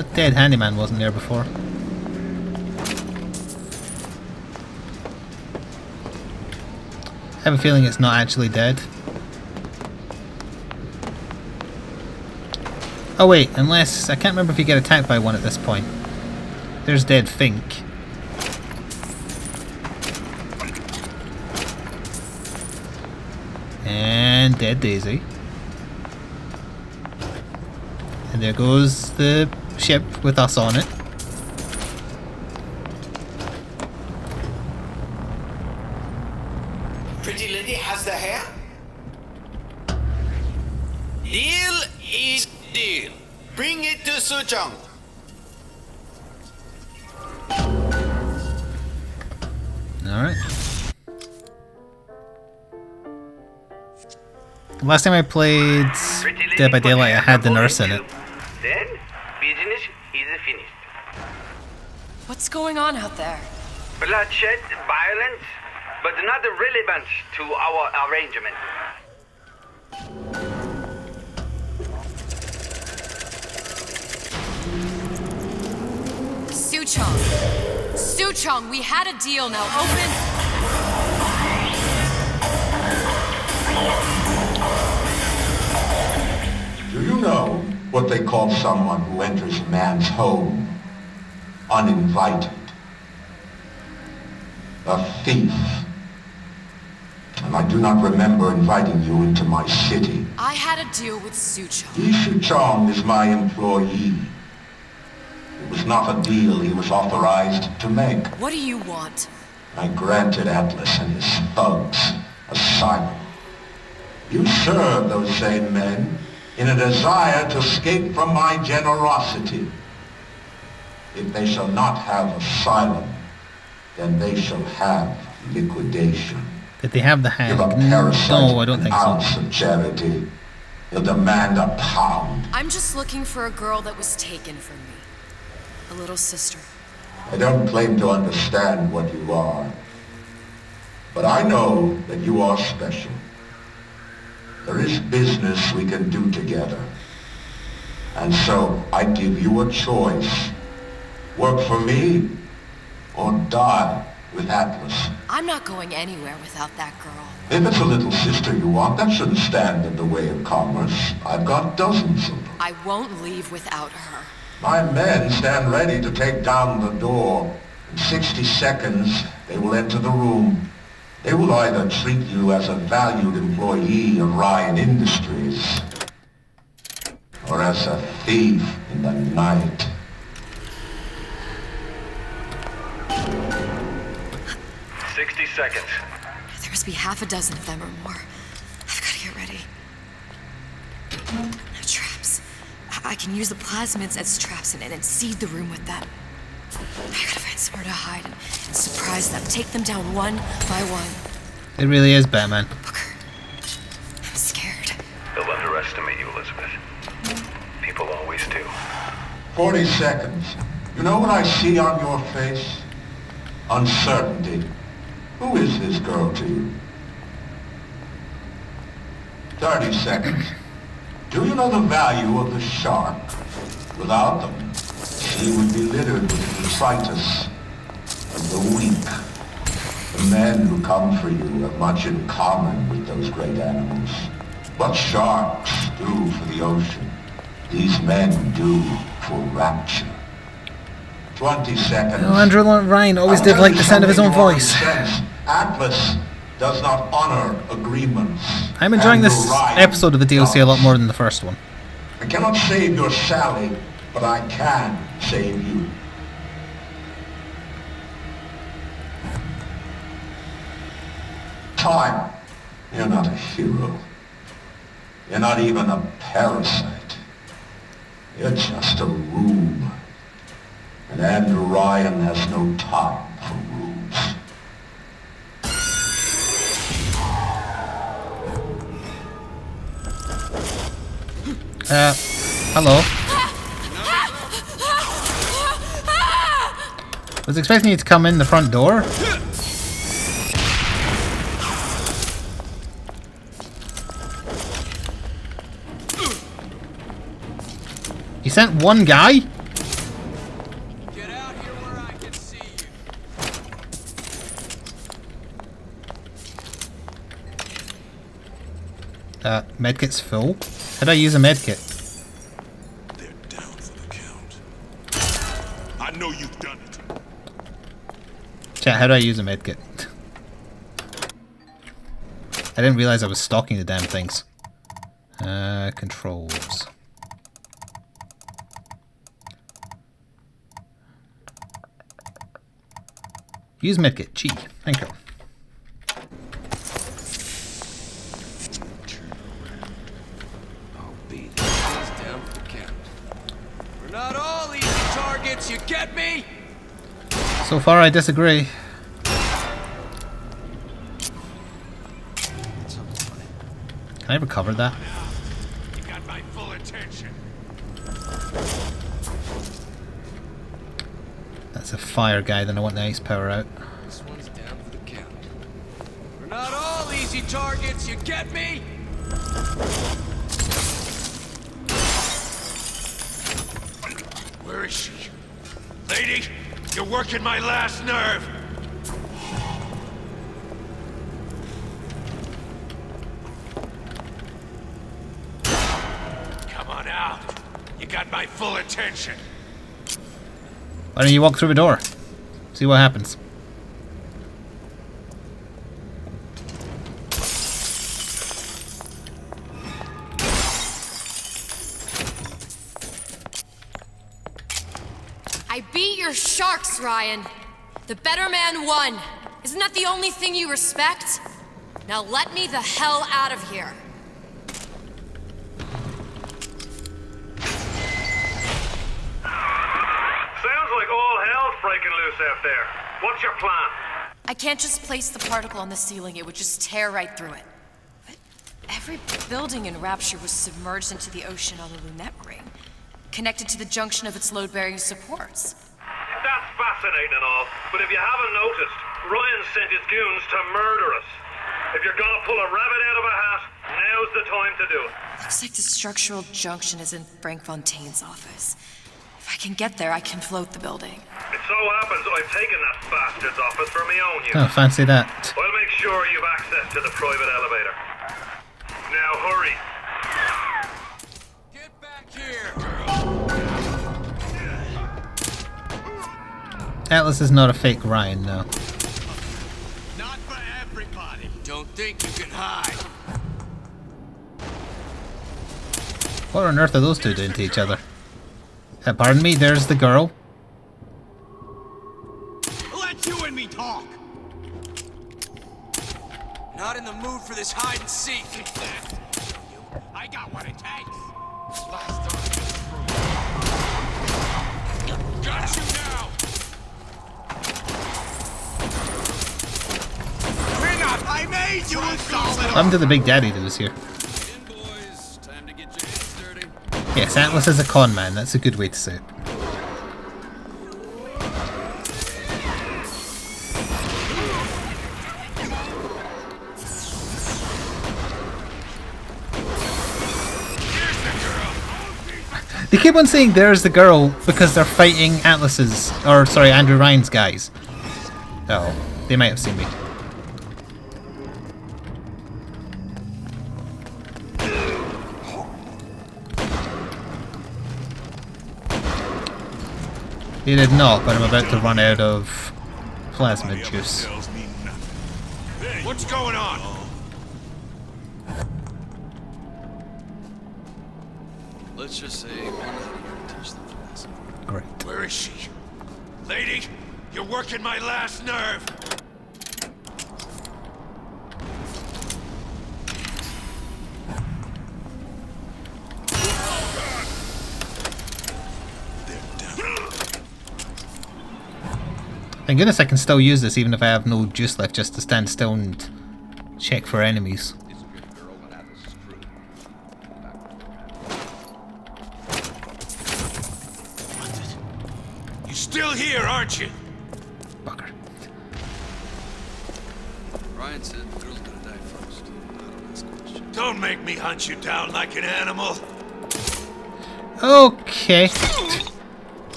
Speaker 1: That dead handyman wasn't there before. I have a feeling it's not actually dead. Oh wait, unless... I can't remember if you get attacked by one at this point. There's dead Fink. And dead Daisy. And there goes the ship with us on it.
Speaker 11: Pretty lady has the hair? Deal is deal. Bring it to Suchong.
Speaker 1: Alright. Last time I played Dead by Daylight, I had the nurse in it.
Speaker 15: Then, business is finished.
Speaker 8: What's going on out there?
Speaker 15: Bloodshed, violence, but not relevant to our arrangement.
Speaker 8: Suchong. Suchong, we had a deal, now open...
Speaker 9: Do you know what they call someone who enters a man's home uninvited? A thief. And I do not remember inviting you into my city.
Speaker 8: I had a deal with Suchong.
Speaker 9: Yi Chong is my employee. It was not a deal he was authorized to make.
Speaker 8: What do you want?
Speaker 9: I granted Atlas and his thugs asylum. You serve those same men in a desire to escape from my generosity. If they shall not have asylum, then they shall have liquidation.
Speaker 1: Did they have the hang?
Speaker 9: Give a parasite
Speaker 1: No, I don't think
Speaker 9: an
Speaker 1: so.
Speaker 9: ounce of charity. He'll demand a pound.
Speaker 8: I'm just looking for a girl that was taken from me. A little sister.
Speaker 9: I don't claim to understand what you are, but I know that you are special. There is business we can do together. And so I give you a choice. Work for me or die with Atlas.
Speaker 8: I'm not going anywhere without that girl.
Speaker 9: If it's a little sister you want, that shouldn't stand in the way of commerce. I've got dozens of them.
Speaker 8: I won't leave without her.
Speaker 9: My men stand ready to take down the door. In 60 seconds, they will enter the room. They will either treat you as a valued employee of Ryan Industries, or as a thief in the night.
Speaker 4: "60 seconds.
Speaker 8: There must be half a dozen of them or more. I've got to get ready. No traps. I can use the plasmids as traps and seed the room with them. I gotta find somewhere to hide and surprise them. Take them down one by one.
Speaker 1: It really is Batman.
Speaker 8: I'm scared.
Speaker 4: They'll underestimate you, Elizabeth. People always do.
Speaker 9: 40 seconds. You know what I see on your face? Uncertainty. Who is this girl to you? 30 seconds. Do you know the value of the shark? Without them, she would be littered with detritus of the weak. The men who come for you have much in common with those great animals. What sharks do for the ocean, these men do for rapture. 20 seconds.
Speaker 1: Oh, Andrew Ryan always did like the sound of his own voice.
Speaker 9: Atlas does not honor agreements.
Speaker 1: I'm enjoying this
Speaker 9: Ryan
Speaker 1: episode of the DLC a lot more than the first one.
Speaker 9: I cannot save your Sally, but I can save you. Time. You're not a hero. You're not even a parasite. You're just a room. And Andrew Ryan has no time for rules.
Speaker 1: Hello. Was expecting you to come in the front door. You sent one guy?
Speaker 19: Get out here where I can see you.
Speaker 1: Medkit's full. How do I use a medkit?
Speaker 14: They're down for the count. I know you've done it.
Speaker 1: Chat, how do I use a medkit? I didn't realize I was stalking the damn things. Controls. Use medkit. G. Thank you.
Speaker 19: Down for the count. We're not all easy targets, you get me?
Speaker 1: So far, I disagree. Can I recover that?
Speaker 14: You got my full attention.
Speaker 1: That's a fire guy, then I want the ice power out.
Speaker 19: This one's down for the count. We're not all easy targets, you get me?
Speaker 14: Where is she? Lady, you're working my last nerve. Come on out. You got my full attention.
Speaker 1: Why don't you walk through a door? See what happens.
Speaker 8: I beat your sharks, Ryan. The better man won. Isn't that the only thing you respect? Now let me the hell out of here.
Speaker 15: Sounds like all hell's breaking loose out there. What's your plan?
Speaker 8: I can't just place the particle on the ceiling. It would just tear right through it. But every building in Rapture was submerged into the ocean on the Lunette ring, connected to the junction of its load-bearing supports.
Speaker 15: That's fascinating and all, but if you haven't noticed, Ryan sent his goons to murder us. If you're gonna pull a rabbit out of a hat, now's the time to do it.
Speaker 8: Looks like the structural junction is in Frank Fontaine's office. If I can get there, I can float the building.
Speaker 15: It so happens I've taken that bastard's office for my own use.
Speaker 1: Oh, fancy that.
Speaker 15: I'll make sure you've access to the private elevator. Now hurry.
Speaker 19: Get back here!
Speaker 1: Atlas is not a fake Ryan, no.
Speaker 19: Not for everybody. Don't think you can hide.
Speaker 1: What on earth are those two doing to each other? Pardon me, there's the girl.
Speaker 19: Let you and me talk. Not in the mood for this hide and seek. I got what it takes. Got you now. Bring up! I made you a solid.
Speaker 1: I'm to the big daddy that was here. Yes, Atlas is a con man. That's a good way to say it. They keep on saying there's the girl because they're fighting Atlas's, or sorry, Andrew Ryan's guys. Oh, they might have seen me. They did not, but I'm about to run out of plasma juice.
Speaker 14: What's going on?
Speaker 19: Let's just say one of you touched the plasma.
Speaker 1: Great.
Speaker 14: Where is she? Lady, you're working my last nerve.
Speaker 1: Thank goodness I can still use this even if I have no juice left, just to stand still and check for enemies.
Speaker 16: You still here, aren't you?
Speaker 1: Bugger.
Speaker 17: Ryan said the girl's gonna die first. I don't ask questions.
Speaker 16: Don't make me hunt you down like an animal.
Speaker 1: Okay.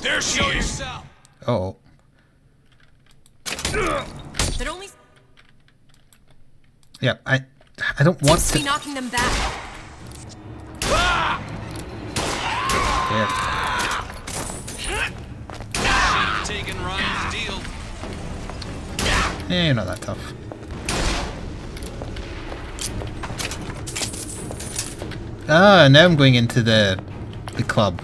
Speaker 16: There she is.
Speaker 1: Oh.
Speaker 8: That only
Speaker 1: Yeah, I don't want
Speaker 8: seems to be
Speaker 1: to.
Speaker 8: knocking them back.
Speaker 1: There.
Speaker 17: Taking Ryan's deal.
Speaker 1: You're not that tough. Ah, now I'm going into the club.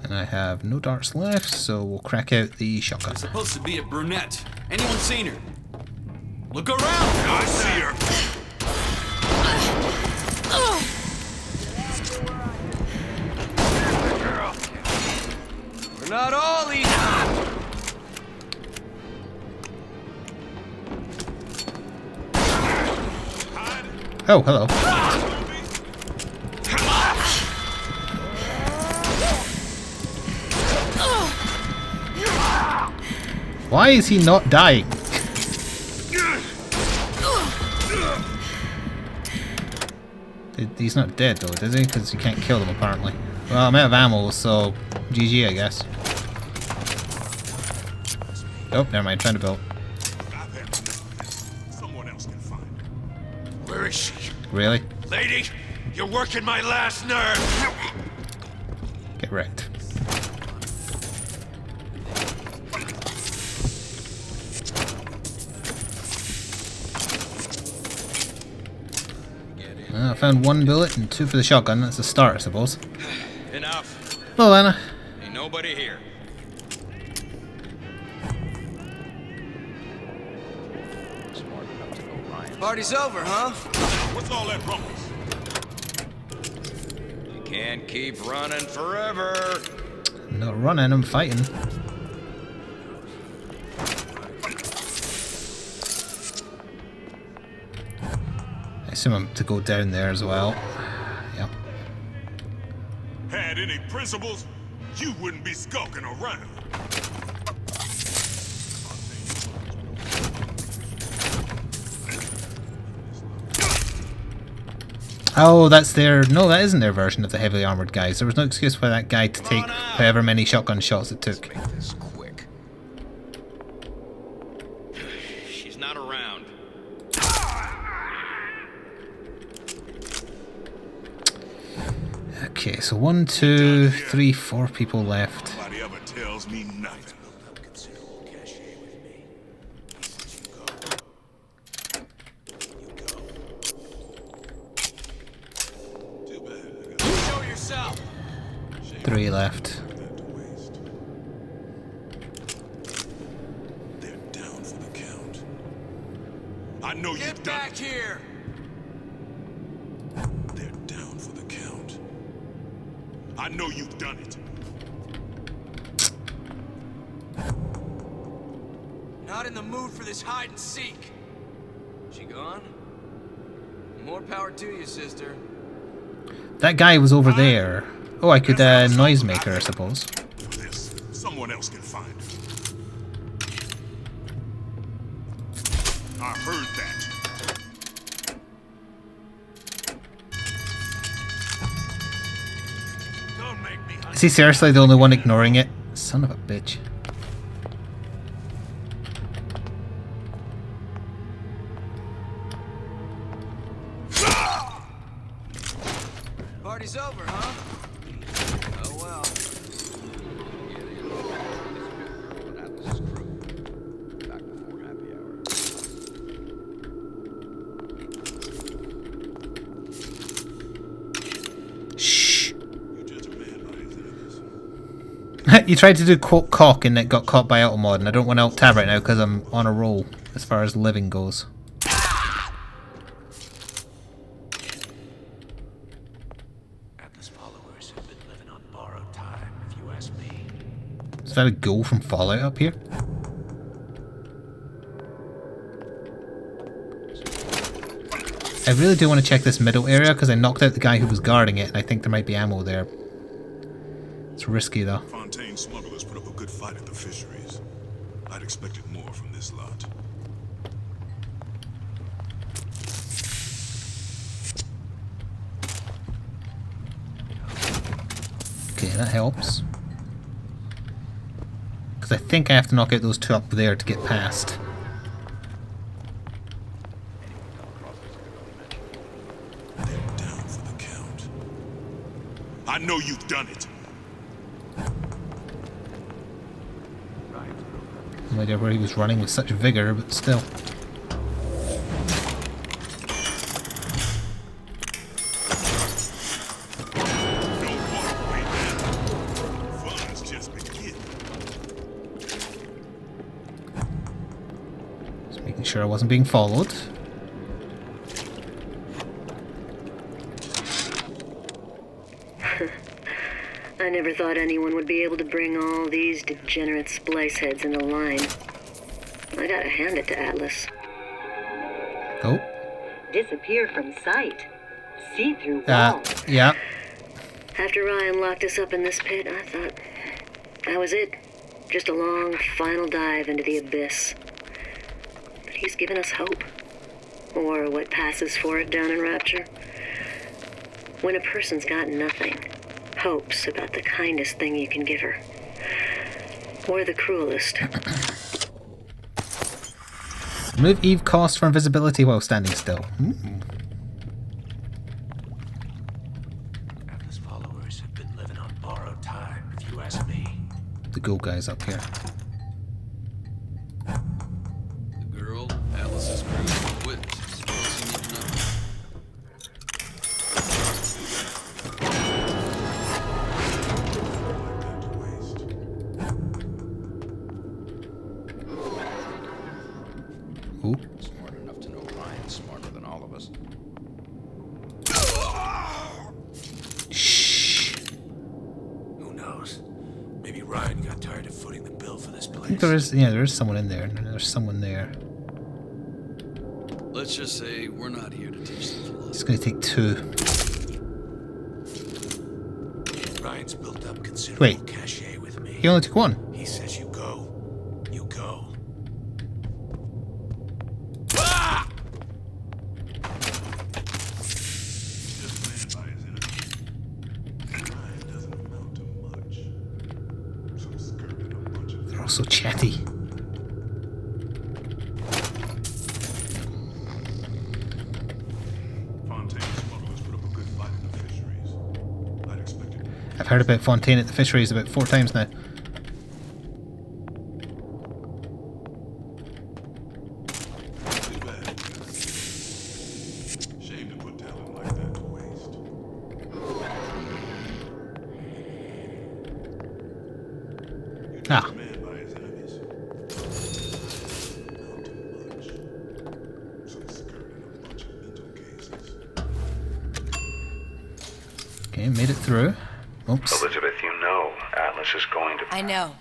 Speaker 1: And I have no darts left, so we'll crack out the shotgun.
Speaker 17: It's supposed to be a brunette. Anyone seen her? Look around! I see her. We're not all easy.
Speaker 1: Oh, hello. Why is he not dying? He's not dead though, is he? Because you can't kill them apparently. Well, I'm out of ammo, so GG I guess. Oh, never mind, trying to build.
Speaker 16: Someone else can find her. Where is she?
Speaker 1: Really?
Speaker 16: Lady, you're working my last nerve.
Speaker 1: Get wrecked. Well, I found one bullet and two for the shotgun. That's a start, I suppose.
Speaker 17: Enough.
Speaker 1: Hello, Anna.
Speaker 17: Ain't nobody here.
Speaker 19: Party's over, huh?
Speaker 14: What's all that rumpus?
Speaker 17: You can't keep running forever.
Speaker 1: I'm not running, I'm fighting. I assume I'm to go down there as well. Yep.
Speaker 14: Had any principles, you wouldn't be skulking around.
Speaker 1: Oh, that's their... No, that isn't their version of the heavily armoured guys. There was no excuse for that guy to take however many shotgun shots it took.
Speaker 17: Let's make this quick. She's not around.
Speaker 1: Okay, so 1, 2, 3, 4 people left.
Speaker 14: Nobody ever tells me nothing.
Speaker 19: Show yourself.
Speaker 1: 3 left.
Speaker 14: They're down for the count. I know
Speaker 19: Get
Speaker 14: you've done
Speaker 19: back here.
Speaker 14: They're down for the count. I know you've done it.
Speaker 19: Not in the mood for this hide and seek. She gone? More power to you, sister.
Speaker 1: That guy was over there. Oh, I could noisemaker, I suppose.
Speaker 14: This, someone else can find her. I heard that. Don't make me
Speaker 1: Is he seriously the only one ignoring it? Son of a bitch.
Speaker 19: Party's over, huh? Oh well.
Speaker 1: Shh. You tried to do cock and it got caught by auto mod, and I don't want to alt tab right now because I'm on a roll as far as living goes.
Speaker 12: Atlas followers have been living on borrowed time, if you ask me.
Speaker 1: Is that a ghoul from Fallout up here? I really do want to check this middle area because I knocked out the guy who was guarding it and I think there might be ammo there. It's risky though.
Speaker 14: Fontaine smugglers put up a good fight at the fisheries. I'd expected more from this lot.
Speaker 1: Okay, that helps. Because I think I have to knock out those two up there to get past.
Speaker 14: I know you've done it.
Speaker 1: No idea where he was running with such vigor, but still. Just making sure I wasn't being followed.
Speaker 5: I never thought anyone would be able to bring all these degenerate splice heads into line. I gotta hand it to Atlas.
Speaker 1: Oh.
Speaker 5: Disappear from sight. See-through wall.
Speaker 1: Yeah.
Speaker 5: After Ryan locked us up in this pit, I thought that was it. Just a long, final dive into the abyss. But he's given us hope. Or what passes for it down in Rapture. When a person's got nothing, hope's about the kindest thing you can give her. Or the cruelest.
Speaker 1: Remove Eve cost for invisibility while standing still.
Speaker 21: Atlas followers have been living on borrowed time, if you ask me.
Speaker 1: The ghoul guy's up here.
Speaker 17: The girl, Atlas's crew, witnesses. What else you need to know?
Speaker 1: Ooh.
Speaker 24: Smart enough to know Ryan's smarter than all of us.
Speaker 1: Shh.
Speaker 21: Who knows? Maybe Ryan got tired of footing the bill for this
Speaker 1: I think
Speaker 21: place.
Speaker 1: there is someone in there. There's someone there.
Speaker 17: Let's just say we're not here to teach them philosophy.
Speaker 1: It's going to take two.
Speaker 21: Ryan's built up considerable cachet with me.
Speaker 1: He only took one.
Speaker 21: He says you go. You go.
Speaker 1: They're all so chatty. I've heard about Fontaine at the fisheries about 4 times now.
Speaker 14: Shame to put talent like that to waste.
Speaker 1: Ah. Okay, made it through. Oops.
Speaker 4: Elizabeth, you know Atlas is going to...
Speaker 8: I know.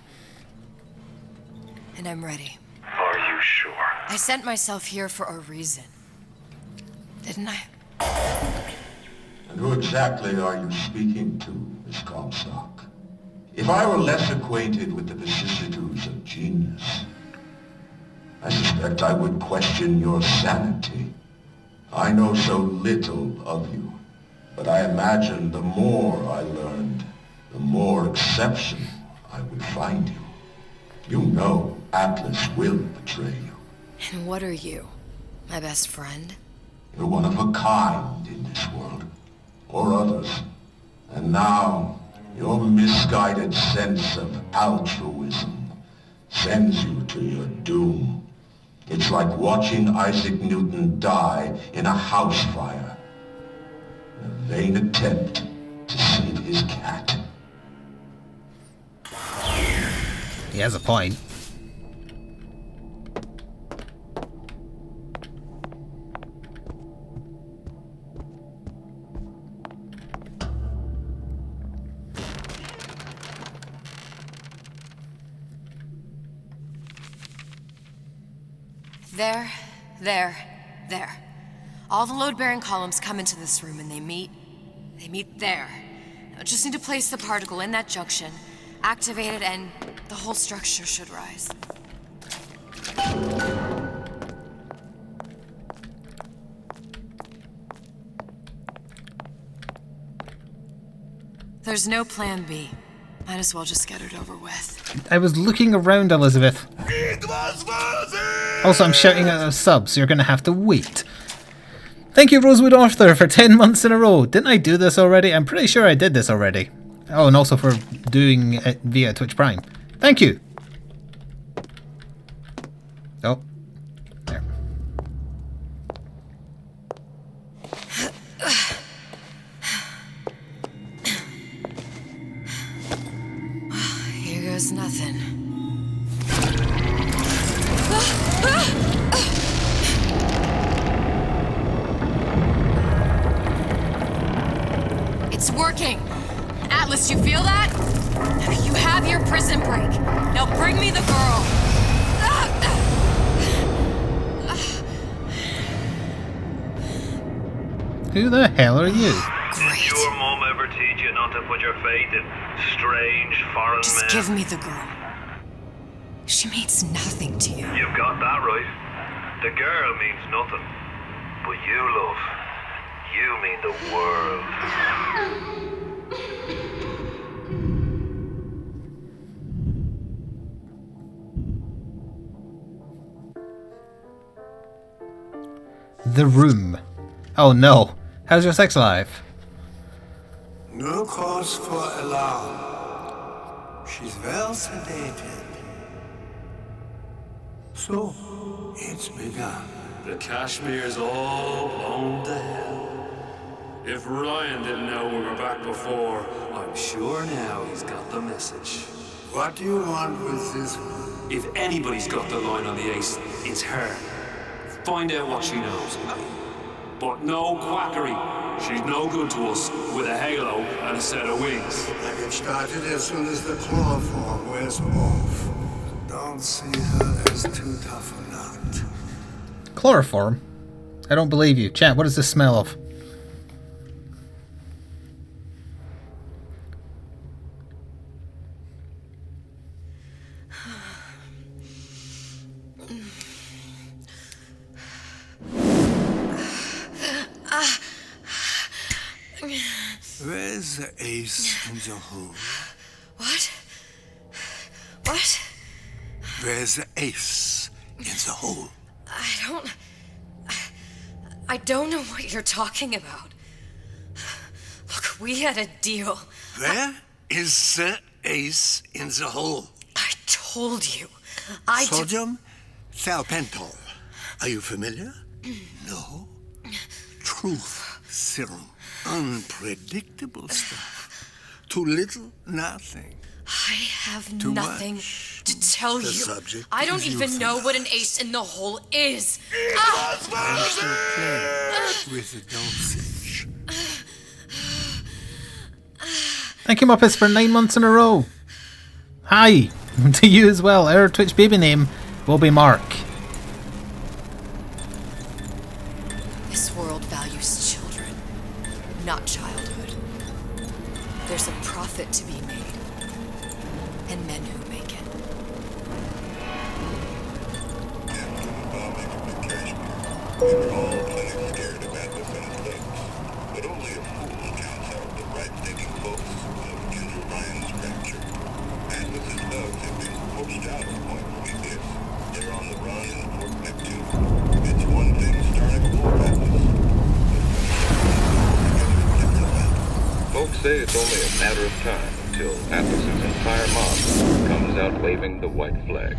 Speaker 8: And I'm ready.
Speaker 4: Are you sure?
Speaker 8: I sent myself here for a reason. Didn't I?
Speaker 9: And who exactly are you speaking to, Miss Comstock? If I were less acquainted with the vicissitudes of genius, I suspect I would question your sanity. I know so little of you, but I imagine the more I learned, the more exceptional I would find you. You know Atlas will betray you.
Speaker 8: And what are you? My best friend?
Speaker 9: You're one of a kind in this world, or others. And now, your misguided sense of altruism sends you to your doom. It's like watching Isaac Newton die in a house fire. In a vain attempt to save his cat.
Speaker 1: He has a point.
Speaker 8: There. All the load-bearing columns come into this room and they meet there. I just need to place the particle in that junction, activate it, and the whole structure should rise. There's no plan B. Might as well just get it over with.
Speaker 1: I was looking around, Elizabeth. Also, I'm shouting out a sub, so you're going to have to wait. Thank you, Rosewood Arthur, for 10 months in a row. Didn't I do this already? I'm pretty sure I did this already. Oh, and also for doing it via Twitch Prime. Thank you. Oh. There.
Speaker 8: Here goes nothing. It's working! Atlas, you feel that? You have your prison break. Now bring me the girl.
Speaker 1: Who the hell are you?
Speaker 15: Did your mom ever teach you not to put your faith in strange foreign men?
Speaker 8: Just give me the girl. She means nothing to you.
Speaker 15: You've got that right. The girl means nothing. But you, love, you mean the world.
Speaker 1: The Room. Oh no. How's your sex life?
Speaker 2: No cause for alarm. She's well sedated. So, it's begun.
Speaker 3: The Kashmir's all blown to hell. If Ryan didn't know we were back before, I'm sure now he's got the message.
Speaker 2: What do you want with this one?
Speaker 3: If anybody's got the line on the ace, it's her. Find out what she knows. But no quackery. She's no good to us with a halo and a set of wings.
Speaker 2: I get started as soon as the chloroform wears off. Don't see her as too tough a nut.
Speaker 1: Chloroform? I don't believe you. Chat, what does this smell of?
Speaker 2: Where's the ace in the hole?
Speaker 8: What? What?
Speaker 2: Where's the ace in the hole?
Speaker 8: I don't know what you're talking about. Look, we had a deal.
Speaker 2: Where is the ace in the hole?
Speaker 8: I told you.
Speaker 2: Sodium thiopental. Are you familiar? No. Truth serum. Unpredictable stuff. Too little, nothing.
Speaker 8: I have
Speaker 2: Too
Speaker 8: nothing
Speaker 2: much.
Speaker 8: to tell
Speaker 2: The
Speaker 8: you.
Speaker 2: subject
Speaker 8: I don't
Speaker 2: is
Speaker 8: even know what an ace in the hole is.
Speaker 2: I'm still playing with the dosage.
Speaker 1: Thank you, Muppets, for 9 months in a row. Hi, to you as well. Our Twitch baby name will be Mark.
Speaker 8: This world values children, not childhood. There's a profit to be made, and men who make it.
Speaker 9: We're all plenty scared about defense things, but only a fool counts out the right-thinking folks of Andrew Ryan's rapture. Atlas's thugs have been pushed out of points like this. They're on the run in Fort Neptune. It's one thing starting a war, Atlas. Folks say it's only a matter of time until Atlas's entire mob comes out waving the white flag.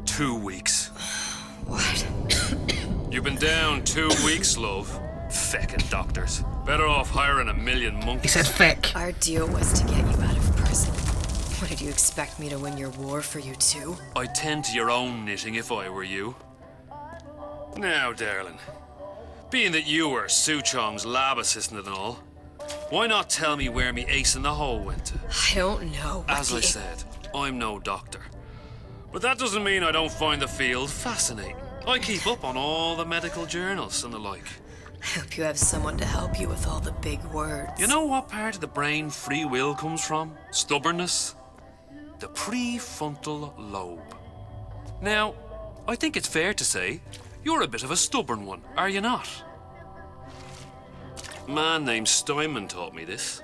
Speaker 3: 2 weeks.
Speaker 8: What?
Speaker 3: You've been down 2 weeks, love. Feckin' doctors. Better off hiring a million monkeys.
Speaker 1: He said feck.
Speaker 8: Our deal was to get you out of prison. What, did you expect me to win your war for you too?
Speaker 3: I'd tend to your own knitting if I were you. Now, darling, being that you were Su Chong's lab assistant and all, why not tell me where me ace in the hole went to?
Speaker 8: I don't know.
Speaker 3: As I said, I'm no doctor. But that doesn't mean I don't find the field fascinating. I keep up on all the medical journals and the like.
Speaker 8: I hope you have someone to help you with all the big words.
Speaker 3: You know what part of the brain free will comes from? Stubbornness? The prefrontal lobe. Now, I think it's fair to say you're a bit of a stubborn one, are you not? A man named Steinman taught me this.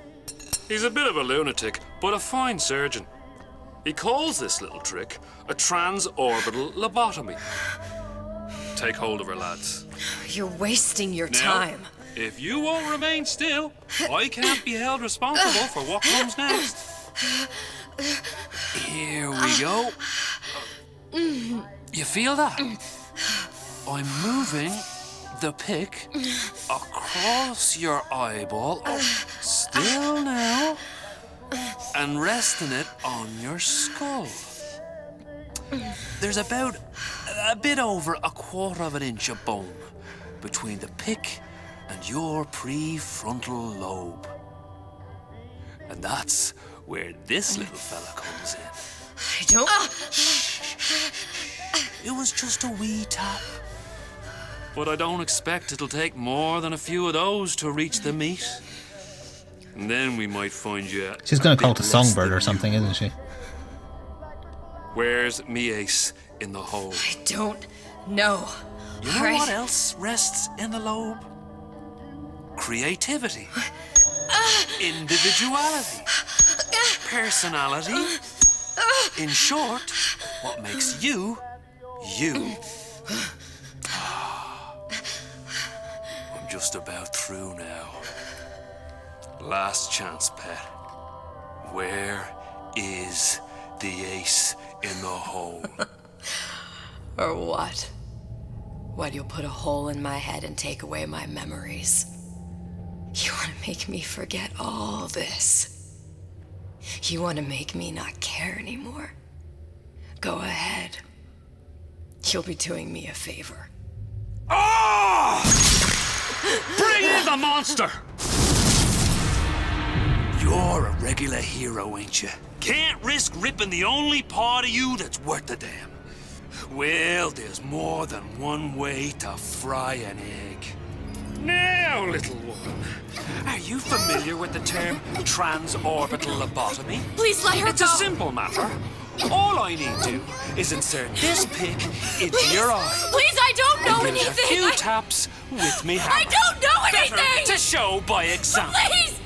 Speaker 3: He's a bit of a lunatic, but a fine surgeon. He calls this little trick a transorbital lobotomy. Take hold of her, lads.
Speaker 8: You're wasting your
Speaker 3: Now,
Speaker 8: time.
Speaker 3: If you won't remain still, I can't be held responsible for what comes next. Here we go. You feel that? I'm moving the pick across your eyeball. Still now. And resting it on your skull. There's about a bit over 1/4 of an inch of bone between the pick and your prefrontal lobe. And that's where this little fella comes in.
Speaker 8: I don't...
Speaker 3: It was just a wee tap. But I don't expect it'll take more than a few of those to reach the meat. And then we might find you...
Speaker 1: She's going to call it a songbird or something, isn't she?
Speaker 3: Where's me ace in the hole?
Speaker 8: I don't know.
Speaker 3: You know what else rests in the lobe? Creativity. Individuality. Personality. In short, what makes you, you. I'm just about through now. Last chance, pet. Where is the ace in the hole?
Speaker 8: Or what? What, you'll put a hole in my head and take away my memories? You want to make me forget all this? You want to make me not care anymore? Go ahead. You'll be doing me a favor.
Speaker 3: Ah! Bring in the monster! You're a regular hero, ain't you? Can't risk ripping the only part of you that's worth a damn. Well, there's more than one way to fry an egg. Now, little woman, are you familiar with the term transorbital lobotomy?
Speaker 8: Please let her
Speaker 3: It's
Speaker 8: go.
Speaker 3: a simple matter. All I need to is insert this pick into your eye.
Speaker 8: Please, I don't know
Speaker 3: and give
Speaker 8: anything.
Speaker 3: A few taps with me hammer.
Speaker 8: I don't know anything.
Speaker 3: Better to show by example.
Speaker 8: Please,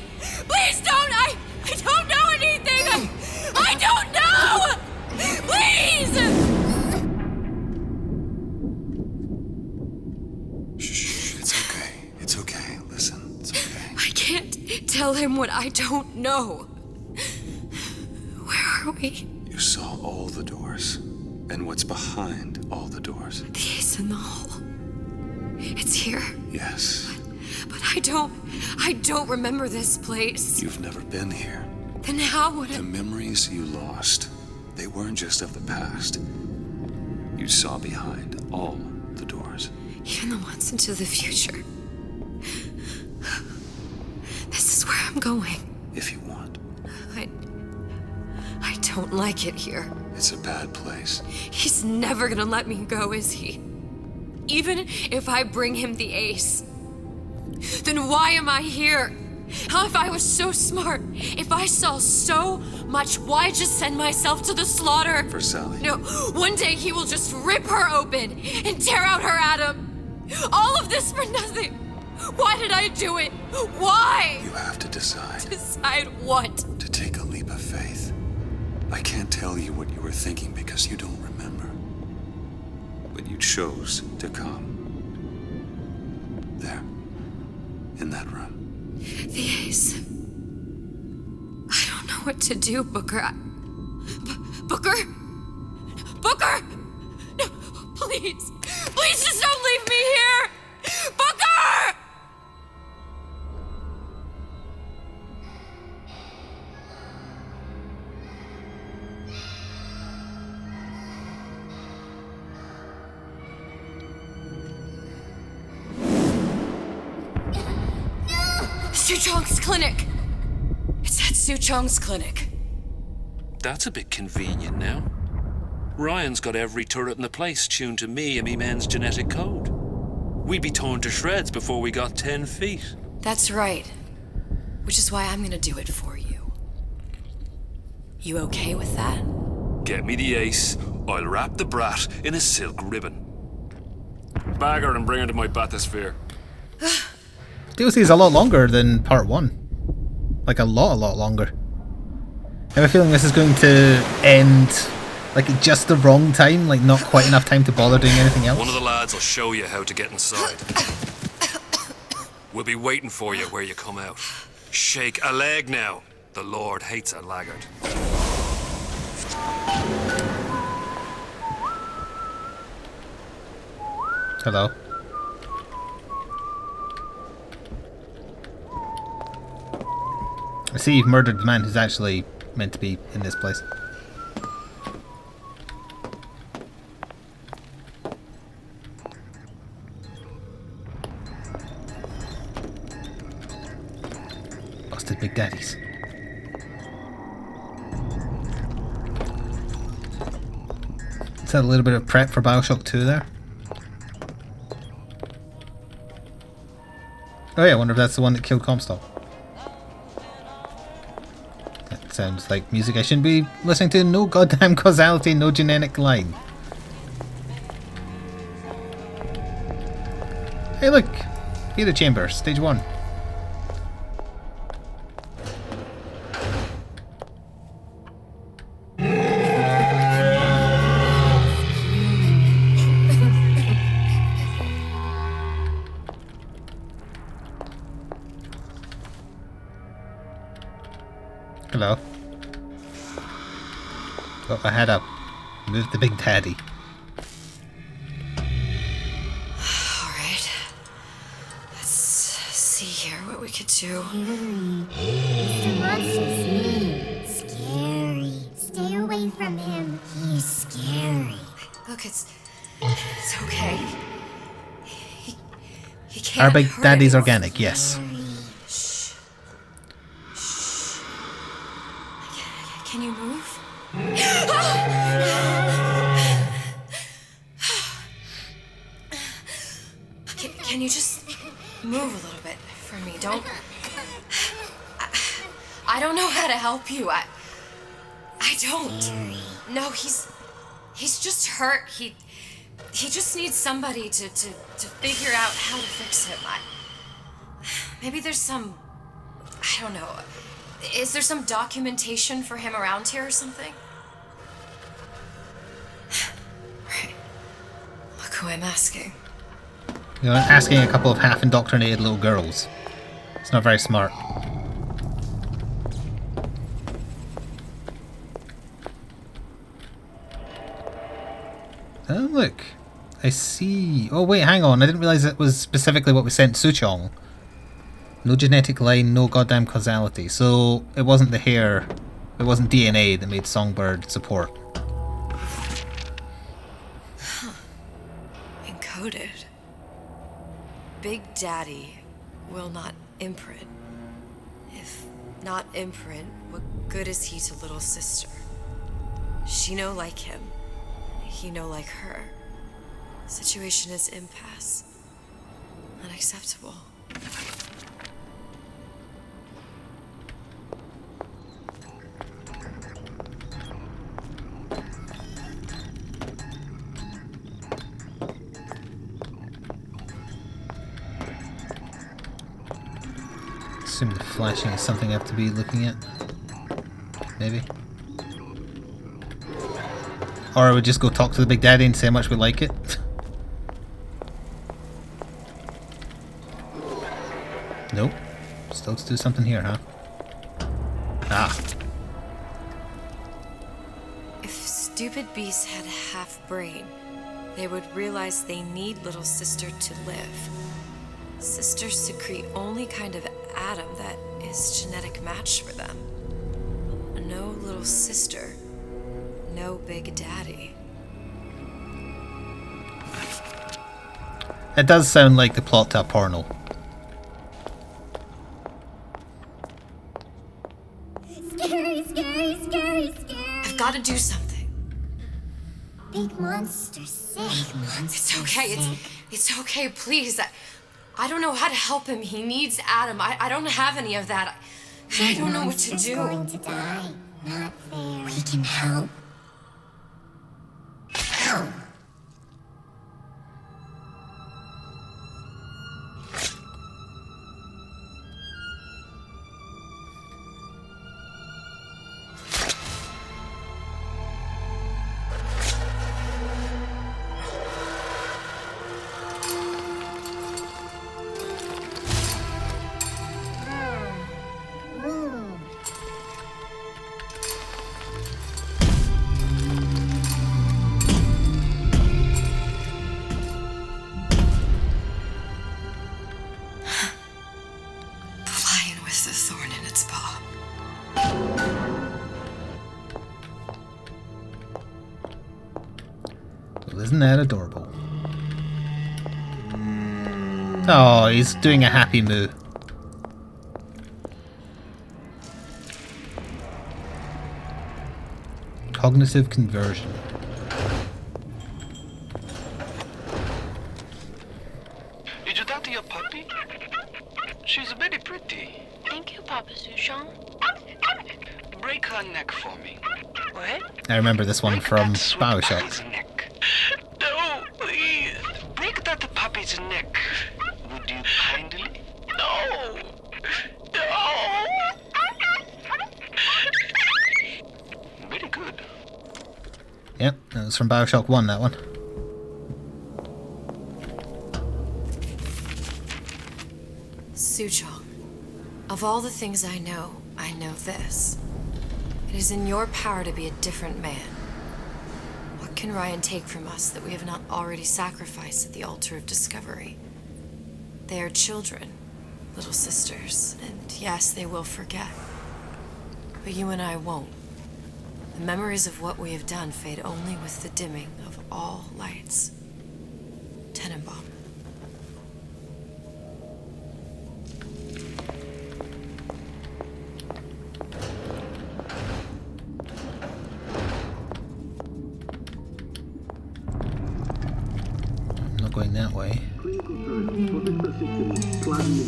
Speaker 8: please don't. I don't know anything. I don't know. Please.
Speaker 13: Shh, it's okay. It's okay. Listen, it's okay.
Speaker 8: I can't tell him what I don't know. Where are we?
Speaker 13: You saw all the doors. And what's behind all the doors?
Speaker 8: The ace in the hole. It's here.
Speaker 13: Yes.
Speaker 8: But I don't remember this place.
Speaker 13: You've never been here.
Speaker 8: Then how would
Speaker 13: The memories you lost, they weren't just of the past. You saw behind all the doors.
Speaker 8: Even the ones into the future. This is where I'm going.
Speaker 13: If you want.
Speaker 8: I don't like it here.
Speaker 13: It's a bad place.
Speaker 8: He's never gonna let me go, is he? Even if I bring him the ace. Then why am I here? How if I was so smart? If I saw so much, why just send myself to the slaughter?
Speaker 13: For Sally.
Speaker 8: No, one day he will just rip her open and tear out her atom. All of this for nothing. Why did I do it? Why?
Speaker 13: You have to decide.
Speaker 8: Decide what?
Speaker 13: To take a leap of faith. I can't tell you what you were thinking because you don't remember. But you chose to come. There. In that room.
Speaker 8: The ace. I don't know what to do, Booker. Booker? Booker! No, please. Please just don't leave me here! Booker! Suchong's clinic. It's at Suchong's clinic.
Speaker 3: That's a bit convenient now. Ryan's got every turret in the place tuned to me and me men's genetic code. We'd be torn to shreds before we got 10 feet.
Speaker 8: That's right. Which is why I'm gonna do it for you. You okay with that?
Speaker 3: Get me the ace, I'll wrap the brat in a silk ribbon. Bag her and bring her to my bathysphere.
Speaker 1: DLC is a lot longer than part 1. Like a lot longer. I have a feeling this is going to end like at just the wrong time, like not quite enough time to bother doing anything else.
Speaker 3: One of the lads will show you how to get inside. We'll be waiting for you where you come out. Shake a leg now. The Lord hates a laggard.
Speaker 1: Hello. I see you've murdered the man who's actually meant to be in this place. Busted Big Daddies. Is that a little bit of prep for Bioshock 2 there? Oh yeah, I wonder if that's the one that killed Comstock. That sounds like music I shouldn't be listening to. No goddamn causality, no genetic line. Hey look! Beta chamber, stage 1. Hello. Got my head up. Move the Big Daddy.
Speaker 8: Alright. Let's see here what we could do.
Speaker 7: Mr. Monster's mean. Scary. Stay away from him. He's scary.
Speaker 8: Look, it's okay. He can't.
Speaker 1: Our Big
Speaker 8: hurt
Speaker 1: Daddy's
Speaker 8: anyone.
Speaker 1: organic, yes.
Speaker 8: Can you move? Can you just move a little bit for me? Don't. I don't know how to help you. I don't. No, he's just hurt. He just needs somebody to figure out how to fix him. Maybe there's some. I don't know. Is there some documentation for him around here or something? Right. Look who I'm asking.
Speaker 1: You're asking a couple of half-indoctrinated little girls. It's not very smart. Oh, look. I see. Oh, wait, hang on. I didn't realize it was specifically what we sent Suchong. No genetic line, no goddamn causality. So it wasn't the hair, it wasn't DNA that made Songbird support.
Speaker 8: Huh. Encoded. Big Daddy will not imprint. If not imprint, what good is he to little sister? She no like him. He no like her. Situation is impasse. Unacceptable.
Speaker 1: Assume the flashing is something I have to be looking at. Maybe. Or I would just go talk to the Big Daddy and say how much we like it. Nope. Still to do something here, huh? Ah.
Speaker 8: If stupid beasts had half brain, they would realize they need little sister to live. Sisters secrete only kind of atom that is genetic match for them. No little sister, no Big Daddy.
Speaker 1: It does sound like the plot to a porno.
Speaker 7: Scary, scary, scary, scary.
Speaker 8: do something.
Speaker 7: Big monster sick.
Speaker 8: It's okay. It's okay, please. I don't know how to help him. He needs Adam. I don't have any of that. I don't know what to do.
Speaker 7: Going to die. Not fair. We can help. Help.
Speaker 1: Isn't that adorable? Oh, he's doing a happy moo. Cognitive conversion.
Speaker 10: Did you talk to your puppy? She's very pretty.
Speaker 20: Thank you, Papa Suchong.
Speaker 10: Break her neck for me. What?
Speaker 1: I remember this one from Bioshock.
Speaker 10: No, please. Break that puppy's neck. Would you kindly? No. No. Very good.
Speaker 1: Yep, that was from Bioshock 1, that one.
Speaker 8: Suchong, of all the things I know this. It is in your power to be a different man. What can Ryan take from us that we have not already sacrificed at the altar of discovery? They are children, little sisters, and yes, they will forget. But you and I won't. The memories of what we have done fade only with the dimming of all lights. Tenenbaum.
Speaker 1: Going that way.
Speaker 22: Plasma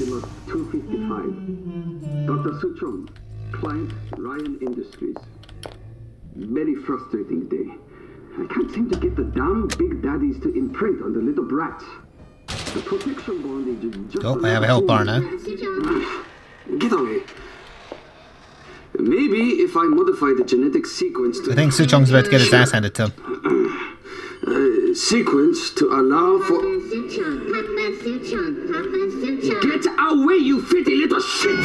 Speaker 22: 255. Dr. Suchong, client Ryan Industries. Very frustrating day. I can't seem to get the damn big daddies to imprint on the little brats. The protection bondage is just.
Speaker 1: Oh, I have a health bar now.
Speaker 22: Get away. Maybe if I modify the genetic sequence to.
Speaker 1: I think Suchong's about to get his ass handed to him.
Speaker 22: Sequence to allow for. Get away, you fitty little shit!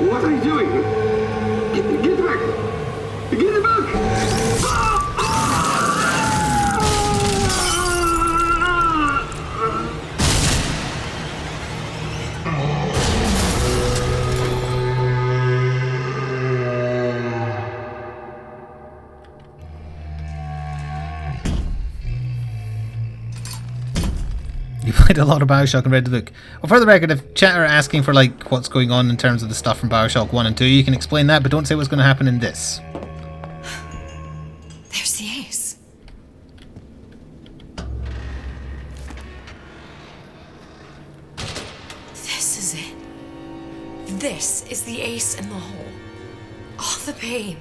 Speaker 22: What are you doing? Get back! Get back!
Speaker 1: You played a lot of Bioshock and read the book. Well, for the record, if chat are asking for like what's going on in terms of the stuff from Bioshock 1 and 2, you can explain that, but don't say what's going to happen in this.
Speaker 8: There's the ace. This is it. This is the ace in the hole. All the pain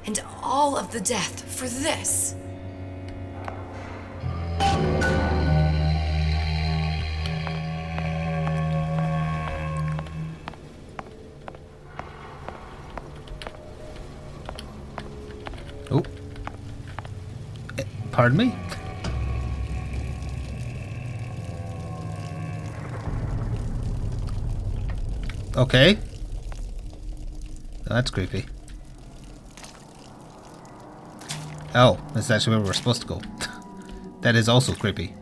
Speaker 8: and all of the death for this.
Speaker 1: Oh. Pardon me? Okay. That's creepy. Oh, that's actually where we're supposed to go. That is also creepy.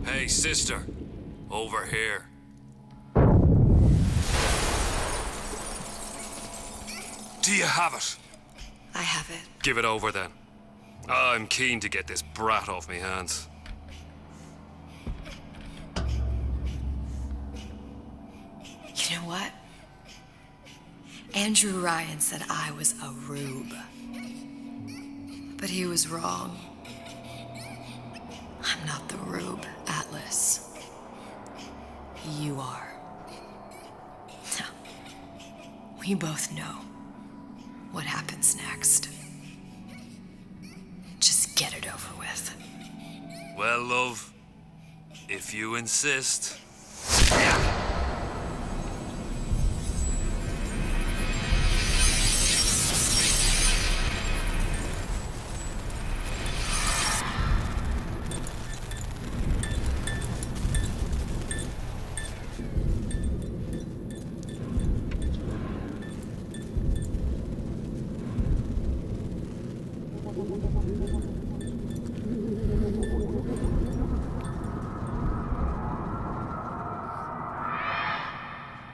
Speaker 3: Hey, sister. Over here. Do you have it?
Speaker 8: I have it.
Speaker 3: Give it over then. I'm keen to get this brat off me hands.
Speaker 8: You know what? Andrew Ryan said I was a rube. But he was wrong. I'm not the rube, Atlas. You are. We both know what happens next. Just get it over with.
Speaker 3: Well, love, if you insist.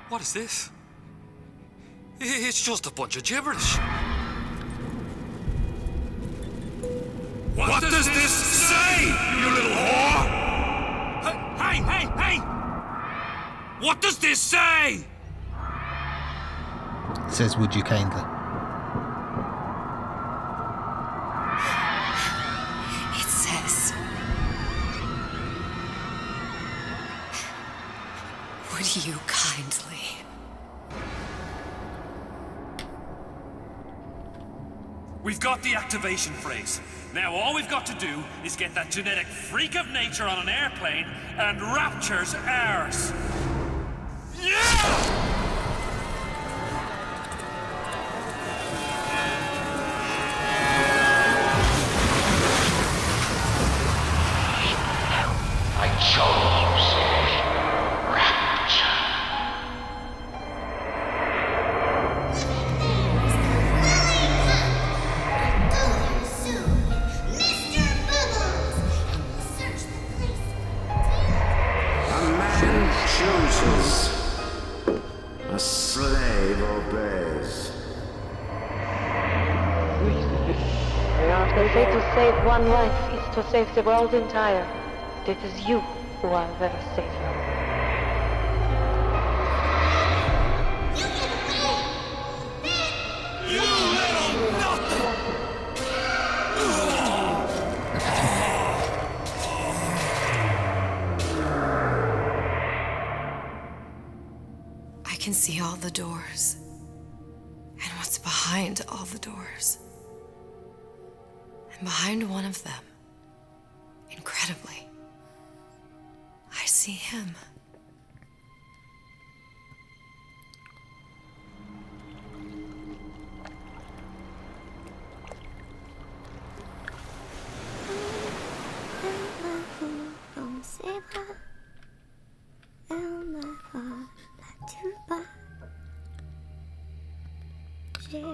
Speaker 3: What is this? It's just a bunch of gibberish.
Speaker 16: What does this say, you little whore? Hey! What does this say?
Speaker 1: It says, would you kindly?
Speaker 8: It says, would you kindly?
Speaker 6: We've got the activation phrase. Now all we've got to do is get that genetic freak of nature on an airplane and Rapture's ours. Yeah!
Speaker 9: I chose Rapture.
Speaker 2: A man chooses. A slave obeys.
Speaker 18: They say to save one life is to save the world entire. It is you who are their savior.
Speaker 8: I can see all the doors. And what's behind all the doors. And behind one of them, incredibly, I see him.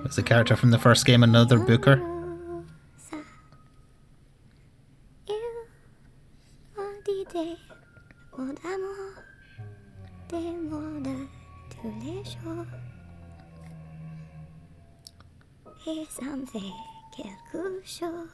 Speaker 1: Was the character from the first game another Booker?
Speaker 7: Et ça me fait quelque chose.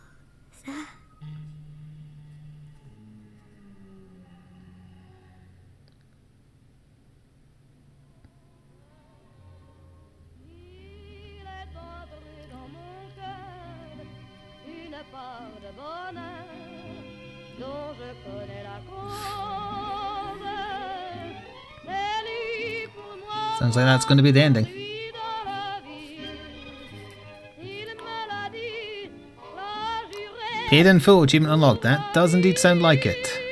Speaker 1: Sounds like that's going to be the ending. Paid in full, achievement unlocked. That does indeed sound like it.